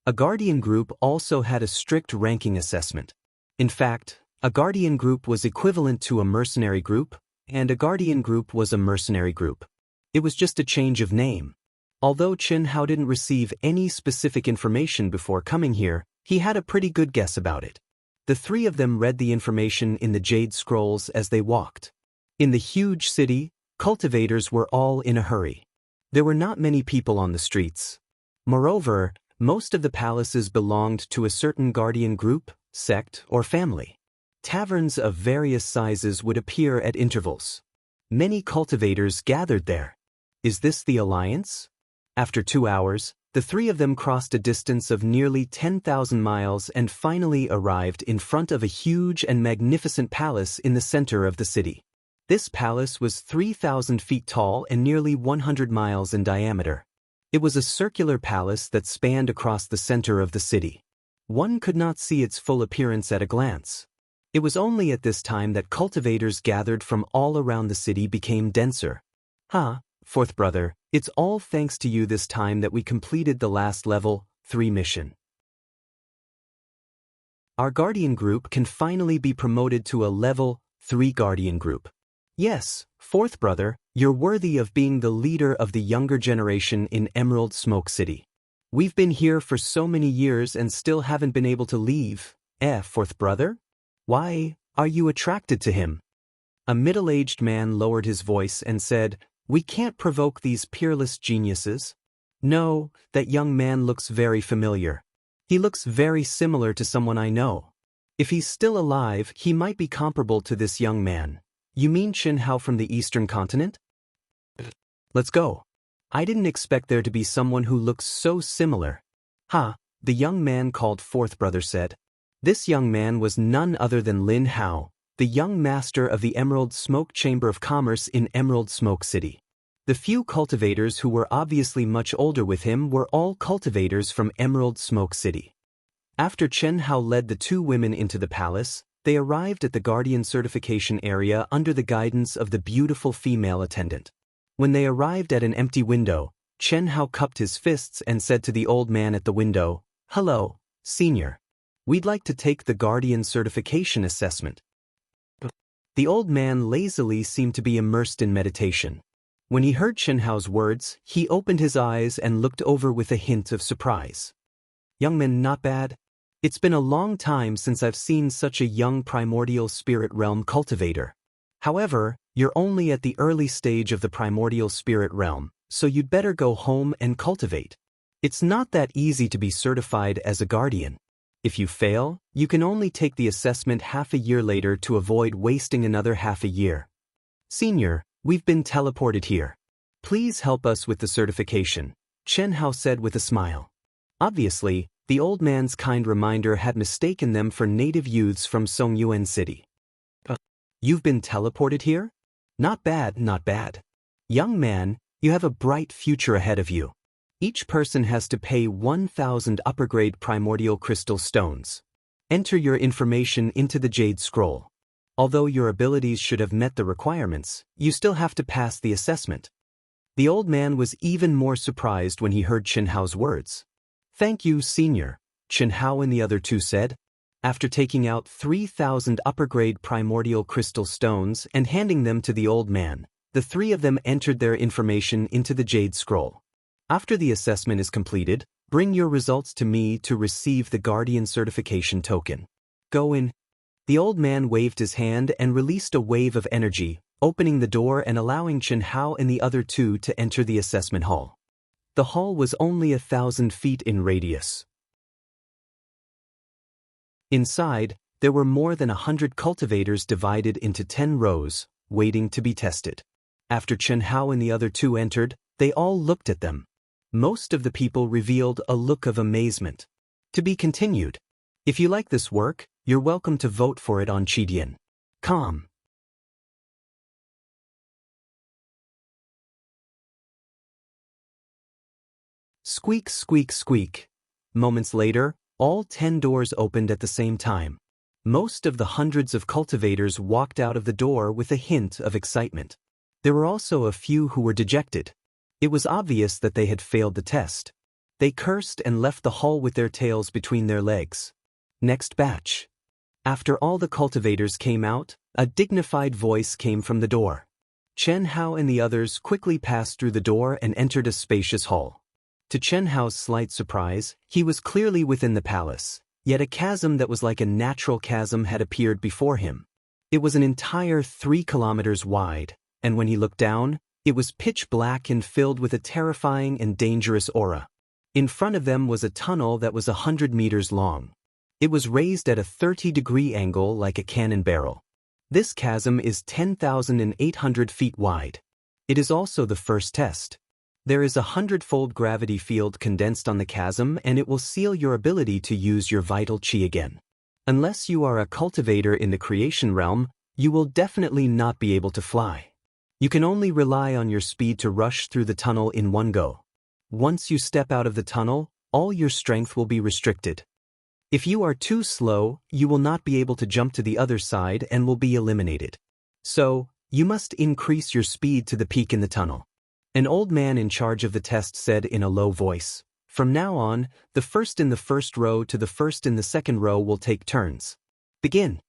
A: A guardian group also had a strict ranking assessment. In fact, a guardian group was equivalent to a mercenary group, and a guardian group was a mercenary group. It was just a change of name. Although Chen Hao didn't receive any specific information before coming here, he had a pretty good guess about it. The three of them read the information in the jade scrolls as they walked. In the huge city, cultivators were all in a hurry. There were not many people on the streets. Moreover, most of the palaces belonged to a certain guardian group, sect, or family. Taverns of various sizes would appear at intervals. Many cultivators gathered there. Is this the alliance? After 2 hours, the three of them crossed a distance of nearly 10,000 miles and finally arrived in front of a huge and magnificent palace in the center of the city. This palace was 3,000 feet tall and nearly 100 miles in diameter. It was a circular palace that spanned across the center of the city. One could not see its full appearance at a glance. It was only at this time that cultivators gathered from all around the city became denser. Fourth brother, it's all thanks to you this time that we completed the last level 3 mission. Our guardian group can finally be promoted to a level 3 guardian group. Yes, fourth brother, you're worthy of being the leader of the younger generation in Emerald Smoke City. We've been here for so many years and still haven't been able to leave. Fourth brother? Why are you attracted to him? A middle-aged man lowered his voice and said, "We can't provoke these peerless geniuses." No, that young man looks very familiar. He looks very similar to someone I know. If he's still alive, he might be comparable to this young man. You mean Chen Hao from the Eastern continent? Let's go. I didn't expect there to be someone who looks so similar. Ha, the young man called fourth brother said. This young man was none other than Lin Hao, the young master of the Emerald Smoke Chamber of Commerce in Emerald Smoke City. The few cultivators who were obviously much older with him were all cultivators from Emerald Smoke City. After Chen Hao led the two women into the palace, they arrived at the Guardian certification area under the guidance of the beautiful female attendant. When they arrived at an empty window, Chen Hao cupped his fists and said to the old man at the window, "Hello, senior. We'd like to take the Guardian certification assessment." The old man lazily seemed to be immersed in meditation. When he heard Chen Hao's words, he opened his eyes and looked over with a hint of surprise. "Young man, not bad. It's been a long time since I've seen such a young primordial spirit realm cultivator. However, you're only at the early stage of the primordial spirit realm, so you'd better go home and cultivate. It's not that easy to be certified as a guardian. If you fail, you can only take the assessment half a year later to avoid wasting another half a year. Senior, we've been teleported here. Please help us with the certification," Chen Hao said with a smile. Obviously, the old man's kind reminder had mistaken them for native youths from Songyuan City. "You've been teleported here? Not bad, not bad. Young man, you have a bright future ahead of you. Each person has to pay 1,000 upper-grade primordial crystal stones. Enter your information into the Jade Scroll. Although your abilities should have met the requirements, you still have to pass the assessment." The old man was even more surprised when he heard Chen Hao's words. "Thank you, senior," Chen Hao and the other two said. After taking out 3,000 upper-grade primordial crystal stones and handing them to the old man, the three of them entered their information into the Jade Scroll. After the assessment is completed, bring your results to me to receive the Guardian certification token. Go in. The old man waved his hand and released a wave of energy, opening the door and allowing Chen Hao and the other two to enter the assessment hall. The hall was only 1,000 feet in radius. Inside, there were more than 100 cultivators divided into 10 rows, waiting to be tested. After Chen Hao and the other two entered, they all looked at them. Most of the people revealed a look of amazement. To be continued. If you like this work, you're welcome to vote for it on Chidian.com. Squeak, squeak, squeak. Moments later, all 10 doors opened at the same time. Most of the hundreds of cultivators walked out of the door with a hint of excitement. There were also a few who were dejected. It was obvious that they had failed the test. They cursed and left the hall with their tails between their legs. Next batch. After all the cultivators came out, a dignified voice came from the door. Chen Hao and the others quickly passed through the door and entered a spacious hall. To Chen Hao's slight surprise, he was clearly within the palace, yet a chasm that was like a natural chasm had appeared before him. It was an entire 3 kilometers wide, and when he looked down, it was pitch black and filled with a terrifying and dangerous aura. In front of them was a tunnel that was 100 meters long. It was raised at a 30-degree angle like a cannon barrel. This chasm is 10,800 feet wide. It is also the first test. There is a 100-fold gravity field condensed on the chasm, and it will seal your ability to use your vital chi again. Unless you are a cultivator in the creation realm, you will definitely not be able to fly. You can only rely on your speed to rush through the tunnel in one go. Once you step out of the tunnel, all your strength will be restricted. If you are too slow, you will not be able to jump to the other side and will be eliminated. So, you must increase your speed to the peak in the tunnel. An old man in charge of the test said in a low voice, "From now on, the first in the first row to the first in the second row will take turns. Begin."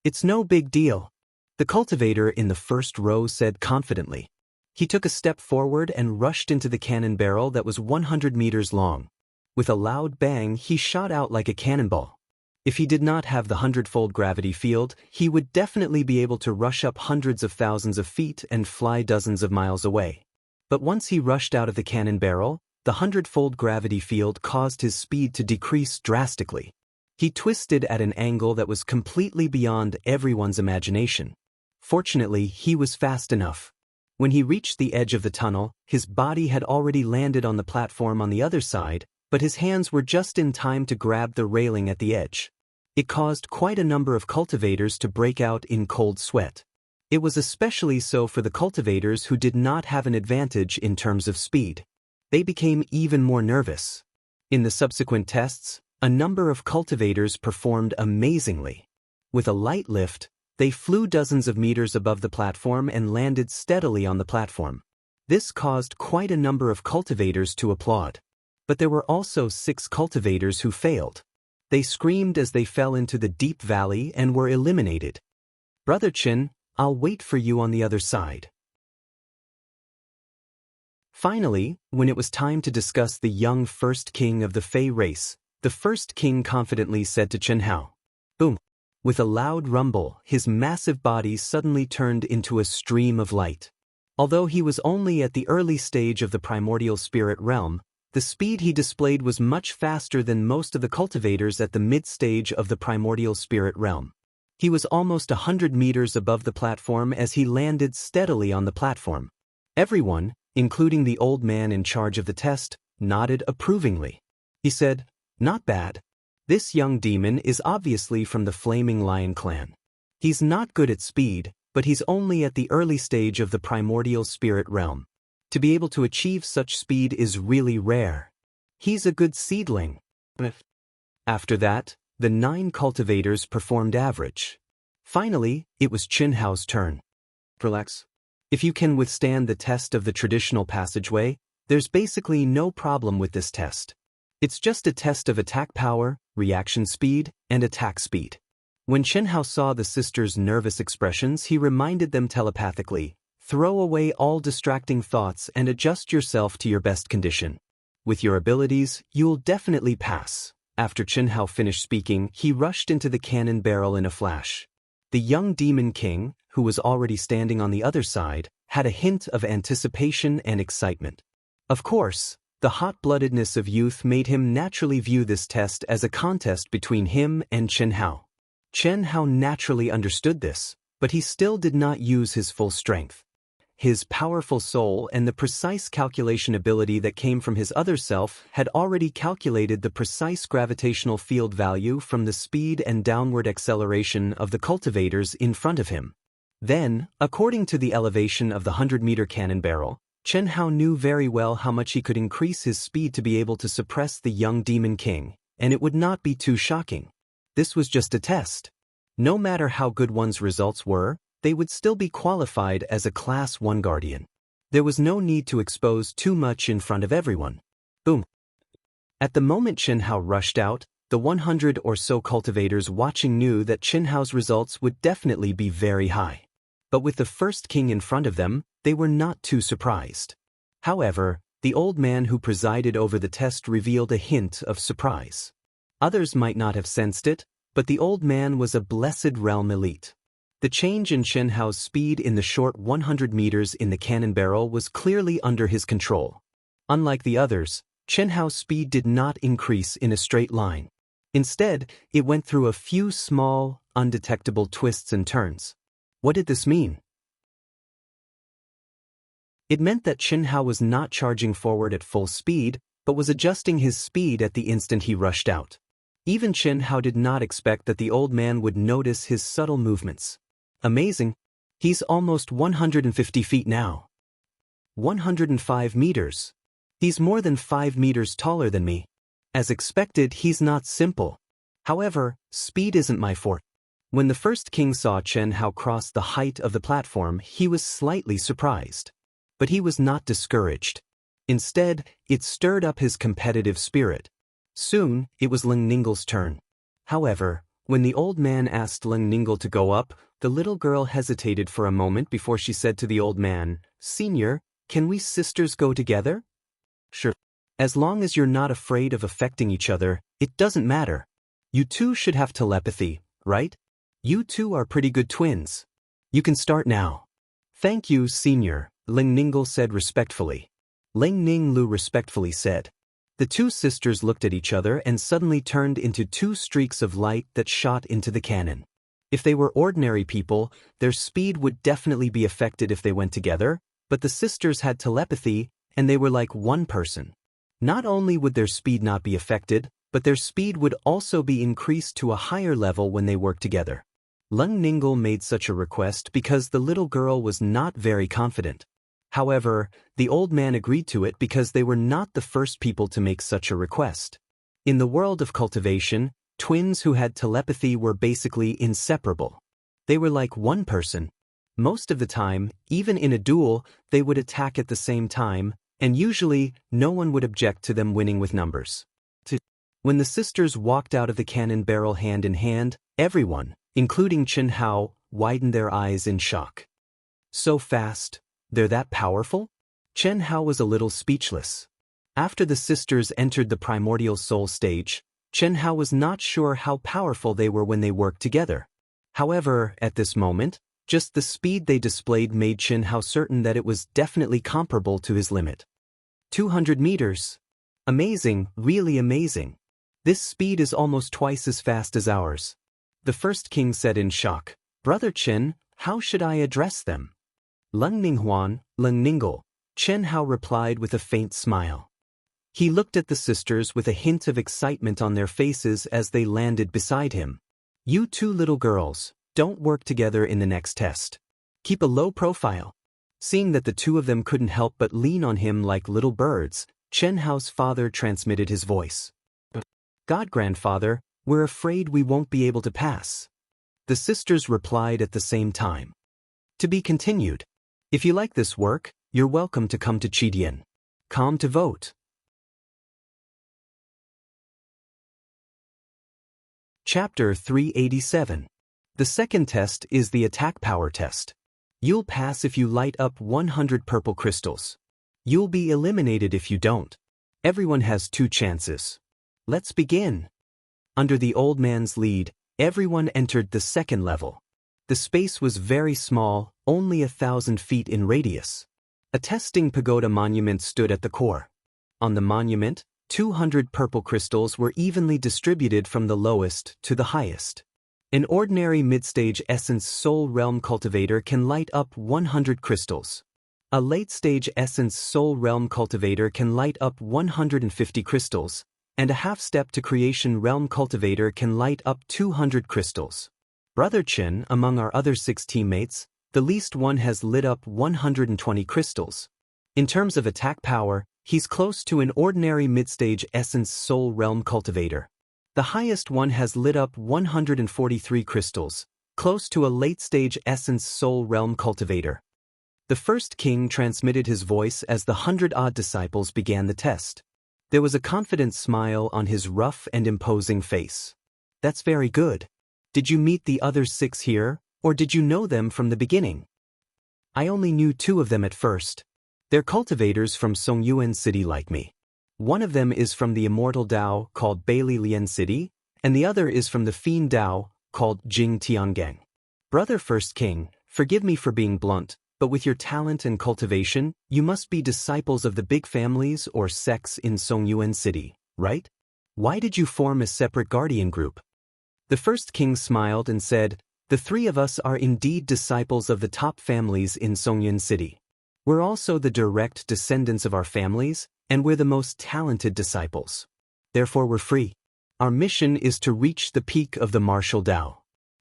A: "It's no big deal. the cultivator in the first row said confidently. He took a step forward and rushed into the cannon barrel that was 100 meters long. With a loud bang, he shot out like a cannonball. If he did not have the 100-fold gravity field, he would definitely be able to rush up hundreds of thousands of feet and fly dozens of miles away. But once he rushed out of the cannon barrel, the 100-fold gravity field caused his speed to decrease drastically. He twisted at an angle that was completely beyond everyone's imagination. Fortunately, he was fast enough. When he reached the edge of the tunnel, his body had already landed on the platform on the other side, but his hands were just in time to grab the railing at the edge. It caused quite a number of cultivators to break out in cold sweat. It was especially so for the cultivators who did not have an advantage in terms of speed. They became even more nervous. In the subsequent tests, a number of cultivators performed amazingly. With a light lift, they flew dozens of meters above the platform and landed steadily on the platform. This caused quite a number of cultivators to applaud. But there were also 6 cultivators who failed. They screamed as they fell into the deep valley and were eliminated. "Brother Chin, I'll wait for you on the other side." Finally, when it was time to discuss the young first king of the Fey race, the first king confidently said to Chen Hao, "Boom." With a loud rumble, his massive body suddenly turned into a stream of light. Although he was only at the early stage of the primordial spirit realm, the speed he displayed was much faster than most of the cultivators at the mid-stage of the primordial spirit realm. He was almost 100 meters above the platform as he landed steadily on the platform. Everyone, including the old man in charge of the test, nodded approvingly. He said, "Not bad. This young demon is obviously from the Flaming Lion clan. He's not good at speed, but he's only at the early stage of the primordial spirit realm. To be able to achieve such speed is really rare. He's a good seedling." After that, the 9 cultivators performed average. Finally, it was Chin Hao's turn. "Relax. If you can withstand the test of the traditional passageway, there's basically no problem with this test. It's just a test of attack power, reaction speed, and attack speed." When Chen Hao saw the sisters' nervous expressions, he reminded them telepathically, "Throw away all distracting thoughts and adjust yourself to your best condition. With your abilities, you'll definitely pass." After Chen Hao finished speaking, he rushed into the cannon barrel in a flash. The young demon king, who was already standing on the other side, had a hint of anticipation and excitement. Of course, the hot-bloodedness of youth made him naturally view this test as a contest between him and Chen Hao. Chen Hao naturally understood this, but he still did not use his full strength. His powerful soul and the precise calculation ability that came from his other self had already calculated the precise gravitational field value from the speed and downward acceleration of the cultivators in front of him. Then, according to the elevation of the 100-meter cannon barrel, Chen Hao knew very well how much he could increase his speed to be able to suppress the young demon king, and it would not be too shocking. This was just a test. No matter how good one's results were, they would still be qualified as a Class 1 guardian. There was no need to expose too much in front of everyone. Boom. At the moment Chen Hao rushed out, the 100 or so cultivators watching knew that Chen Hao's results would definitely be very high. But with the first king in front of them, they were not too surprised. However, the old man who presided over the test revealed a hint of surprise. Others might not have sensed it, but the old man was a blessed realm elite. The change in Chen Hao's speed in the short 100 meters in the cannon barrel was clearly under his control. Unlike the others, Chen Hao's speed did not increase in a straight line. Instead, it went through a few small, undetectable twists and turns. What did this mean? It meant that Chen Hao was not charging forward at full speed, but was adjusting his speed at the instant he rushed out. Even Chen Hao did not expect that the old man would notice his subtle movements. Amazing. He's almost 150 feet now. 105 meters. He's more than 5 meters taller than me. As expected, he's not simple. However, speed isn't my forte. When the first king saw Chen Hao cross the height of the platform, he was slightly surprised. But he was not discouraged. Instead, it stirred up his competitive spirit. Soon, it was Leng Ningle's turn. However, when the old man asked Leng Ningle to go up, The little girl hesitated for a moment before she said to the old man, "Senior, can we sisters go together?" "Sure. As long as you're not afraid of affecting each other, it doesn't matter. You two should have telepathy, right? You two are pretty good twins. You can start now." "Thank you, Senior," Ling Ningle said respectfully. Ling Ninglu respectfully said. The two sisters looked at each other and suddenly turned into two streaks of light that shot into the cannon. If they were ordinary people, their speed would definitely be affected if they went together, but the sisters had telepathy, and they were like one person. Not only would their speed not be affected, but their speed would also be increased to a higher level when they worked together. Lung Ningle made such a request because the little girl was not very confident. However, the old man agreed to it because they were not the first people to make such a request. In the world of cultivation, twins who had telepathy were basically inseparable. They were like one person. Most of the time, even in a duel, they would attack at the same time, and usually, no one would object to them winning with numbers. When the sisters walked out of the cannon barrel hand in hand, everyone, including Chen Hao, widened their eyes in shock. So fast? They're that powerful? Chen Hao was a little speechless. After the sisters entered the primordial soul stage, Chen Hao was not sure how powerful they were when they worked together. However, at this moment, just the speed they displayed made Chen Hao certain that it was definitely comparable to his limit. 200 meters. Amazing, really amazing. This speed is almost twice as fast as ours. The first king said in shock, "Brother Chen, how should I address them?" "Lung Ninghuan, Lung Ningle," Chen Hao replied with a faint smile. He looked at the sisters with a hint of excitement on their faces as they landed beside him. "You two little girls, don't work together in the next test. Keep a low profile." Seeing that the two of them couldn't help but lean on him like little birds, Chen Hao's father transmitted his voice. "God, grandfather, we're afraid we won't be able to pass." The sisters replied at the same time. To be continued. If you like this work, you're welcome to come to Chidian. Come to vote. Chapter 387. The second test is the attack power test. You'll pass if you light up 100 purple crystals. You'll be eliminated if you don't. Everyone has 2 chances. Let's begin. Under the old man's lead, everyone entered the second level. The space was very small, only 1,000 feet in radius. A testing pagoda monument stood at the core. On the monument, 200 purple crystals were evenly distributed from the lowest to the highest. An ordinary mid-stage essence soul realm cultivator can light up 100 crystals. A late-stage essence soul realm cultivator can light up 150 crystals, and a half-step to creation realm cultivator can light up 200 crystals. Brother Chen, among our other 6 teammates, the least one has lit up 120 crystals. In terms of attack power, he's close to an ordinary mid-stage essence soul realm cultivator. The highest one has lit up 143 crystals, close to a late-stage essence soul realm cultivator. The first king transmitted his voice as the 100-odd disciples began the test. There was a confident smile on his rough and imposing face. "That's very good. Did you meet the other 6 here, or did you know them from the beginning?" "I only knew 2 of them at first. They're cultivators from Songyuan City like me. One of them is from the immortal Dao called Bailey Lian City, and the other is from the fiend Dao called Jing Tiangang. Brother First King, forgive me for being blunt, but with your talent and cultivation, you must be disciples of the big families or sects in Songyuan City, right? Why did you form a separate guardian group?" The first king smiled and said, "The 3 of us are indeed disciples of the top families in Songyuan City. We're also the direct descendants of our families, and we're the most talented disciples. Therefore we're free. Our mission is to reach the peak of the martial Dao.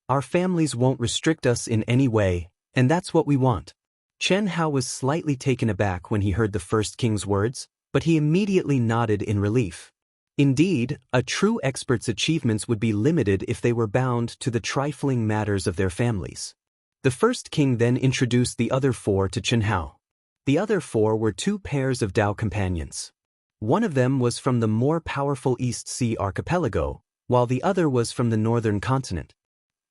A: Our families won't restrict us in any way, and that's what we want." Chen Hao was slightly taken aback when he heard the first king's words, but he immediately nodded in relief. Indeed, a true expert's achievements would be limited if they were bound to the trifling matters of their families. The first king then introduced the other 4 to Chen Hao. The other 4 were 2 pairs of Dao companions. One of them was from the more powerful East Sea archipelago, while the other was from the northern continent.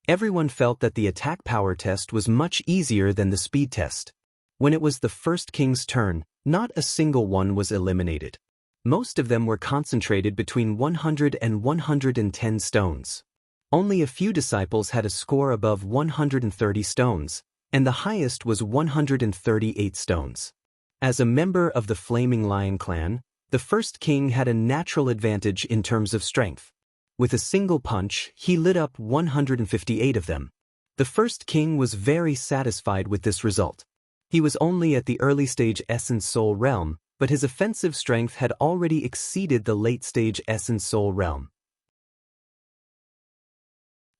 A: Everyone felt that the attack power test was much easier than the speed test. When it was the first king's turn, not a single one was eliminated. Most of them were concentrated between 100 and 110 stones. Only a few disciples had a score above 130 stones, and the highest was 138 stones. As a member of the Flaming Lion clan, the first king had a natural advantage in terms of strength. With a single punch, he lit up 158 of them. The first king was very satisfied with this result. He was only at the early stage Essence Soul realm, but his offensive strength had already exceeded the late stage Essence Soul realm.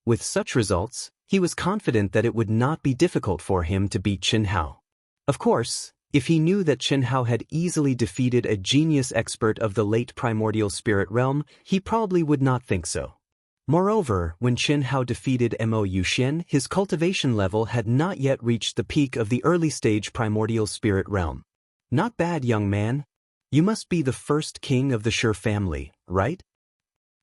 A: With such results, he was confident that it would not be difficult for him to beat Chen Hao. Of course, if he knew that Chen Hao had easily defeated a genius expert of the late primordial spirit realm, he probably would not think so. Moreover, when Chen Hao defeated Mo Yuxian, his cultivation level had not yet reached the peak of the early stage primordial spirit realm. Not bad, young man. You must be the first king of the Sure family, right?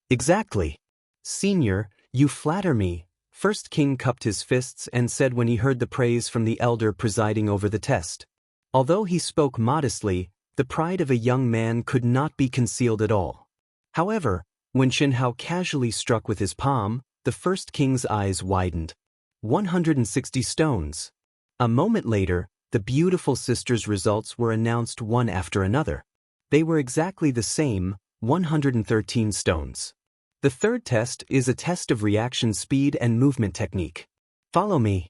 A: Exactly. Senior, you flatter me. First king cupped his fists and said when he heard the praise from the elder presiding over the test. Although he spoke modestly, the pride of a young man could not be concealed at all. However, when Chen Hao casually struck with his palm, the first king's eyes widened. 160 stones. A moment later, the beautiful sisters' results were announced one after another. They were exactly the same, 113 stones. The third test is a test of reaction speed and movement technique. Follow me.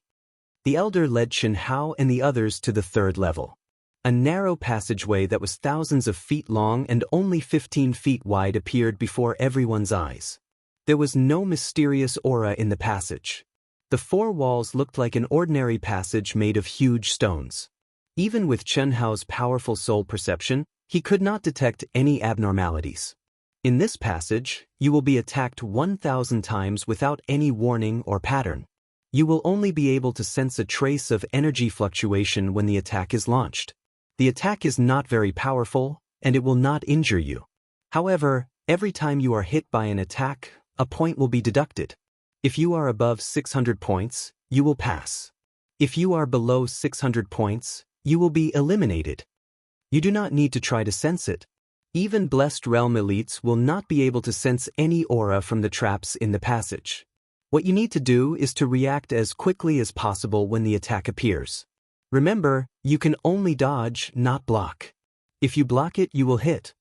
A: The elder led Chen Hao and the others to the third level. A narrow passageway that was thousands of feet long and only 15 feet wide appeared before everyone's eyes. There was no mysterious aura in the passage. The four walls looked like an ordinary passage made of huge stones. Even with Chen Hao's powerful soul perception, he could not detect any abnormalities. In this passage, you will be attacked 1,000 times without any warning or pattern. You will only be able to sense a trace of energy fluctuation when the attack is launched. The attack is not very powerful, and it will not injure you. However, every time you are hit by an attack, a point will be deducted. If you are above 600 points, you will pass. If you are below 600 points, you will be eliminated. You do not need to try to sense it. Even Blessed Realm elites will not be able to sense any aura from the traps in the passage. What you need to do is to react as quickly as possible when the attack appears. Remember, you can only dodge, not block. If you block it, you will hit.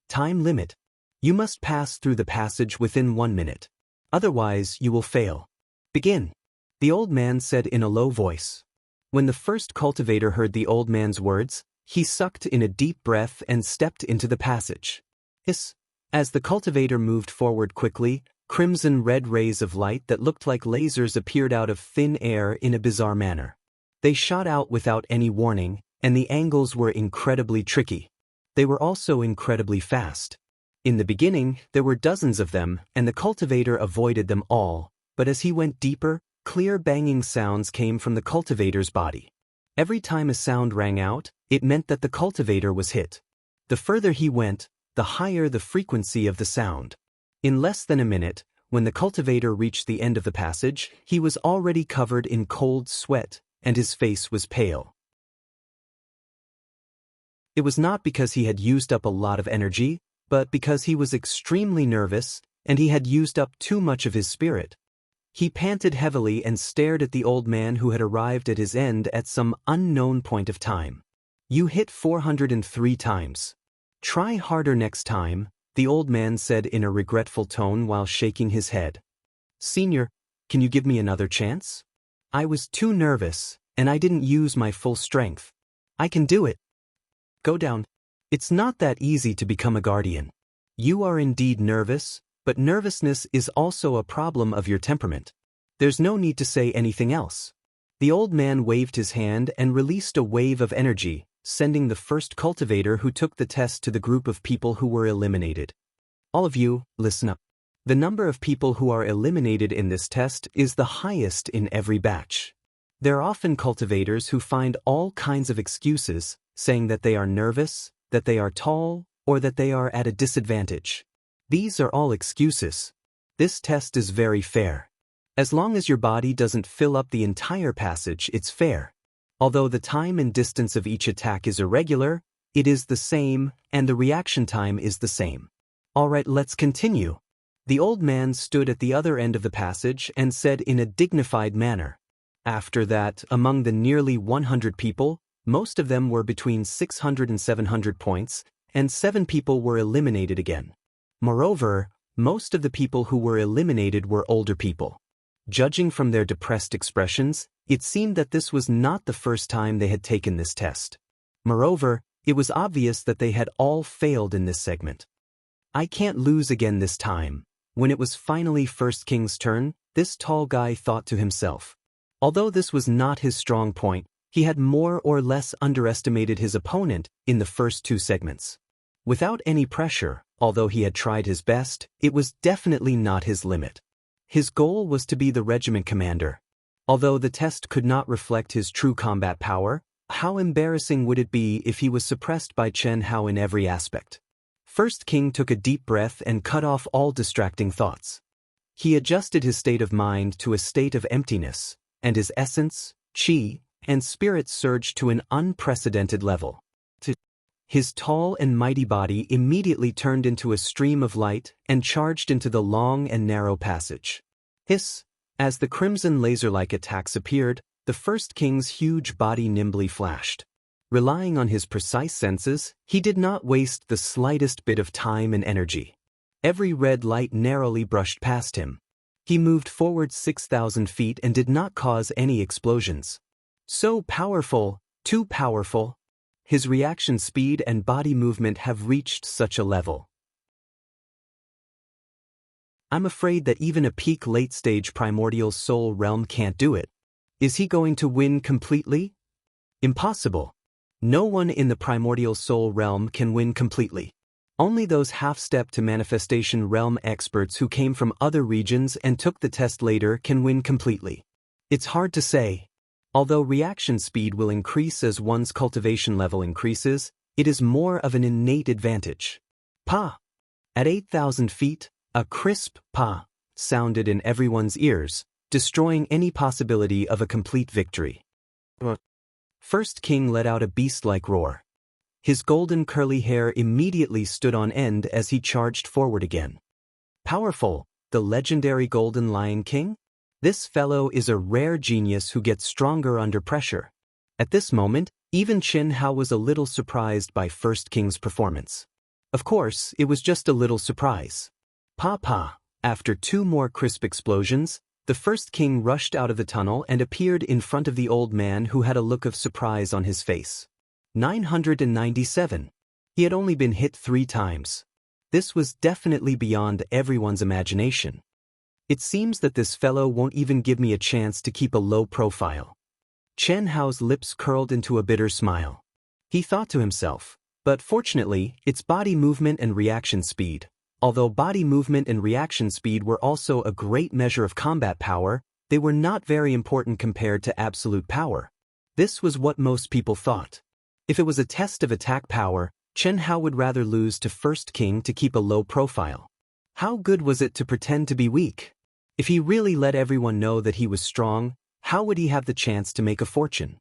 A: Time limit. You must pass through the passage within 1 minute. Otherwise, you will fail. Begin. The old man said in a low voice. When the first cultivator heard the old man's words, he sucked in a deep breath and stepped into the passage. Hiss. As the cultivator moved forward quickly, crimson-red rays of light that looked like lasers appeared out of thin air in a bizarre manner. They shot out without any warning, and the angles were incredibly tricky. They were also incredibly fast. In the beginning, there were dozens of them, and the cultivator avoided them all, but as he went deeper, clear banging sounds came from the cultivator's body. Every time a sound rang out, it meant that the cultivator was hit. The further he went, the higher the frequency of the sound. In less than a minute, when the cultivator reached the end of the passage, he was already covered in cold sweat, and his face was pale. It was not because he had used up a lot of energy, but because he was extremely nervous, and he had used up too much of his spirit. He panted heavily and stared at the old man who had arrived at his end at some unknown point of time. You hit 403 times. Try harder next time, the old man said in a regretful tone while shaking his head. Senior, can you give me another chance? I was too nervous, and I didn't use my full strength. I can do it. Go down. It's not that easy to become a guardian. You are indeed nervous, but nervousness is also a problem of your temperament. There's no need to say anything else. The old man waved his hand and released a wave of energy, sending the first cultivator who took the test to the group of people who were eliminated. All of you, listen up. The number of people who are eliminated in this test is the highest in every batch. There are often cultivators who find all kinds of excuses, saying that they are nervous, that they are tall, or that they are at a disadvantage. These are all excuses. This test is very fair. As long as your body doesn't fill up the entire passage, it's fair. Although the time and distance of each attack is irregular, it is the same, and the reaction time is the same. Alright, let's continue. The old man stood at the other end of the passage and said in a dignified manner. After that, among the nearly 100 people, most of them were between 600 and 700 points, and 7 people were eliminated again. Moreover, most of the people who were eliminated were older people. Judging from their depressed expressions, it seemed that this was not the first time they had taken this test. Moreover, it was obvious that they had all failed in this segment. I can't lose again this time. When it was finally First King's turn, this tall guy thought to himself. Although this was not his strong point, he had more or less underestimated his opponent in the first 2 segments. Without any pressure, although he had tried his best, it was definitely not his limit. His goal was to be the regiment commander. Although the test could not reflect his true combat power, how embarrassing would it be if he was suppressed by Chen Hao in every aspect? First King took a deep breath and cut off all distracting thoughts. He adjusted his state of mind to a state of emptiness, and his essence, qi, and spirit surged to an unprecedented level. His tall and mighty body immediately turned into a stream of light and charged into the long and narrow passage. Hiss! As the crimson laser-like attacks appeared, the First King's huge body nimbly flashed. Relying on his precise senses, he did not waste the slightest bit of time and energy. Every red light narrowly brushed past him. He moved forward 6,000 feet and did not cause any explosions. So powerful, too powerful. His reaction speed and body movement have reached such a level. I'm afraid that even a peak late-stage primordial soul realm can't do it. Is he going to win completely? Impossible. No one in the primordial soul realm can win completely. Only those half-step to manifestation realm experts who came from other regions and took the test later can win completely. It's hard to say. Although reaction speed will increase as one's cultivation level increases, it is more of an innate advantage. Pa! At 8,000 feet, a crisp pa sounded in everyone's ears, destroying any possibility of a complete victory. First King let out a beast-like roar. His golden curly hair immediately stood on end as he charged forward again. Powerful, the legendary Golden Lion King? This fellow is a rare genius who gets stronger under pressure. At this moment, even Chen Hao was a little surprised by First King's performance. Of course, it was just a little surprise. Pa! After 2 more crisp explosions, the First King rushed out of the tunnel and appeared in front of the old man who had a look of surprise on his face. 997. He had only been hit 3 times. This was definitely beyond everyone's imagination. It seems that this fellow won't even give me a chance to keep a low profile. Chen Hao's lips curled into a bitter smile. He thought to himself, but fortunately, it's body movement and reaction speed. Although body movement and reaction speed were also a great measure of combat power, they were not very important compared to absolute power. This was what most people thought. If it was a test of attack power, Chen Hao would rather lose to First King to keep a low profile. How good was it to pretend to be weak? If he really let everyone know that he was strong, how would he have the chance to make a fortune?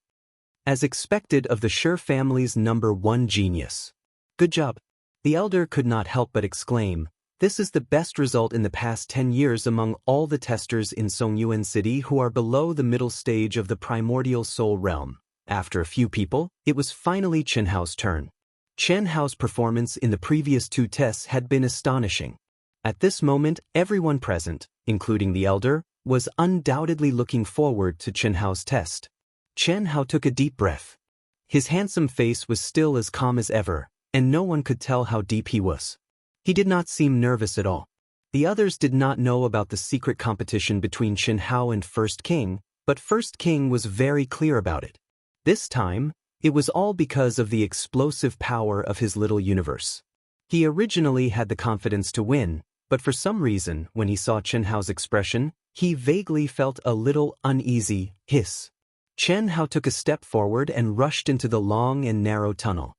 A: As expected of the Sher family's #1 genius. Good job. The elder could not help but exclaim, this is the best result in the past 10 years among all the testers in Songyuan City who are below the middle stage of the primordial soul realm. After a few people, it was finally Chen Hao's turn. Chen Hao's performance in the previous 2 tests had been astonishing. At this moment, everyone present, including the elder, was undoubtedly looking forward to Chen Hao's test. Chen Hao took a deep breath. His handsome face was still as calm as ever, and no one could tell how deep he was. He did not seem nervous at all. The others did not know about the secret competition between Chen Hao and First King, but First King was very clear about it. This time, it was all because of the explosive power of his little universe. He originally had the confidence to win, but for some reason, when he saw Chen Hao's expression, he vaguely felt a little uneasy. Hiss. Chen Hao took a step forward and rushed into the long and narrow tunnel.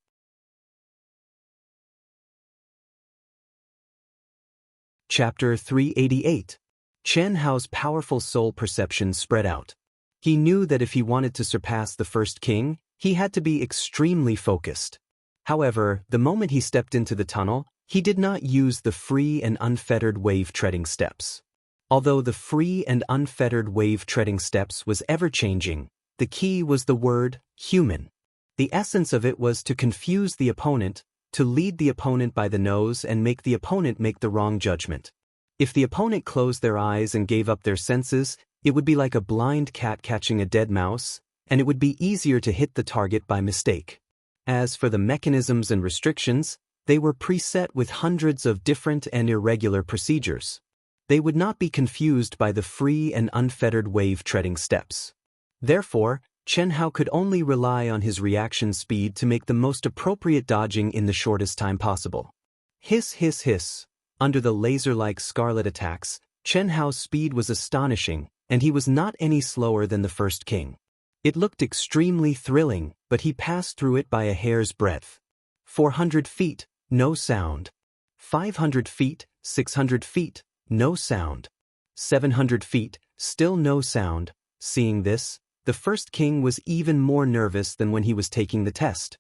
A: Chapter 388. Chen Hao's powerful soul perception spread out. He knew that if he wanted to surpass the first king, he had to be extremely focused. However, the moment he stepped into the tunnel, he did not use the free and unfettered wave-treading steps. Although the free and unfettered wave-treading steps was ever-changing, the key was the word human. The essence of it was to confuse the opponent, to lead the opponent by the nose and make the opponent make the wrong judgment. If the opponent closed their eyes and gave up their senses, it would be like a blind cat catching a dead mouse, and it would be easier to hit the target by mistake. As for the mechanisms and restrictions, they were preset with hundreds of different and irregular procedures. They would not be confused by the free and unfettered wave-treading steps. Therefore, Chen Hao could only rely on his reaction speed to make the most appropriate dodging in the shortest time possible. Hiss, hiss, hiss. Under the laser-like scarlet attacks, Chen Hao's speed was astonishing, and he was not any slower than the first king. It looked extremely thrilling, but he passed through it by a hair's breadth. 400 feet, no sound. 500 feet, 600 feet, no sound. 700 feet, still no sound. Seeing this, the first king was even more nervous than when he was taking the test.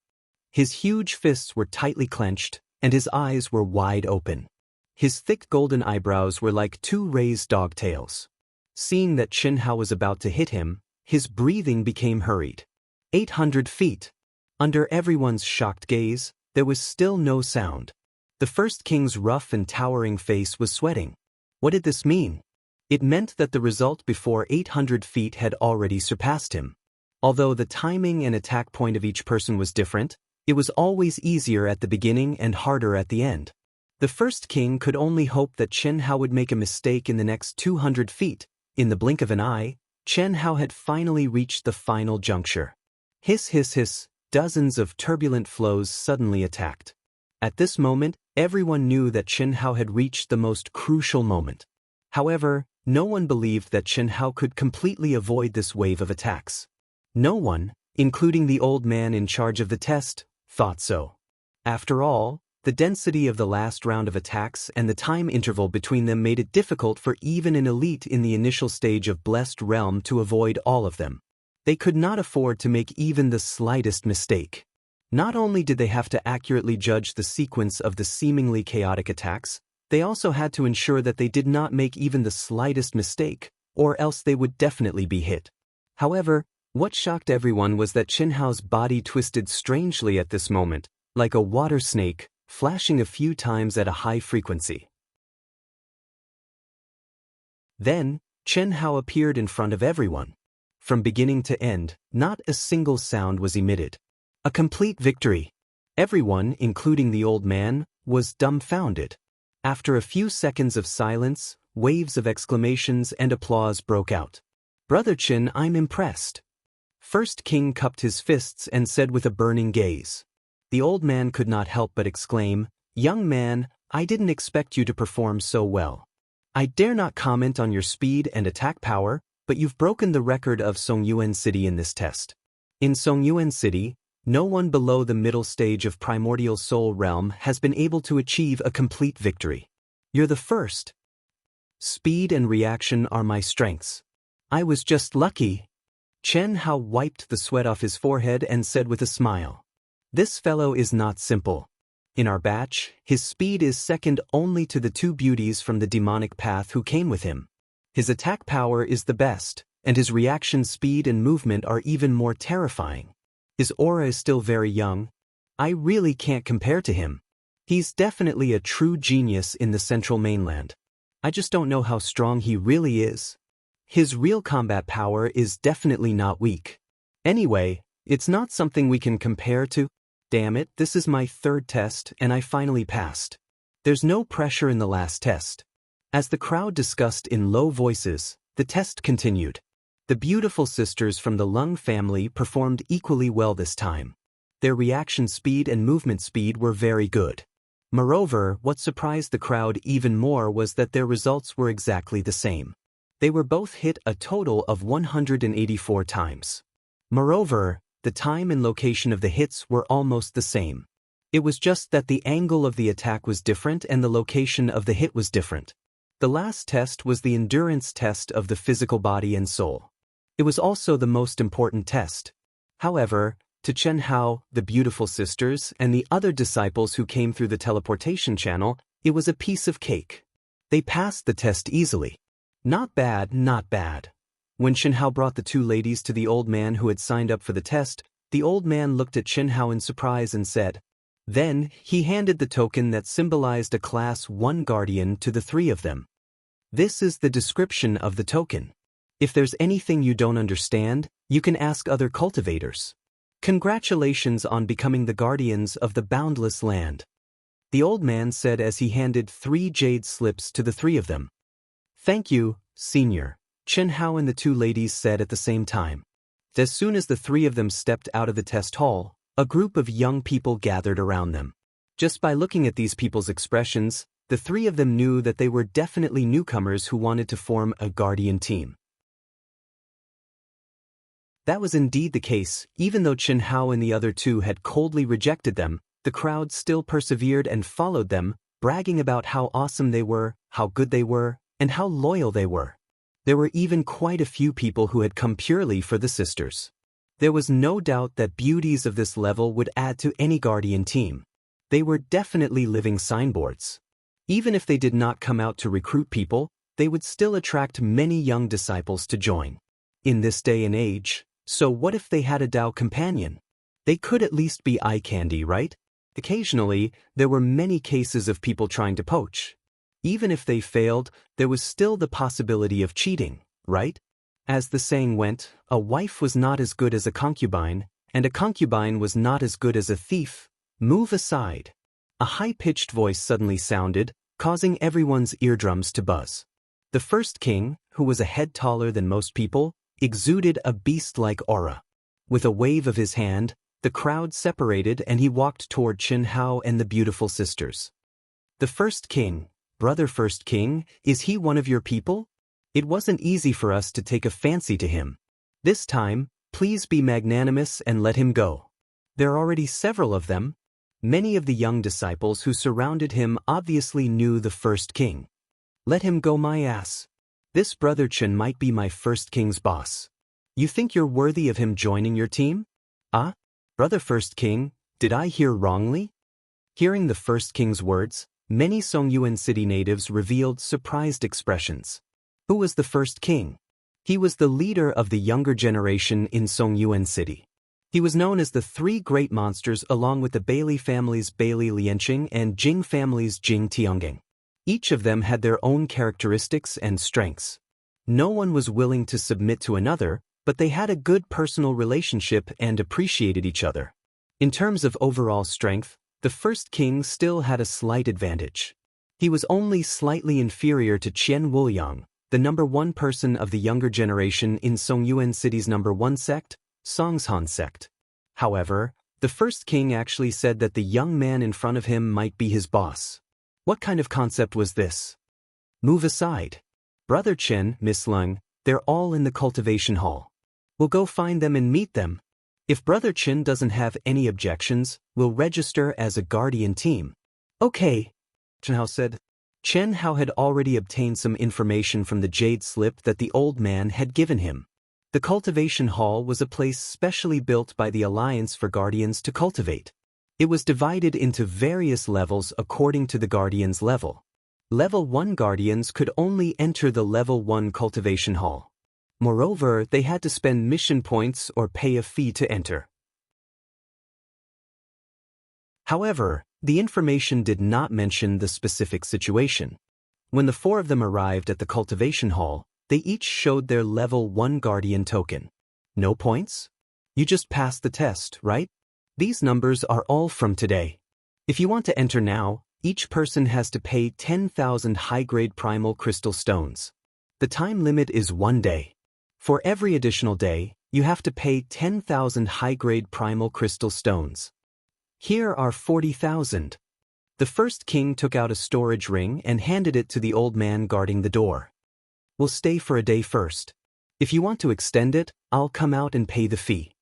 A: His huge fists were tightly clenched, and his eyes were wide open. His thick golden eyebrows were like two raised dog tails. Seeing that Chen Hao was about to hit him, his breathing became hurried. 800 feet. Under everyone's shocked gaze, there was still no sound. The first king's rough and towering face was sweating. What did this mean? It meant that the result before 800 feet had already surpassed him. Although the timing and attack point of each person was different, it was always easier at the beginning and harder at the end. The first king could only hope that Chen Hao would make a mistake in the next 200 feet. In the blink of an eye, Chen Hao had finally reached the final juncture. Hiss, hiss, hiss, dozens of turbulent flows suddenly attacked. At this moment, everyone knew that Chen Hao had reached the most crucial moment. However, no one believed that Chen Hao could completely avoid this wave of attacks. No one, including the old man in charge of the test, thought so. After all, the density of the last round of attacks and the time interval between them made it difficult for even an elite in the initial stage of Blessed Realm to avoid all of them. They could not afford to make even the slightest mistake. Not only did they have to accurately judge the sequence of the seemingly chaotic attacks, they also had to ensure that they did not make even the slightest mistake, or else they would definitely be hit. However, what shocked everyone was that Chen Hao's body twisted strangely at this moment, like a water snake, flashing a few times at a high frequency. Then, Chen Hao appeared in front of everyone. From beginning to end, not a single sound was emitted. A complete victory. Everyone, including the old man, was dumbfounded. After a few seconds of silence, waves of exclamations and applause broke out. "Brother Chen, I'm impressed." First King cupped his fists and said with a burning gaze. The old man could not help but exclaim, "Young man, I didn't expect you to perform so well. I dare not comment on your speed and attack power, but you've broken the record of Songyuan City in this test. In Songyuan City, no one below the middle stage of Primordial Soul Realm has been able to achieve a complete victory. You're the first. Speed and reaction are my strengths. I was just lucky." Chen Hao wiped the sweat off his forehead and said with a smile, "This fellow is not simple. In our batch, his speed is second only to the two beauties from the demonic path who came with him. His attack power is the best, and his reaction speed and movement are even more terrifying. His aura is still very young. I really can't compare to him. He's definitely a true genius in the central mainland. I just don't know how strong he really is. His real combat power is definitely not weak. Anyway, it's not something we can compare to. Damn it, this is my third test and I finally passed. There's no pressure in the last test." As the crowd discussed in low voices, the test continued. The beautiful sisters from the Lung family performed equally well this time. Their reaction speed and movement speed were very good. Moreover, what surprised the crowd even more was that their results were exactly the same. They were both hit a total of 184 times. Moreover, the time and location of the hits were almost the same. It was just that the angle of the attack was different and the location of the hit was different. The last test was the endurance test of the physical body and soul. It was also the most important test. However, to Chen Hao, the beautiful sisters, and the other disciples who came through the teleportation channel, it was a piece of cake. They passed the test easily. Not bad, not bad. When Chen Hao brought the two ladies to the old man who had signed up for the test, the old man looked at Chen Hao in surprise and said. Then, he handed the token that symbolized a Class 1 guardian to the three of them. This is the description of the token. If there's anything you don't understand, you can ask other cultivators. Congratulations on becoming the guardians of the boundless land. The old man said as he handed 3 jade slips to the three of them. Thank you, senior, Chen Hao and the two ladies said at the same time. As soon as the three of them stepped out of the test hall, a group of young people gathered around them. Just by looking at these people's expressions, the three of them knew that they were definitely newcomers who wanted to form a guardian team. That was indeed the case. Even though Chen Hao and the other two had coldly rejected them, the crowd still persevered and followed them, bragging about how awesome they were, how good they were, and how loyal they were. There were even quite a few people who had come purely for the sisters. There was no doubt that beauties of this level would add to any guardian team. They were definitely living signboards. Even if they did not come out to recruit people, they would still attract many young disciples to join. In this day and age, so what if they had a Dao companion? They could at least be eye candy, right? Occasionally, there were many cases of people trying to poach. Even if they failed, there was still the possibility of cheating, right? As the saying went, a wife was not as good as a concubine, and a concubine was not as good as a thief. Move aside. A high-pitched voice suddenly sounded, causing everyone's eardrums to buzz. The first king, who was a head taller than most people, exuded a beast-like aura. With a wave of his hand, the crowd separated and he walked toward Chen Hao and the beautiful sisters. The first king, brother first king, is he one of your people? It wasn't easy for us to take a fancy to him. This time, please be magnanimous and let him go. There are already several of them. Many of the young disciples who surrounded him obviously knew the first king. Let him go, my ass. This brother Chen might be my first king's boss. You think you're worthy of him joining your team? Ah? Brother first king, did I hear wrongly? Hearing the first king's words, many Songyuan city natives revealed surprised expressions. Who was the first king? He was the leader of the younger generation in Songyuan city. He was known as the Three Great Monsters along with the Bailey family's Bailey Lianqing and Jing family's Jing Tiangang. Each of them had their own characteristics and strengths. No one was willing to submit to another, but they had a good personal relationship and appreciated each other. In terms of overall strength, the first king still had a slight advantage. He was only slightly inferior to Qian Wuliang, the number 1 person of the younger generation in Songyuan city's number 1 sect, Songshan sect. However, the first king actually said that the young man in front of him might be his boss. What kind of concept was this? Move aside. Brother Chen, Miss Lung, they're all in the cultivation hall. We'll go find them and meet them. If Brother Chen doesn't have any objections, we'll register as a guardian team. Okay, Chen Hao said. Chen Hao had already obtained some information from the jade slip that the old man had given him. The cultivation hall was a place specially built by the Alliance for Guardians to cultivate. It was divided into various levels according to the guardian's level. Level 1 guardians could only enter the Level 1 cultivation hall. Moreover, they had to spend mission points or pay a fee to enter. However, the information did not mention the specific situation. When the 4 of them arrived at the cultivation hall, they each showed their Level 1 guardian token. No points? You just passed the test, right? These numbers are all from today. If you want to enter now, each person has to pay 10,000 high-grade primal crystal stones. The time limit is 1 day. For every additional day, you have to pay 10,000 high-grade primal crystal stones. Here are 40,000. The first king took out a storage ring and handed it to the old man guarding the door. We'll stay for a day first. If you want to extend it, I'll come out and pay the fee.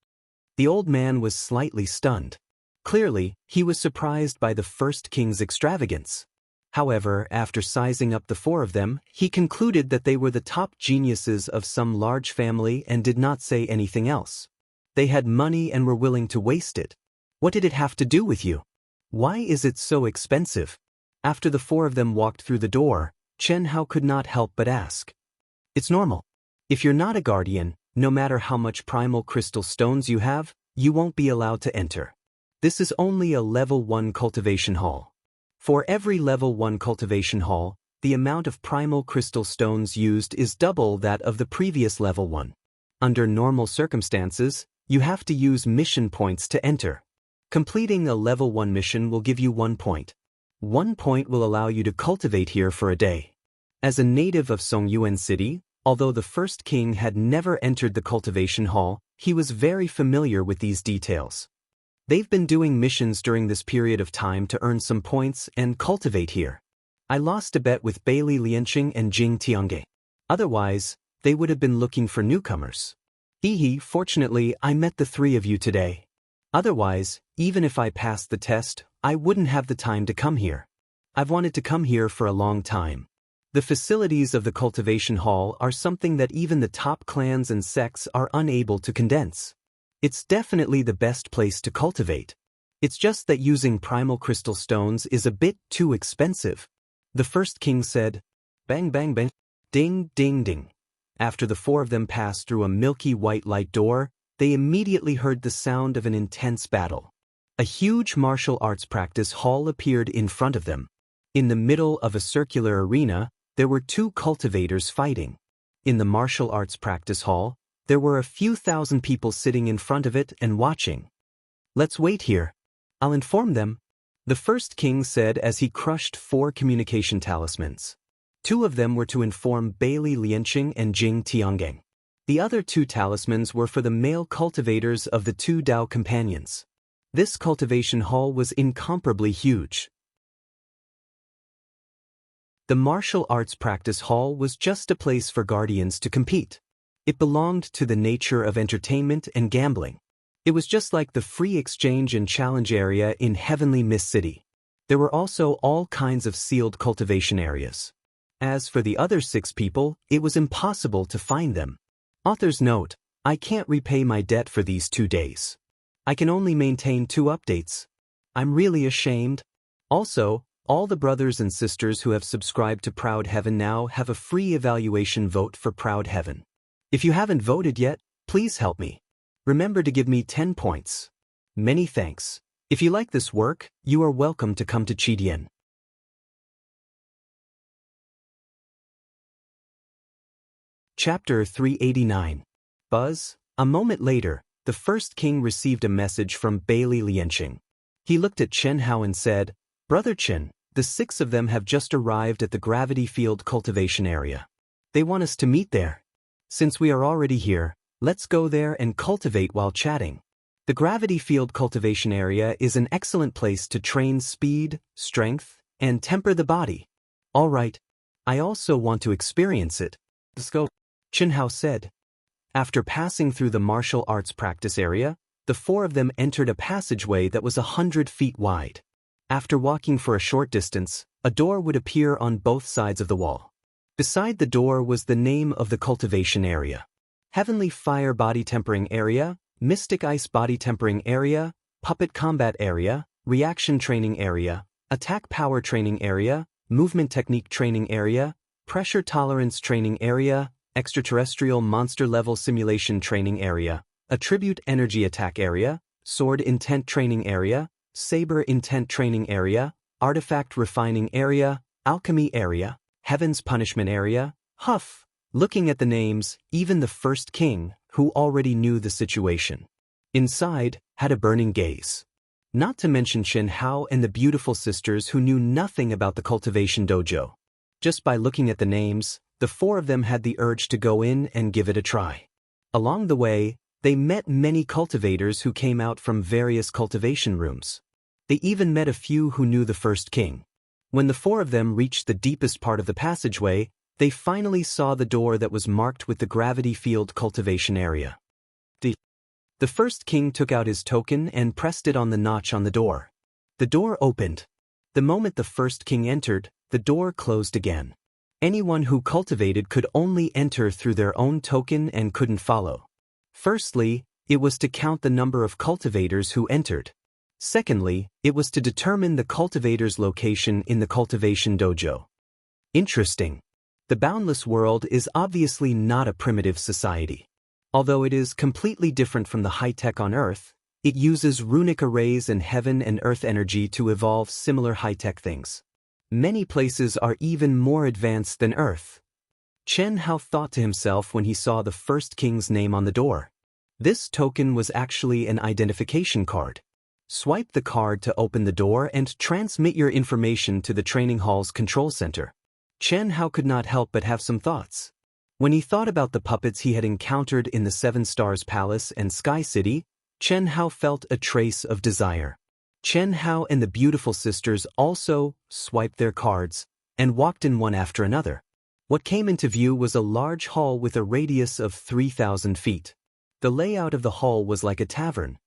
A: The old man was slightly stunned. Clearly, he was surprised by the first king's extravagance. However, after sizing up the four of them, he concluded that they were the top geniuses of some large family and did not say anything else. They had money and were willing to waste it. What did it have to do with you? Why is it so expensive? After the four of them walked through the door, Chen Hao could not help but ask. It's normal. If you're not a guardian, no matter how much primal crystal stones you have, you won't be allowed to enter. This is only a level 1 cultivation hall. For every level 1 cultivation hall, the amount of primal crystal stones used is double that of the previous level 1. Under normal circumstances, you have to use mission points to enter. Completing a level 1 mission will give you 1 point. 1 point will allow you to cultivate here for a day. As a native of Songyuan City, although the first king had never entered the cultivation hall, he was very familiar with these details. They've been doing missions during this period of time to earn some points and cultivate here. I lost a bet with Bailey Lianqing and Jing Tiange. Otherwise, they would have been looking for newcomers. Fortunately, I met the three of you today. Otherwise, even if I passed the test, I wouldn't have the time to come here. I've wanted to come here for a long time. The facilities of the cultivation hall are something that even the top clans and sects are unable to condense. It's definitely the best place to cultivate. It's just that using primal crystal stones is a bit too expensive. The first king said, "Bang bang bang, ding ding ding." After the four of them passed through a milky white light door, they immediately heard the sound of an intense battle. A huge martial arts practice hall appeared in front of them. In the middle of a circular arena, there were two cultivators fighting. In the martial arts practice hall, there were a few thousand people sitting in front of it and watching. "Let's wait here. I'll inform them," the first king said as he crushed 4 communication talismans. 2 of them were to inform Bailey Lianqing and Jing Tiangang. The other 2 talismans were for the male cultivators of the 2 Dao companions. This cultivation hall was incomparably huge. The martial arts practice hall was just a place for guardians to compete. It belonged to the nature of entertainment and gambling. It was just like the free exchange and challenge area in Heavenly Mist City. There were also all kinds of sealed cultivation areas. As for the other 6 people, it was impossible to find them. Author's note: I can't repay my debt for these 2 days. I can only maintain 2 updates. I'm really ashamed. Also, all the brothers and sisters who have subscribed to Proud Heaven now have a free evaluation vote for Proud Heaven. If you haven't voted yet, please help me. Remember to give me 10 points. Many thanks. If you like this work, you are welcome to come to Chidian. Chapter 389. Buzz. A moment later, the first king received a message from Bailey Lianqing. He looked at Chen Hao and said, "Brother Chen, the 6 of them have just arrived at the gravity field cultivation area. They want us to meet there. Since we are already here, let's go there and cultivate while chatting. The gravity field cultivation area is an excellent place to train speed, strength, and temper the body." "All right. I also want to experience it. Let's go," Chen Hao said. After passing through the martial arts practice area, the 4 of them entered a passageway that was 100 feet wide. After walking for a short distance, a door would appear on both sides of the wall. Beside the door was the name of the cultivation area: Heavenly Fire Body Tempering Area, Mystic Ice Body Tempering Area, Puppet Combat Area, Reaction Training Area, Attack Power Training Area, Movement Technique Training Area, Pressure Tolerance Training Area, Extraterrestrial Monster Level Simulation Training Area, Attribute Energy Attack Area, Sword Intent Training Area, Saber Intent Training Area, Artifact Refining Area, Alchemy Area, Heaven's Punishment Area, Huff. Looking at the names, even the first king, who already knew the situation inside, had a burning gaze. Not to mention Chen Hao and the beautiful sisters who knew nothing about the cultivation dojo. Just by looking at the names, the 4 of them had the urge to go in and give it a try. Along the way, they met many cultivators who came out from various cultivation rooms. They even met a few who knew the first king. When the 4 of them reached the deepest part of the passageway, they finally saw the door that was marked with the gravity field cultivation area. The first king took out his token and pressed it on the notch on the door. The door opened. The moment the first king entered, the door closed again. Anyone who cultivated could only enter through their own token and couldn't follow. Firstly, it was to count the number of cultivators who entered. Secondly, it was to determine the cultivator's location in the cultivation dojo. Interesting. The boundless world is obviously not a primitive society. Although it is completely different from the high-tech on Earth, it uses runic arrays and heaven and earth energy to evolve similar high-tech things. Many places are even more advanced than Earth. Chen Hao thought to himself when he saw the first king's name on the door. This token was actually an identification card. Swipe the card to open the door and transmit your information to the training hall's control center. Chen Hao could not help but have some thoughts. When he thought about the puppets he had encountered in the Seven Stars Palace and Sky City, Chen Hao felt a trace of desire. Chen Hao and the beautiful sisters also swiped their cards and walked in one after another. What came into view was a large hall with a radius of 3,000 feet. The layout of the hall was like a tavern.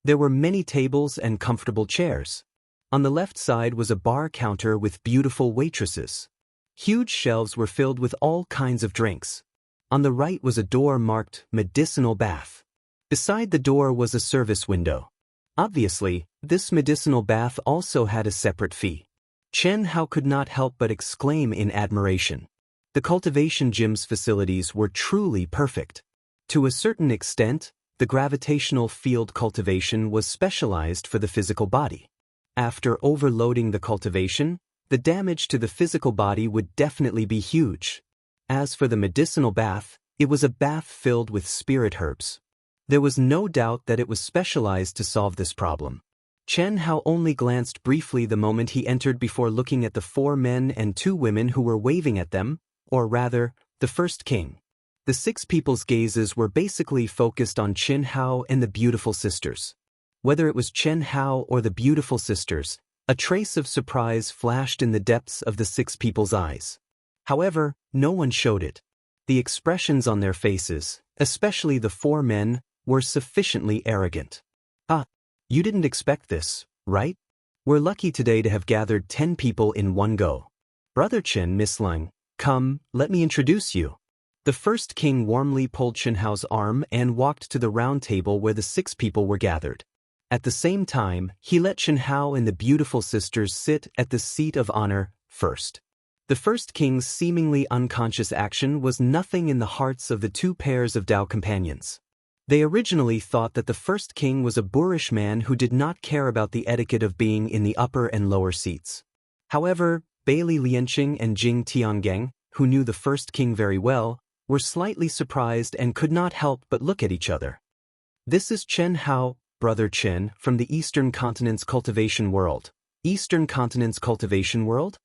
A: There were many tables and comfortable chairs. On the left side was a bar counter with beautiful waitresses. Huge shelves were filled with all kinds of drinks. On the right was a door marked medicinal bath. Beside the door was a service window. Obviously, this medicinal bath also had a separate fee. Chen Hao could not help but exclaim in admiration. The cultivation gym's facilities were truly perfect. To a certain extent, the gravitational field cultivation was specialized for the physical body. After overloading the cultivation, the damage to the physical body would definitely be huge. As for the medicinal bath, it was a bath filled with spirit herbs. There was no doubt that it was specialized to solve this problem. Chen Hao only glanced briefly the moment he entered before looking at the 4 men and 2 women who were waving at them, or rather, the first king. The 6 people's gazes were basically focused on Chen Hao and the beautiful sisters. Whether it was Chen Hao or the beautiful sisters, a trace of surprise flashed in the depths of the 6 people's eyes. However, no one showed it. The expressions on their faces, especially the 4 men, were sufficiently arrogant. Ah, you didn't expect this, right? We're lucky today to have gathered 10 people in one go. Brother Chen, Miss Leng, come, let me introduce you. The first king warmly pulled Chen Hao's arm and walked to the round table where the 6 people were gathered. At the same time, he let Chen Hao and the beautiful sisters sit at the seat of honor first. The first king's seemingly unconscious action was nothing in the hearts of the 2 pairs of Dao companions. They originally thought that the first king was a boorish man who did not care about the etiquette of being in the upper and lower seats. However, Bailey Lianqing and Jing Tiangang, who knew the first king very well, were slightly surprised and could not help but look at each other. This is Chen Hao, Brother Chen, from the Eastern Continent's cultivation world. Eastern Continent's cultivation world?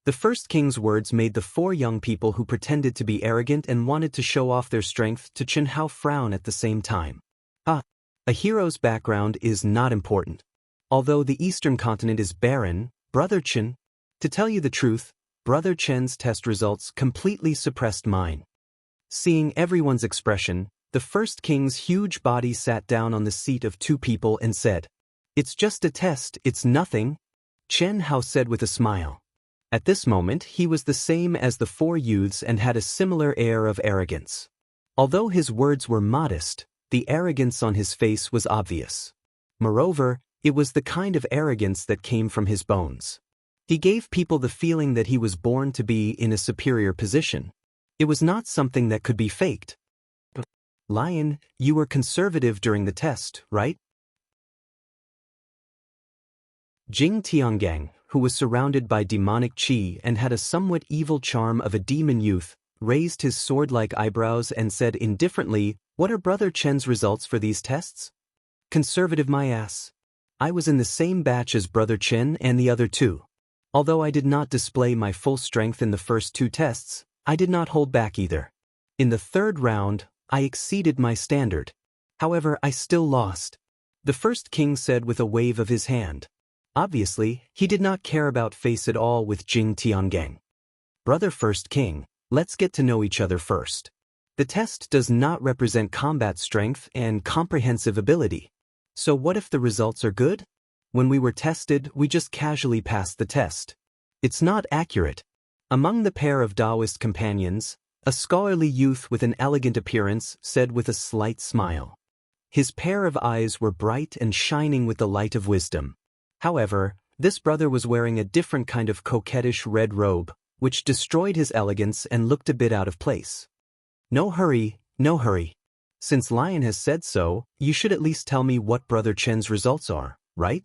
A: The first king's words made the 4 young people who pretended to be arrogant and wanted to show off their strength to Chen Hao frown at the same time. Ah, a hero's background is not important. Although the Eastern Continent is barren, Brother Chen, to tell you the truth, Brother Chen's test results completely suppressed mine. Seeing everyone's expression, the first king's huge body sat down on the seat of 2 people and said, "It's just a test, it's nothing," Chen Hao said with a smile. At this moment he was the same as the 4 youths and had a similar air of arrogance. Although his words were modest, the arrogance on his face was obvious. Moreover, it was the kind of arrogance that came from his bones. He gave people the feeling that he was born to be in a superior position. It was not something that could be faked. Lion, you were conservative during the test, right? Jing Tiangang, who was surrounded by demonic qi and had a somewhat evil charm of a demon youth, raised his sword-like eyebrows and said indifferently, "What are Brother Chen's results for these tests?" "Conservative my ass. I was in the same batch as Brother Chen and the other 2. Although I did not display my full strength in the first 2 tests, I did not hold back either. In the 3rd round, I exceeded my standard. However, I still lost," the first king said with a wave of his hand. Obviously, he did not care about face at all with Jing Tiangang. "Brother First King, let's get to know each other first. The test does not represent combat strength and comprehensive ability. So what if the results are good?" When we were tested, we just casually passed the test. It's not accurate. Among the pair of Taoist companions, a scholarly youth with an elegant appearance said with a slight smile. His pair of eyes were bright and shining with the light of wisdom. However, this brother was wearing a different kind of coquettish red robe, which destroyed his elegance and looked a bit out of place. No hurry, no hurry. Since Lion has said so, you should at least tell me what Brother Chen's results are, right?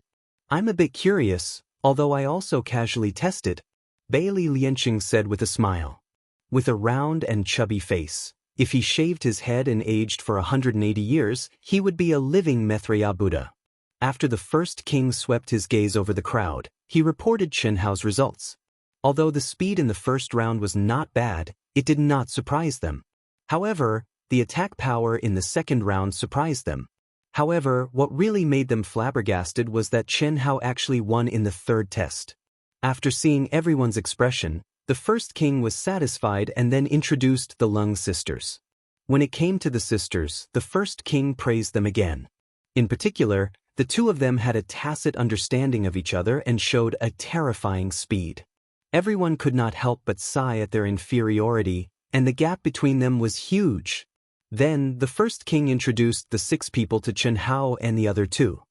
A: I'm a bit curious, although I also casually tested, Bailey Lianqing said with a smile. With a round and chubby face, if he shaved his head and aged for 180 years, he would be a living Maitreya Buddha. After the first king swept his gaze over the crowd, he reported Chen Hao's results. Although the speed in the first round was not bad, it did not surprise them. However, the attack power in the second round surprised them. However, what really made them flabbergasted was that Chen Hao actually won in the third test. After seeing everyone's expression, the first king was satisfied and then introduced the Lung sisters. When it came to the sisters, the first king praised them again. In particular, the two of them had a tacit understanding of each other and showed a terrifying speed. Everyone could not help but sigh at their inferiority, and the gap between them was huge. Then, the first king introduced the 6 people to Chen Hao and the other 2.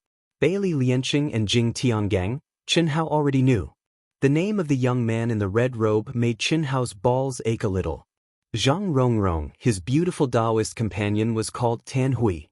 A: Bailey Lianqing and Jing Tiangang, Chen Hao already knew. The name of the young man in the red robe made Chen Hao's balls ache a little. Zhang Rongrong, his beautiful Taoist companion, was called Tan Hui.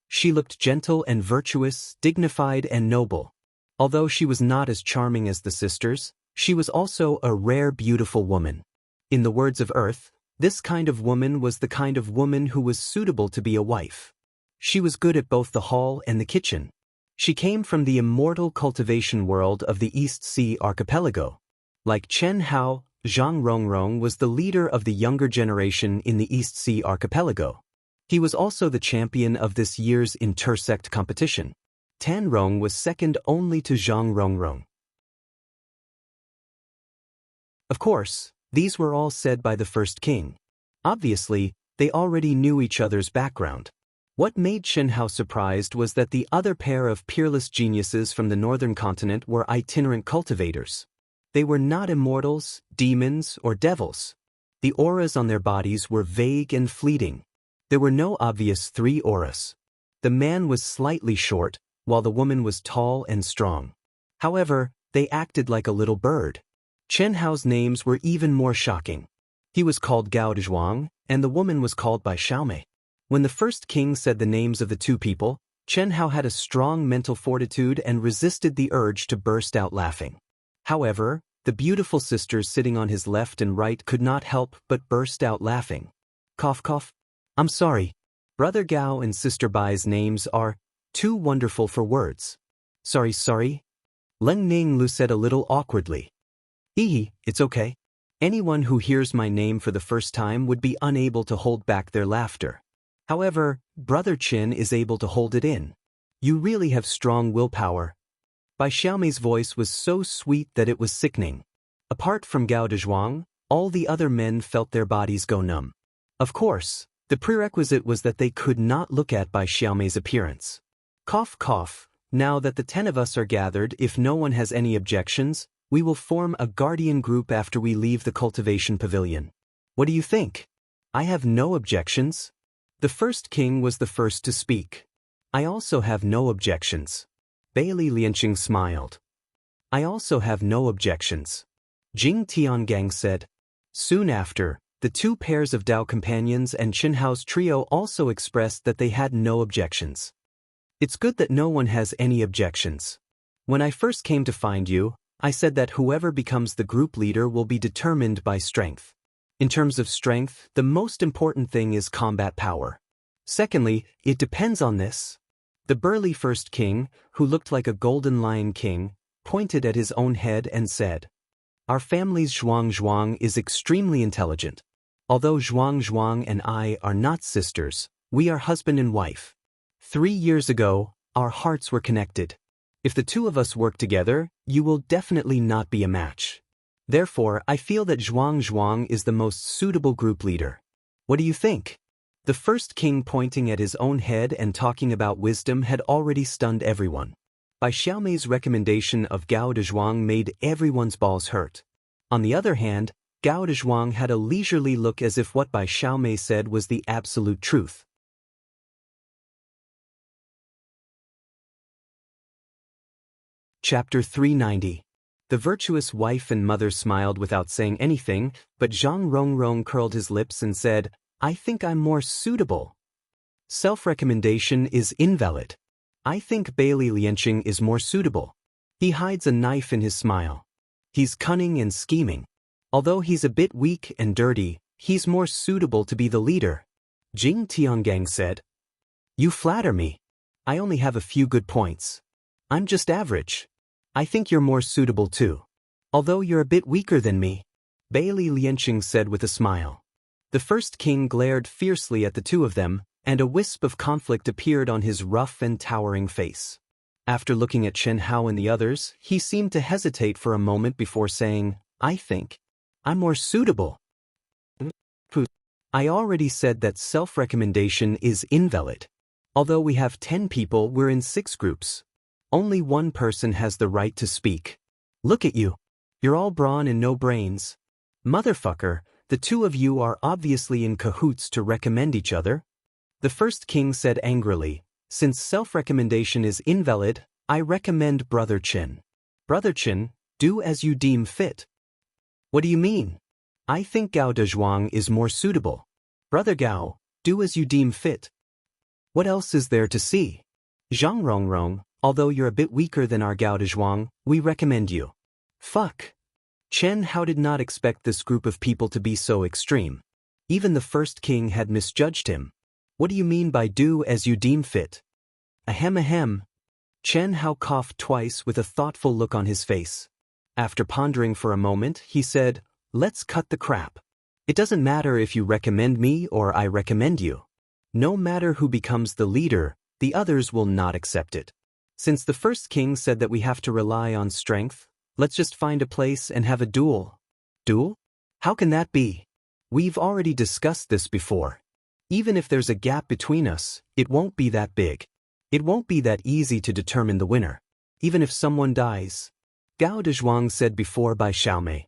A: She looked gentle and virtuous, dignified and noble. Although she was not as charming as the sisters, she was also a rare beautiful woman. In the words of Earth, this kind of woman was the kind of woman who was suitable to be a wife. She was good at both the hall and the kitchen. She came from the immortal cultivation world of the East Sea archipelago. Like Chen Hao, Zhang Rongrong was the leader of the younger generation in the East Sea archipelago. He was also the champion of this year's intersect competition. Tan Rong was second only to Zhang Rongrong. Of course, these were all said by the first king. Obviously, they already knew each other's background. What made Chen Hao surprised was that the other pair of peerless geniuses from the northern continent were itinerant cultivators. They were not immortals, demons, or devils. The auras on their bodies were vague and fleeting. There were no obvious 3 auras. The man was slightly short, while the woman was tall and strong. However, they acted like a little bird. Chen Hao's names were even more shocking. He was called Gao Zhuang, and the woman was called by Xiaomei. When the first king said the names of the 2 people, Chen Hao had a strong mental fortitude and resisted the urge to burst out laughing. However, the beautiful sisters sitting on his left and right could not help but burst out laughing. Cough cough. I'm sorry. Brother Gao and Sister Bai's names are too wonderful for words. Sorry. Leng Ninglu said a little awkwardly. It's okay. Anyone who hears my name for the first time would be unable to hold back their laughter. However, Brother Qin is able to hold it in. You really have strong willpower. Bai Xiaomei's voice was so sweet that it was sickening. Apart from Gao Dezhuang, all the other men felt their bodies go numb. Of course, the prerequisite was that they could not look at Bai Xiaomei's appearance. Cough cough, now that the 10 of us are gathered, if no one has any objections, we will form a guardian group after we leave the cultivation pavilion. What do you think? I have no objections. The first king was the first to speak. I also have no objections. Bailey Lianqing smiled. I also have no objections. Jing Tiangang said. Soon after, the 2 pairs of Dao companions and Chen Hao's trio also expressed that they had no objections. It's good that no one has any objections. When I first came to find you, I said that whoever becomes the group leader will be determined by strength. In terms of strength, the most important thing is combat power. Secondly, it depends on this. The burly first king, who looked like a golden lion king, pointed at his own head and said, Our family's Zhuang is extremely intelligent. Although Zhuang and I are not sisters, we are husband and wife. 3 years ago, our hearts were connected. If the 2 of us work together, you will definitely not be a match. Therefore, I feel that Zhuang is the most suitable group leader. What do you think? The first king pointing at his own head and talking about wisdom had already stunned everyone. By Xiaomei's recommendation of Gao Dezhuang made everyone's balls hurt. On the other hand, Gao Dezhuang had a leisurely look as if what Bai Xiaomei said was the absolute truth. Chapter 390. The virtuous wife and mother smiled without saying anything, but Zhang Rongrong curled his lips and said, "I think I'm more suitable. Self-recommendation is invalid. I think Bailey Lianqing is more suitable. He hides a knife in his smile. He's cunning and scheming. Although he's a bit weak and dirty, he's more suitable to be the leader." Jing Tiangang said, "You flatter me. I only have a few good points. I'm just average. I think you're more suitable too. Although you're a bit weaker than me," Bailey Lianqing said with a smile. The first king glared fiercely at the two of them, and a wisp of conflict appeared on his rough and towering face. After looking at Chen Hao and the others, he seemed to hesitate for a moment before saying, "I think I'm more suitable." I already said that self-recommendation is invalid. Although we have 10 people, we're in 6 groups. Only one person has the right to speak. Look at you. You're all brawn and no brains. Motherfucker, the two of you are obviously in cahoots to recommend each other. The first king said angrily, "Since self-recommendation is invalid, I recommend Brother Chen." "Brother Chen, do as you deem fit." "What do you mean?" "I think Gao Dezhuang is more suitable." "Brother Gao, do as you deem fit." "What else is there to see?" "Zhang Rongrong, although you're a bit weaker than our Gao Dezhuang, we recommend you." Fuck. Chen Hao did not expect this group of people to be so extreme. Even the first king had misjudged him. "What do you mean by do as you deem fit?" Ahem ahem. Chen Hao coughed twice with a thoughtful look on his face. After pondering for a moment, he said, "Let's cut the crap. It doesn't matter if you recommend me or I recommend you. No matter who becomes the leader, the others will not accept it. Since the first king said that we have to rely on strength, let's just find a place and have a duel." "Duel? How can that be? We've already discussed this before. Even if there's a gap between us, it won't be that big. It won't be that easy to determine the winner, even if someone dies," Gao Dezhuang said before Bai Xiaomei.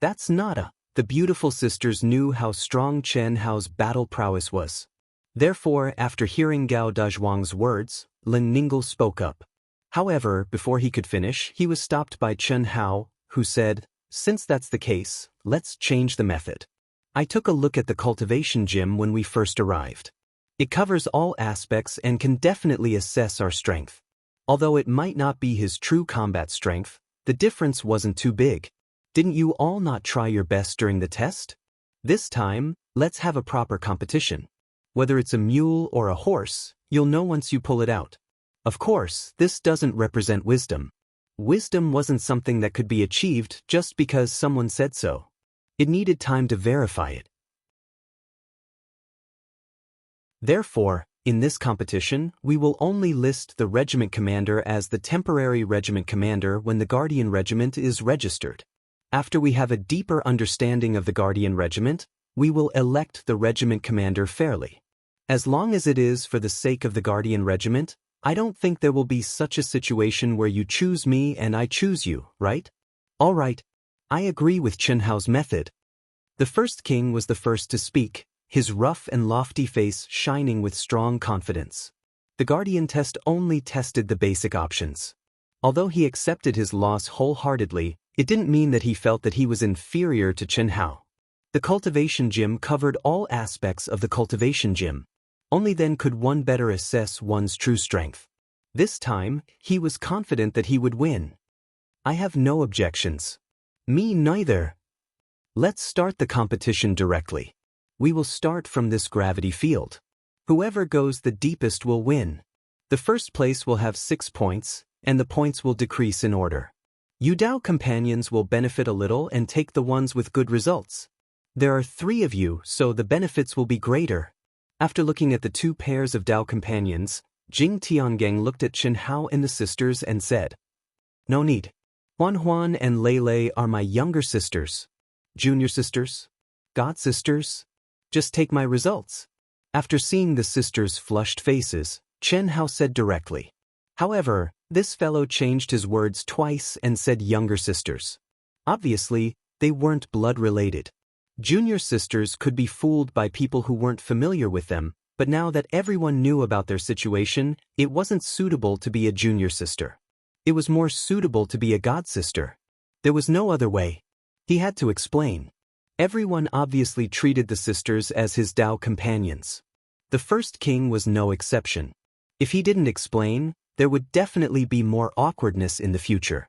A: That's nada. The beautiful sisters knew how strong Chen Hao's battle prowess was. Therefore, after hearing Gao Dezhuang's words, Lin Ningle spoke up. However, before he could finish, he was stopped by Chen Hao, who said, "Since that's the case, let's change the method. I took a look at the cultivation gym when we first arrived. It covers all aspects and can definitely assess our strength. Although it might not be his true combat strength, the difference wasn't too big. Didn't you all not try your best during the test? This time, let's have a proper competition. Whether it's a mule or a horse, you'll know once you pull it out. Of course, this doesn't represent wisdom. Wisdom wasn't something that could be achieved just because someone said so. It needed time to verify it. Therefore, in this competition, we will only list the regiment commander as the temporary regiment commander when the Guardian Regiment is registered. After we have a deeper understanding of the Guardian Regiment, we will elect the regiment commander fairly. As long as it is for the sake of the Guardian Regiment, I don't think there will be such a situation where you choose me and I choose you, right? All right. I agree with Chen Hao's method. The first king was the first to speak, his rough and lofty face shining with strong confidence. The Guardian test only tested the basic options. Although he accepted his loss wholeheartedly, it didn't mean that he felt that he was inferior to Chen Hao. The cultivation gym covered all aspects of the cultivation gym. Only then could one better assess one's true strength. This time, he was confident that he would win. I have no objections. Me neither. Let's start the competition directly. We will start from this gravity field. Whoever goes the deepest will win. The first place will have 6 points, and the points will decrease in order. You Dao companions will benefit a little and take the ones with good results. There are 3 of you, so the benefits will be greater. After looking at the 2 pairs of Dao companions, Jing Tiangang looked at Chen Hao and the sisters and said, "No need. Huan Huan and Lei Lei are my younger sisters. Junior sisters? God sisters? Just take my results." After seeing the sisters' flushed faces, Chen Hao said directly. However, This fellow changed his words twice and said younger sisters. Obviously, they weren't blood-related. Junior sisters could be fooled by people who weren't familiar with them, but now that everyone knew about their situation, it wasn't suitable to be a junior sister. It was more suitable to be a god sister. There was no other way. He had to explain. Everyone obviously treated the sisters as his Tao companions. The first king was no exception. If he didn't explain, there would definitely be more awkwardness in the future.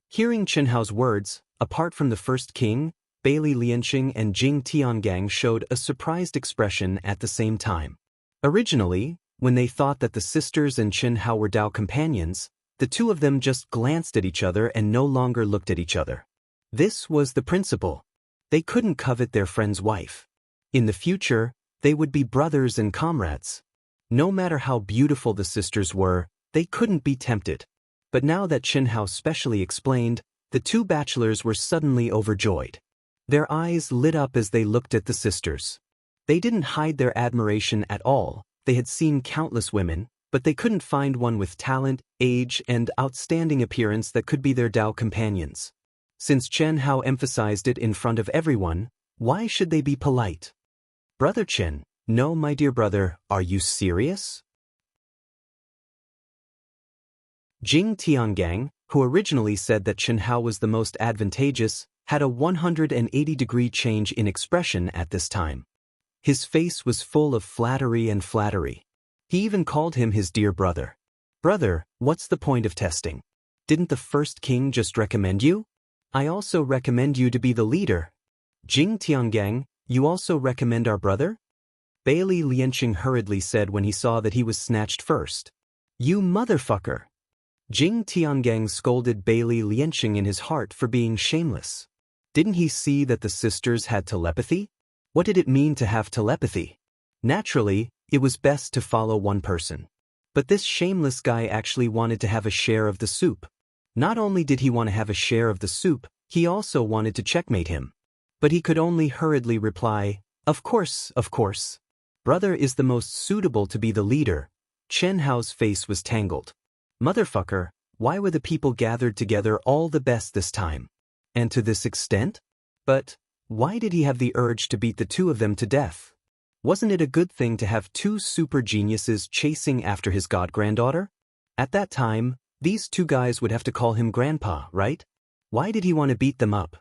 A: Hearing Chen Hao's words, apart from the first king, Bailey Lianqing and Jing Tiangang showed a surprised expression at the same time. Originally, when they thought that the sisters and Chen Hao were Tao companions, the two of them just glanced at each other and no longer looked at each other. This was the principle. They couldn't covet their friend's wife. In the future, they would be brothers and comrades. No matter how beautiful the sisters were, they couldn't be tempted. But now that Chen Hao specially explained, the two bachelors were suddenly overjoyed. Their eyes lit up as they looked at the sisters. They didn't hide their admiration at all. They had seen countless women, but they couldn't find one with talent, age, and outstanding appearance that could be their Tao companions. Since Chen Hao emphasized it in front of everyone, why should they be polite? Brother Chen, no, my dear brother, are you serious? Jing Tiangang, who originally said that Chen Hao was the most advantageous, had a 180-degree change in expression at this time. His face was full of flattery and flattery. He even called him his dear brother. Brother, what's the point of testing? Didn't the first king just recommend you? I also recommend you to be the leader. Jing Tiangang, you also recommend our brother? Bailey Lianqing hurriedly said when he saw that he was snatched first. You motherfucker! Jing Tiangang scolded Bailey Lianqing in his heart for being shameless. Didn't he see that the sisters had telepathy? What did it mean to have telepathy? Naturally, it was best to follow one person. But this shameless guy actually wanted to have a share of the soup. Not only did he want to have a share of the soup, he also wanted to checkmate him. But he could only hurriedly reply, of course, of course. Brother is the most suitable to be the leader. Chen Hao's face was tangled. Motherfucker, why were the people gathered together all the best this time? And to this extent? But why did he have the urge to beat the two of them to death? Wasn't it a good thing to have two super geniuses chasing after his god-granddaughter? At that time, these two guys would have to call him grandpa, right? Why did he want to beat them up?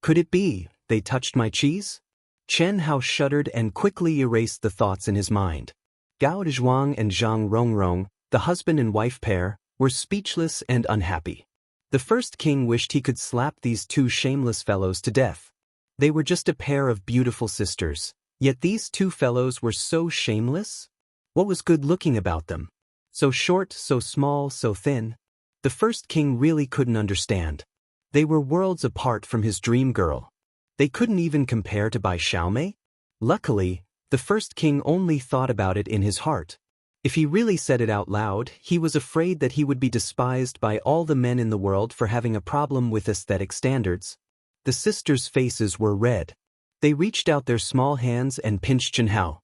A: Could it be, they touched my cheese? Chen Hao shuddered and quickly erased the thoughts in his mind. Gao Zhuang and Zhang Rongrong, the husband and wife pair, were speechless and unhappy. The first king wished he could slap these two shameless fellows to death. They were just a pair of beautiful sisters, yet these two fellows were so shameless? What was good-looking about them? So short, so small, so thin. The first king really couldn't understand. They were worlds apart from his dream girl. They couldn't even compare to Bai Xiaomei? Luckily, the first king only thought about it in his heart. If he really said it out loud, he was afraid that he would be despised by all the men in the world for having a problem with aesthetic standards. The sisters' faces were red. They reached out their small hands and pinched Chen Hao.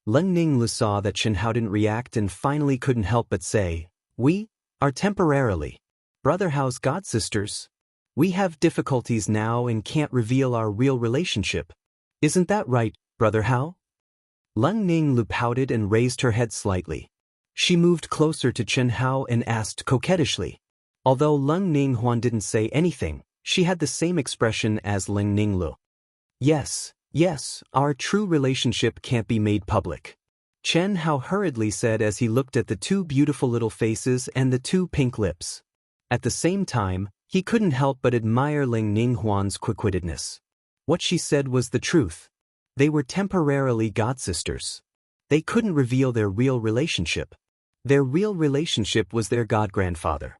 A: Leng Ninglu saw that Chen Hao didn't react and finally couldn't help but say, "We are temporarily Brother Hao's god-sisters. We have difficulties now and can't reveal our real relationship. Isn't that right, Brother Hao?" Leng Ninglu pouted and raised her head slightly. She moved closer to Chen Hao and asked coquettishly. Although Leng Ninghuan didn't say anything, she had the same expression as Leng Ninglu. Yes, our true relationship can't be made public. Chen Hao hurriedly said as he looked at the two beautiful little faces and the two pink lips. At the same time, he couldn't help but admire Leng Ninghuan's quick-wittedness. What she said was the truth. They were temporarily god-sisters. They couldn't reveal their real relationship. Their real relationship was their god-grandfather.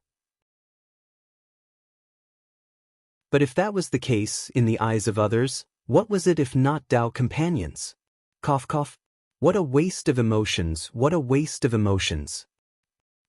A: But if that was the case in the eyes of others, what was it if not Tao companions? Cough cough. What a waste of emotions, what a waste of emotions.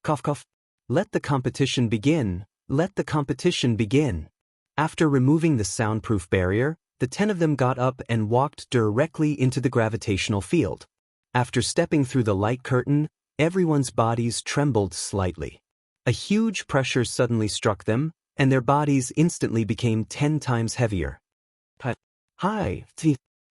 A: Cough cough. Let the competition begin, let the competition begin. After removing the soundproof barrier, the 10 of them got up and walked directly into the gravitational field. After stepping through the light curtain, everyone's bodies trembled slightly. A huge pressure suddenly struck them, and their bodies instantly became 10 times heavier. Hi,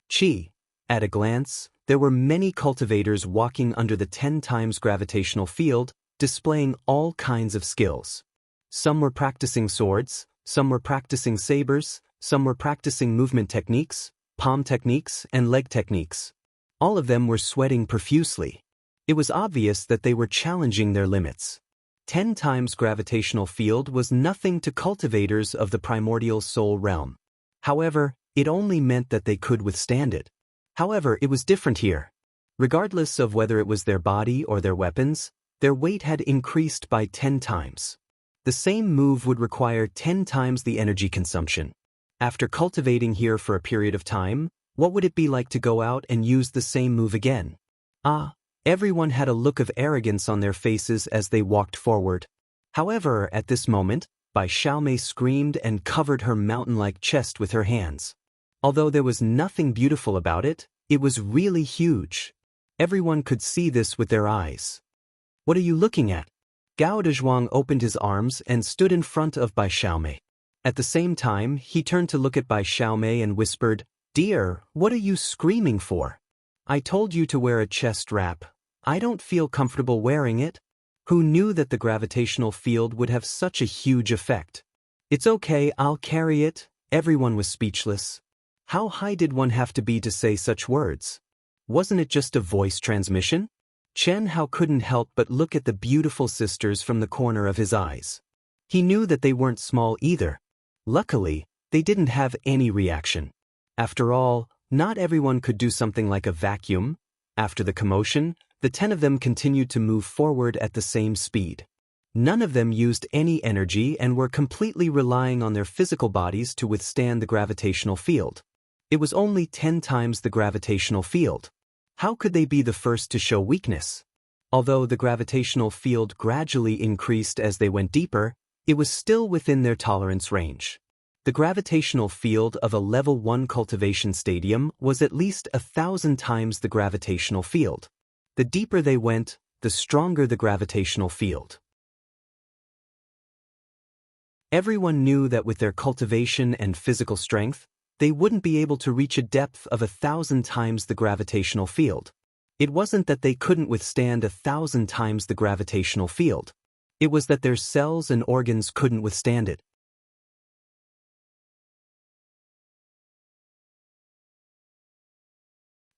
A: Chi. At a glance, there were many cultivators walking under the 10 times gravitational field, displaying all kinds of skills. Some were practicing swords, some were practicing sabers, some were practicing movement techniques, palm techniques, and leg techniques. All of them were sweating profusely. It was obvious that they were challenging their limits. 10 times gravitational field was nothing to cultivators of the primordial soul realm. However, it only meant that they could withstand it. However, it was different here. Regardless of whether it was their body or their weapons, their weight had increased by 10 times. The same move would require 10 times the energy consumption. After cultivating here for a period of time, what would it be like to go out and use the same move again? Everyone had a look of arrogance on their faces as they walked forward. However, at this moment, Bai Xiaomei screamed and covered her mountain-like chest with her hands. Although there was nothing beautiful about it, it was really huge. Everyone could see this with their eyes. What are you looking at? Gao Dezhuang opened his arms and stood in front of Bai Xiaomei. At the same time, he turned to look at Bai Xiaomei and whispered, "Dear, what are you screaming for? I told you to wear a chest wrap. I don't feel comfortable wearing it." Who knew that the gravitational field would have such a huge effect? "It's okay, I'll carry it." Everyone was speechless. How high did one have to be to say such words? Wasn't it just a voice transmission? Chen Hao couldn't help but look at the beautiful sisters from the corner of his eyes. He knew that they weren't small either. Luckily, they didn't have any reaction. After all, not everyone could do something like a vacuum. After the commotion, the 10 of them continued to move forward at the same speed. None of them used any energy and were completely relying on their physical bodies to withstand the gravitational field. It was only 10 times the gravitational field. How could they be the first to show weakness? Although the gravitational field gradually increased as they went deeper, it was still within their tolerance range. The gravitational field of a level 1 cultivation stadium was at least 1,000 times the gravitational field. The deeper they went, the stronger the gravitational field. Everyone knew that with their cultivation and physical strength, they wouldn't be able to reach a depth of 1,000 times the gravitational field. It wasn't that they couldn't withstand 1,000 times the gravitational field. It was that their cells and organs couldn't withstand it.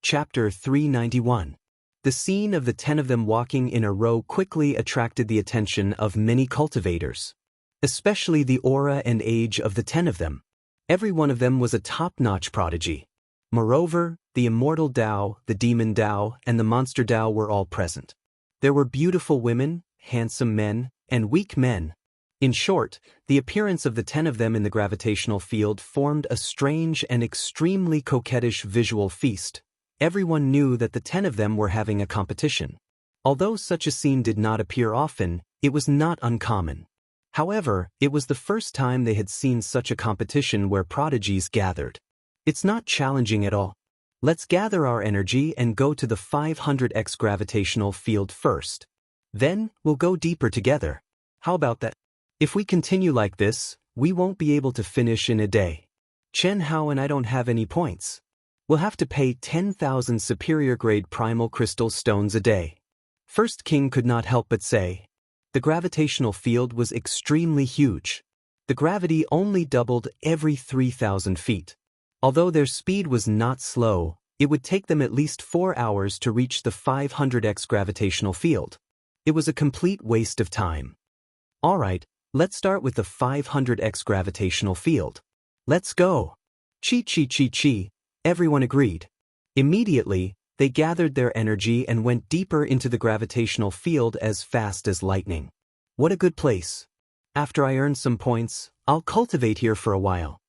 A: Chapter 391. The scene of the 10 of them walking in a row quickly attracted the attention of many cultivators. Especially the aura and age of the 10 of them. Every one of them was a top-notch prodigy. Moreover, the immortal Dao, the demon Dao, and the monster Dao were all present. There were beautiful women, handsome men, and weak men. In short, the appearance of the 10 of them in the gravitational field formed a strange and extremely coquettish visual feast. Everyone knew that the 10 of them were having a competition. Although such a scene did not appear often, it was not uncommon. However, it was the first time they had seen such a competition where prodigies gathered. It's not challenging at all. Let's gather our energy and go to the 500x gravitational field first. Then, we'll go deeper together. How about that? If we continue like this, we won't be able to finish in a day. Chen Hao and I don't have any points. We'll have to pay 10,000 superior-grade primal crystal stones a day. First King could not help but say. The gravitational field was extremely huge. The gravity only doubled every 3,000 feet. Although their speed was not slow, it would take them at least 4 hours to reach the 500x gravitational field. It was a complete waste of time. Alright, let's start with the 500x gravitational field. Let's go. Chi. Everyone agreed. Immediately, they gathered their energy and went deeper into the gravitational field as fast as lightning. What a good place. After I earn some points, I'll cultivate here for a while.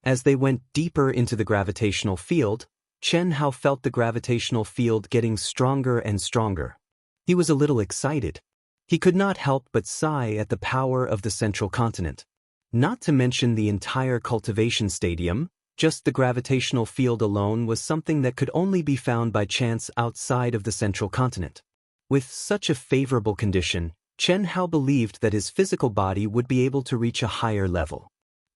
A: As they went deeper into the gravitational field, Chen Hao felt the gravitational field getting stronger and stronger. He was a little excited. He could not help but sigh at the power of the central continent. Not to mention the entire cultivation stadium, just the gravitational field alone was something that could only be found by chance outside of the central continent. With such a favorable condition, Chen Hao believed that his physical body would be able to reach a higher level.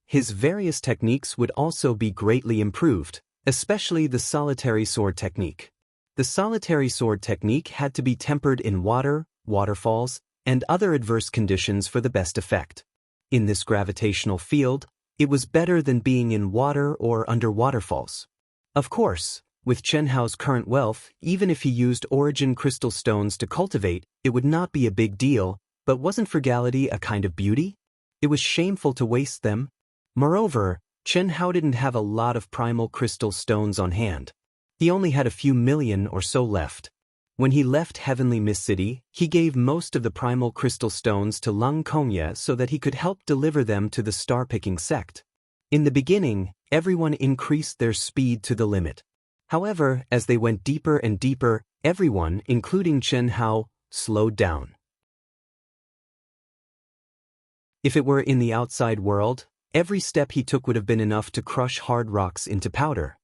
A: His various techniques would also be greatly improved, especially the solitary sword technique. The solitary sword technique had to be tempered in water, waterfalls, and other adverse conditions for the best effect. In this gravitational field, it was better than being in water or under waterfalls. Of course, with Chen Hao's current wealth, even if he used origin crystal stones to cultivate, it would not be a big deal, but wasn't frugality a kind of beauty? It was shameful to waste them. Moreover, Chen Hao didn't have a lot of primal crystal stones on hand. He only had a few million or so left. When he left Heavenly Mist City, he gave most of the primal crystal stones to Lung Kongye so that he could help deliver them to the star-picking sect. In the beginning, everyone increased their speed to the limit. However, as they went deeper and deeper, everyone, including Chen Hao, slowed down. If it were in the outside world, every step he took would have been enough to crush hard rocks into powder.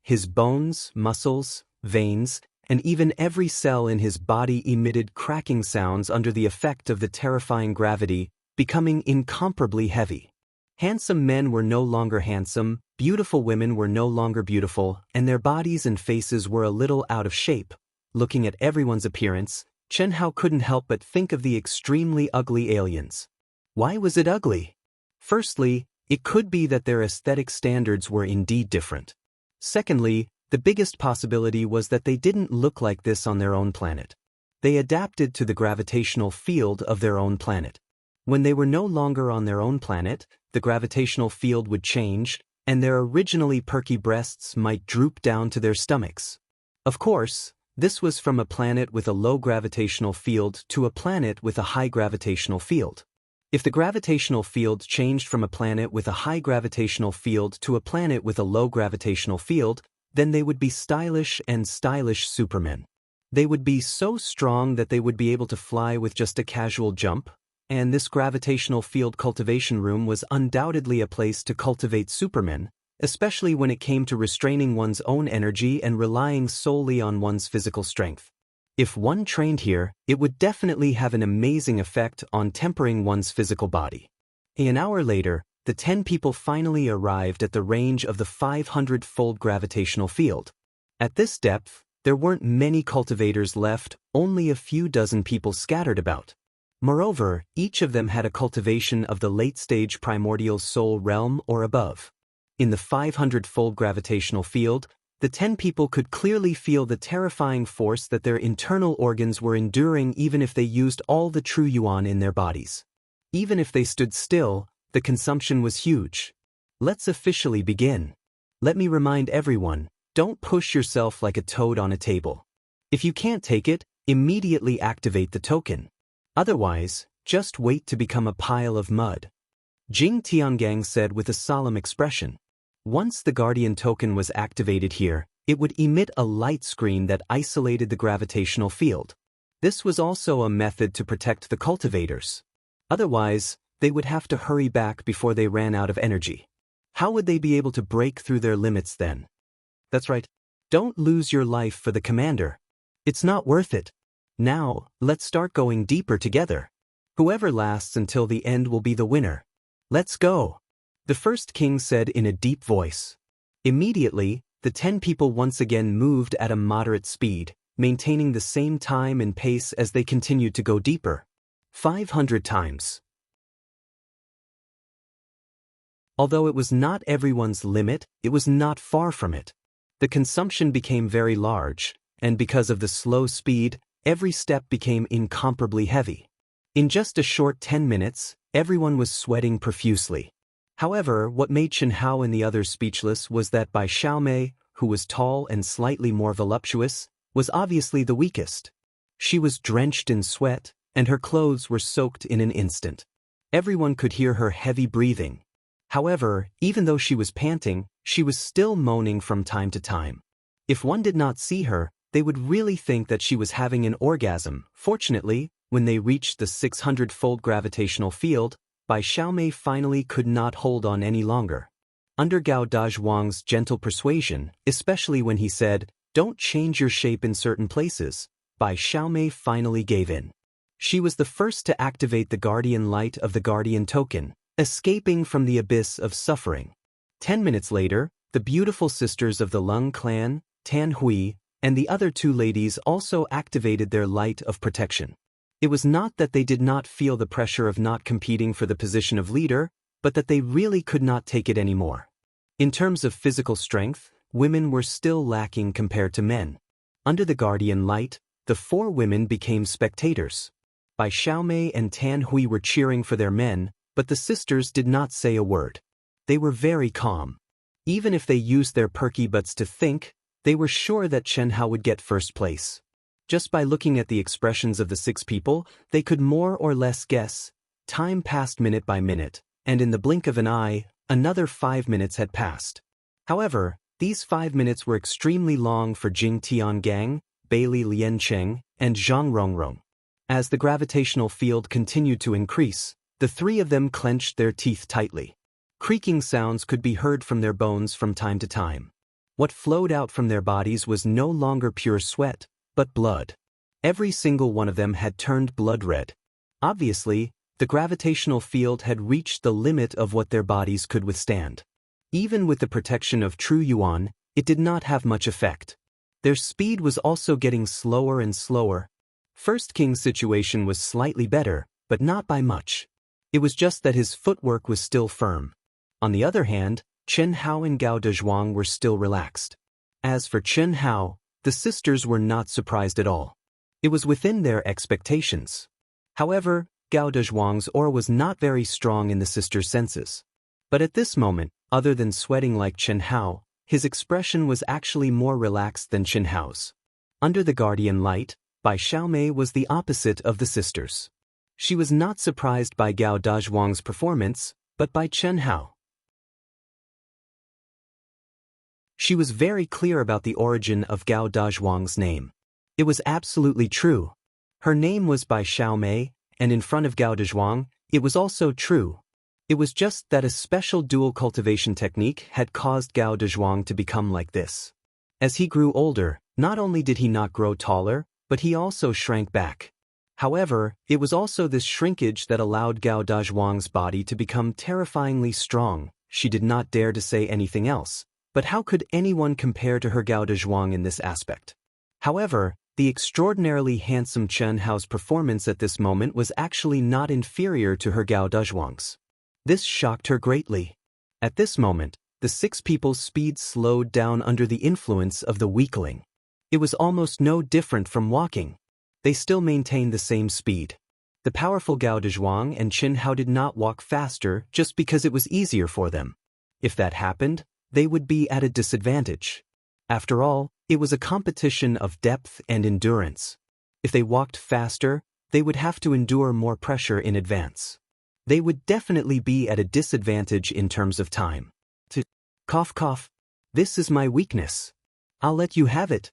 A: His bones, muscles, veins, and even every cell in his body emitted cracking sounds under the effect of the terrifying gravity, becoming incomparably heavy. Handsome men were no longer handsome, beautiful women were no longer beautiful, and their bodies and faces were a little out of shape. Looking at everyone's appearance, Chen Hao couldn't help but think of the extremely ugly aliens. Why was it ugly? Firstly, it could be that their aesthetic standards were indeed different. Secondly, the biggest possibility was that they didn't look like this on their own planet. They adapted to the gravitational field of their own planet. When they were no longer on their own planet, the gravitational field would change, and their originally perky breasts might droop down to their stomachs. Of course, this was from a planet with a low gravitational field to a planet with a high gravitational field. If the gravitational field changed from a planet with a high gravitational field to a planet with a low gravitational field, then they would be stylish and stylish supermen. They would be so strong that they would be able to fly with just a casual jump, and this gravitational field cultivation room was undoubtedly a place to cultivate supermen, especially when it came to restraining one's own energy and relying solely on one's physical strength. If one trained here, it would definitely have an amazing effect on tempering one's physical body. An hour later, the 10 people finally arrived at the range of the 500-fold gravitational field. At this depth, there weren't many cultivators left, only a few dozen people scattered about. Moreover, each of them had a cultivation of the late-stage primordial soul realm or above. In the 500-fold gravitational field, the 10 people could clearly feel the terrifying force that their internal organs were enduring even if they used all the true yuan in their bodies. Even if they stood still, the consumption was huge. Let's officially begin. Let me remind everyone, don't push yourself like a toad on a table. If you can't take it, immediately activate the token. Otherwise, just wait to become a pile of mud. Jing Tiangang said with a solemn expression. Once the Guardian token was activated here, it would emit a light screen that isolated the gravitational field. This was also a method to protect the cultivators. Otherwise, they would have to hurry back before they ran out of energy. How would they be able to break through their limits then? That's right. Don't lose your life for the commander. It's not worth it. Now, let's start going deeper together. Whoever lasts until the end will be the winner. Let's go. The first king said in a deep voice. Immediately, the 10 people once again moved at a moderate speed, maintaining the same time and pace as they continued to go deeper. 500 times. Although it was not everyone's limit, it was not far from it. The consumption became very large, and because of the slow speed, every step became incomparably heavy. In just a short 10 minutes, everyone was sweating profusely. However, what made Chen Hao and the others speechless was that Bai Xiaomei, who was tall and slightly more voluptuous, was obviously the weakest. She was drenched in sweat, and her clothes were soaked in an instant. Everyone could hear her heavy breathing. However, even though she was panting, she was still moaning from time to time. If one did not see her, they would really think that she was having an orgasm. Fortunately, when they reached the 600-fold gravitational field, Bai Xiaomei finally could not hold on any longer. Under Gao Dazhuang's gentle persuasion, especially when he said, "Don't change your shape in certain places," Bai Xiaomei finally gave in. She was the first to activate the guardian light of the guardian token, escaping from the abyss of suffering. 10 minutes later, the beautiful sisters of the Lung clan, Tan Hui, and the other two ladies also activated their light of protection. It was not that they did not feel the pressure of not competing for the position of leader, but that they really could not take it anymore. In terms of physical strength, women were still lacking compared to men. Under the guardian light, the 4 women became spectators. Bai Xiaomei and Tan Hui were cheering for their men, but the sisters did not say a word. They were very calm. Even if they used their perky butts to think, they were sure that Chen Hao would get first place. Just by looking at the expressions of the 6 people, they could more or less guess. Time passed minute by minute, and in the blink of an eye, another 5 minutes had passed. However, these 5 minutes were extremely long for Jing Tiangang, Bailey Liancheng, and Zhang Rongrong. As the gravitational field continued to increase, the 3 of them clenched their teeth tightly. Creaking sounds could be heard from their bones from time to time. What flowed out from their bodies was no longer pure sweat, but blood. Every single one of them had turned blood red. Obviously, the gravitational field had reached the limit of what their bodies could withstand. Even with the protection of True Yuan, it did not have much effect. Their speed was also getting slower and slower. First King's situation was slightly better, but not by much. It was just that his footwork was still firm. On the other hand, Chen Hao and Gao Dezhuang were still relaxed. As for Chen Hao, the sisters were not surprised at all. It was within their expectations. However, Gao Dezhuang's aura was not very strong in the sisters' senses. But at this moment, other than sweating like Chen Hao, his expression was actually more relaxed than Chen Hao's. Under the guardian light, Bai Xiaomei was the opposite of the sisters. She was not surprised by Gao Dezhuang's performance, but by Chen Hao. She was very clear about the origin of Gao Dezhuang's name. It was absolutely true. Her name was Bai Xiaomei, and in front of Gao Dezhuang, it was also true. It was just that a special dual cultivation technique had caused Gao Dezhuang to become like this. As he grew older, not only did he not grow taller, but he also shrank back. However, it was also this shrinkage that allowed Gao Dezhuang's body to become terrifyingly strong. She did not dare to say anything else. But how could anyone compare to her Gao Dezhuang in this aspect? However, the extraordinarily handsome Chen Hao's performance at this moment was actually not inferior to her Gao Dezhuang's. This shocked her greatly. At this moment, the 6 people's speed slowed down under the influence of the weakling. It was almost no different from walking. They still maintained the same speed. The powerful Gao Dezhuang and Chen Hao did not walk faster just because it was easier for them. If that happened, they would be at a disadvantage. After all, it was a competition of depth and endurance. If they walked faster, they would have to endure more pressure in advance. They would definitely be at a disadvantage in terms of time. Cough cough. This is my weakness. I'll let you have it.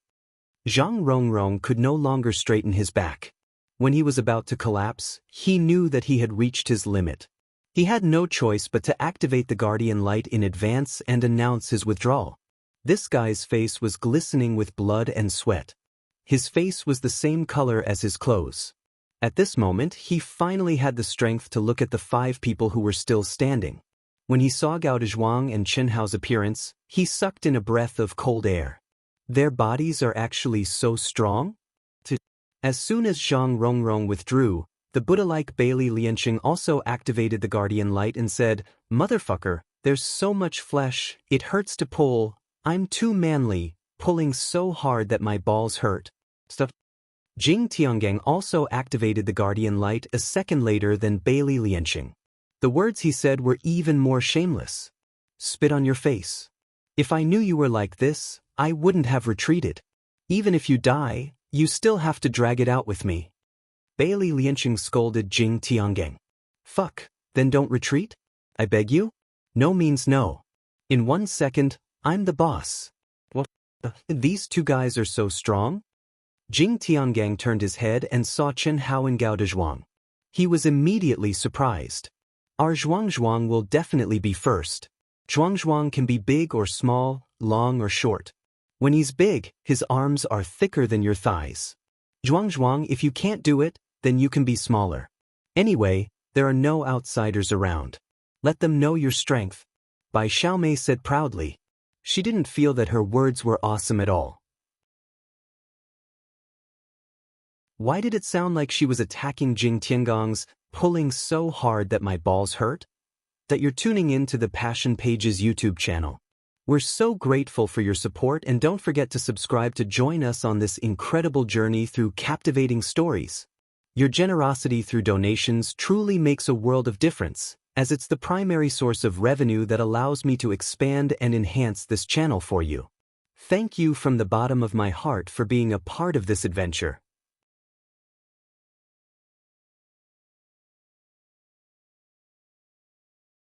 A: Zhang Rongrong could no longer straighten his back. When he was about to collapse, he knew that he had reached his limit. He had no choice but to activate the guardian light in advance and announce his withdrawal. This guy's face was glistening with blood and sweat. His face was the same color as his clothes. At this moment, he finally had the strength to look at the 5 people who were still standing. When he saw Gao Dezhuang and Chen Hao's appearance, he sucked in a breath of cold air. Their bodies are actually so strong? As soon as Zhang Rongrong withdrew, the Buddha-like Bailey Liancheng also activated the guardian light and said, "Motherfucker, there's so much flesh, it hurts to pull. I'm too manly, pulling so hard that my balls hurt." Jing Tiangang also activated the guardian light a second later than Bailey Liancheng. The words he said were even more shameless. "Spit on your face. If I knew you were like this, I wouldn't have retreated. Even if you die, you still have to drag it out with me." Bailey Liancheng scolded Jing Tiangang. "Fuck, then don't retreat? I beg you? No means no. In 1 second, I'm the boss." "What? These 2 guys are so strong?" Jing Tiangang turned his head and saw Chen Hao and Gao Dezhuang. He was immediately surprised. "Our Zhuang will definitely be first. Zhuang can be big or small, long or short. When he's big, his arms are thicker than your thighs. Zhuang, if you can't do it, then you can be smaller. Anyway, there are no outsiders around. Let them know your strength. Bai Xiaomei said proudly. She didn't feel that her words were awesome at all. Why did it sound like she was attacking Jing Tiangong's, pulling so hard that my balls hurt? That you're tuning in to the Passion Pages YouTube channel. We're so grateful for your support, and don't forget to subscribe to join us on this incredible journey through captivating stories. Your generosity through donations truly makes a world of difference, as it's the primary source of revenue that allows me to expand and enhance this channel for you. Thank you from the bottom of my heart for being a part of this adventure.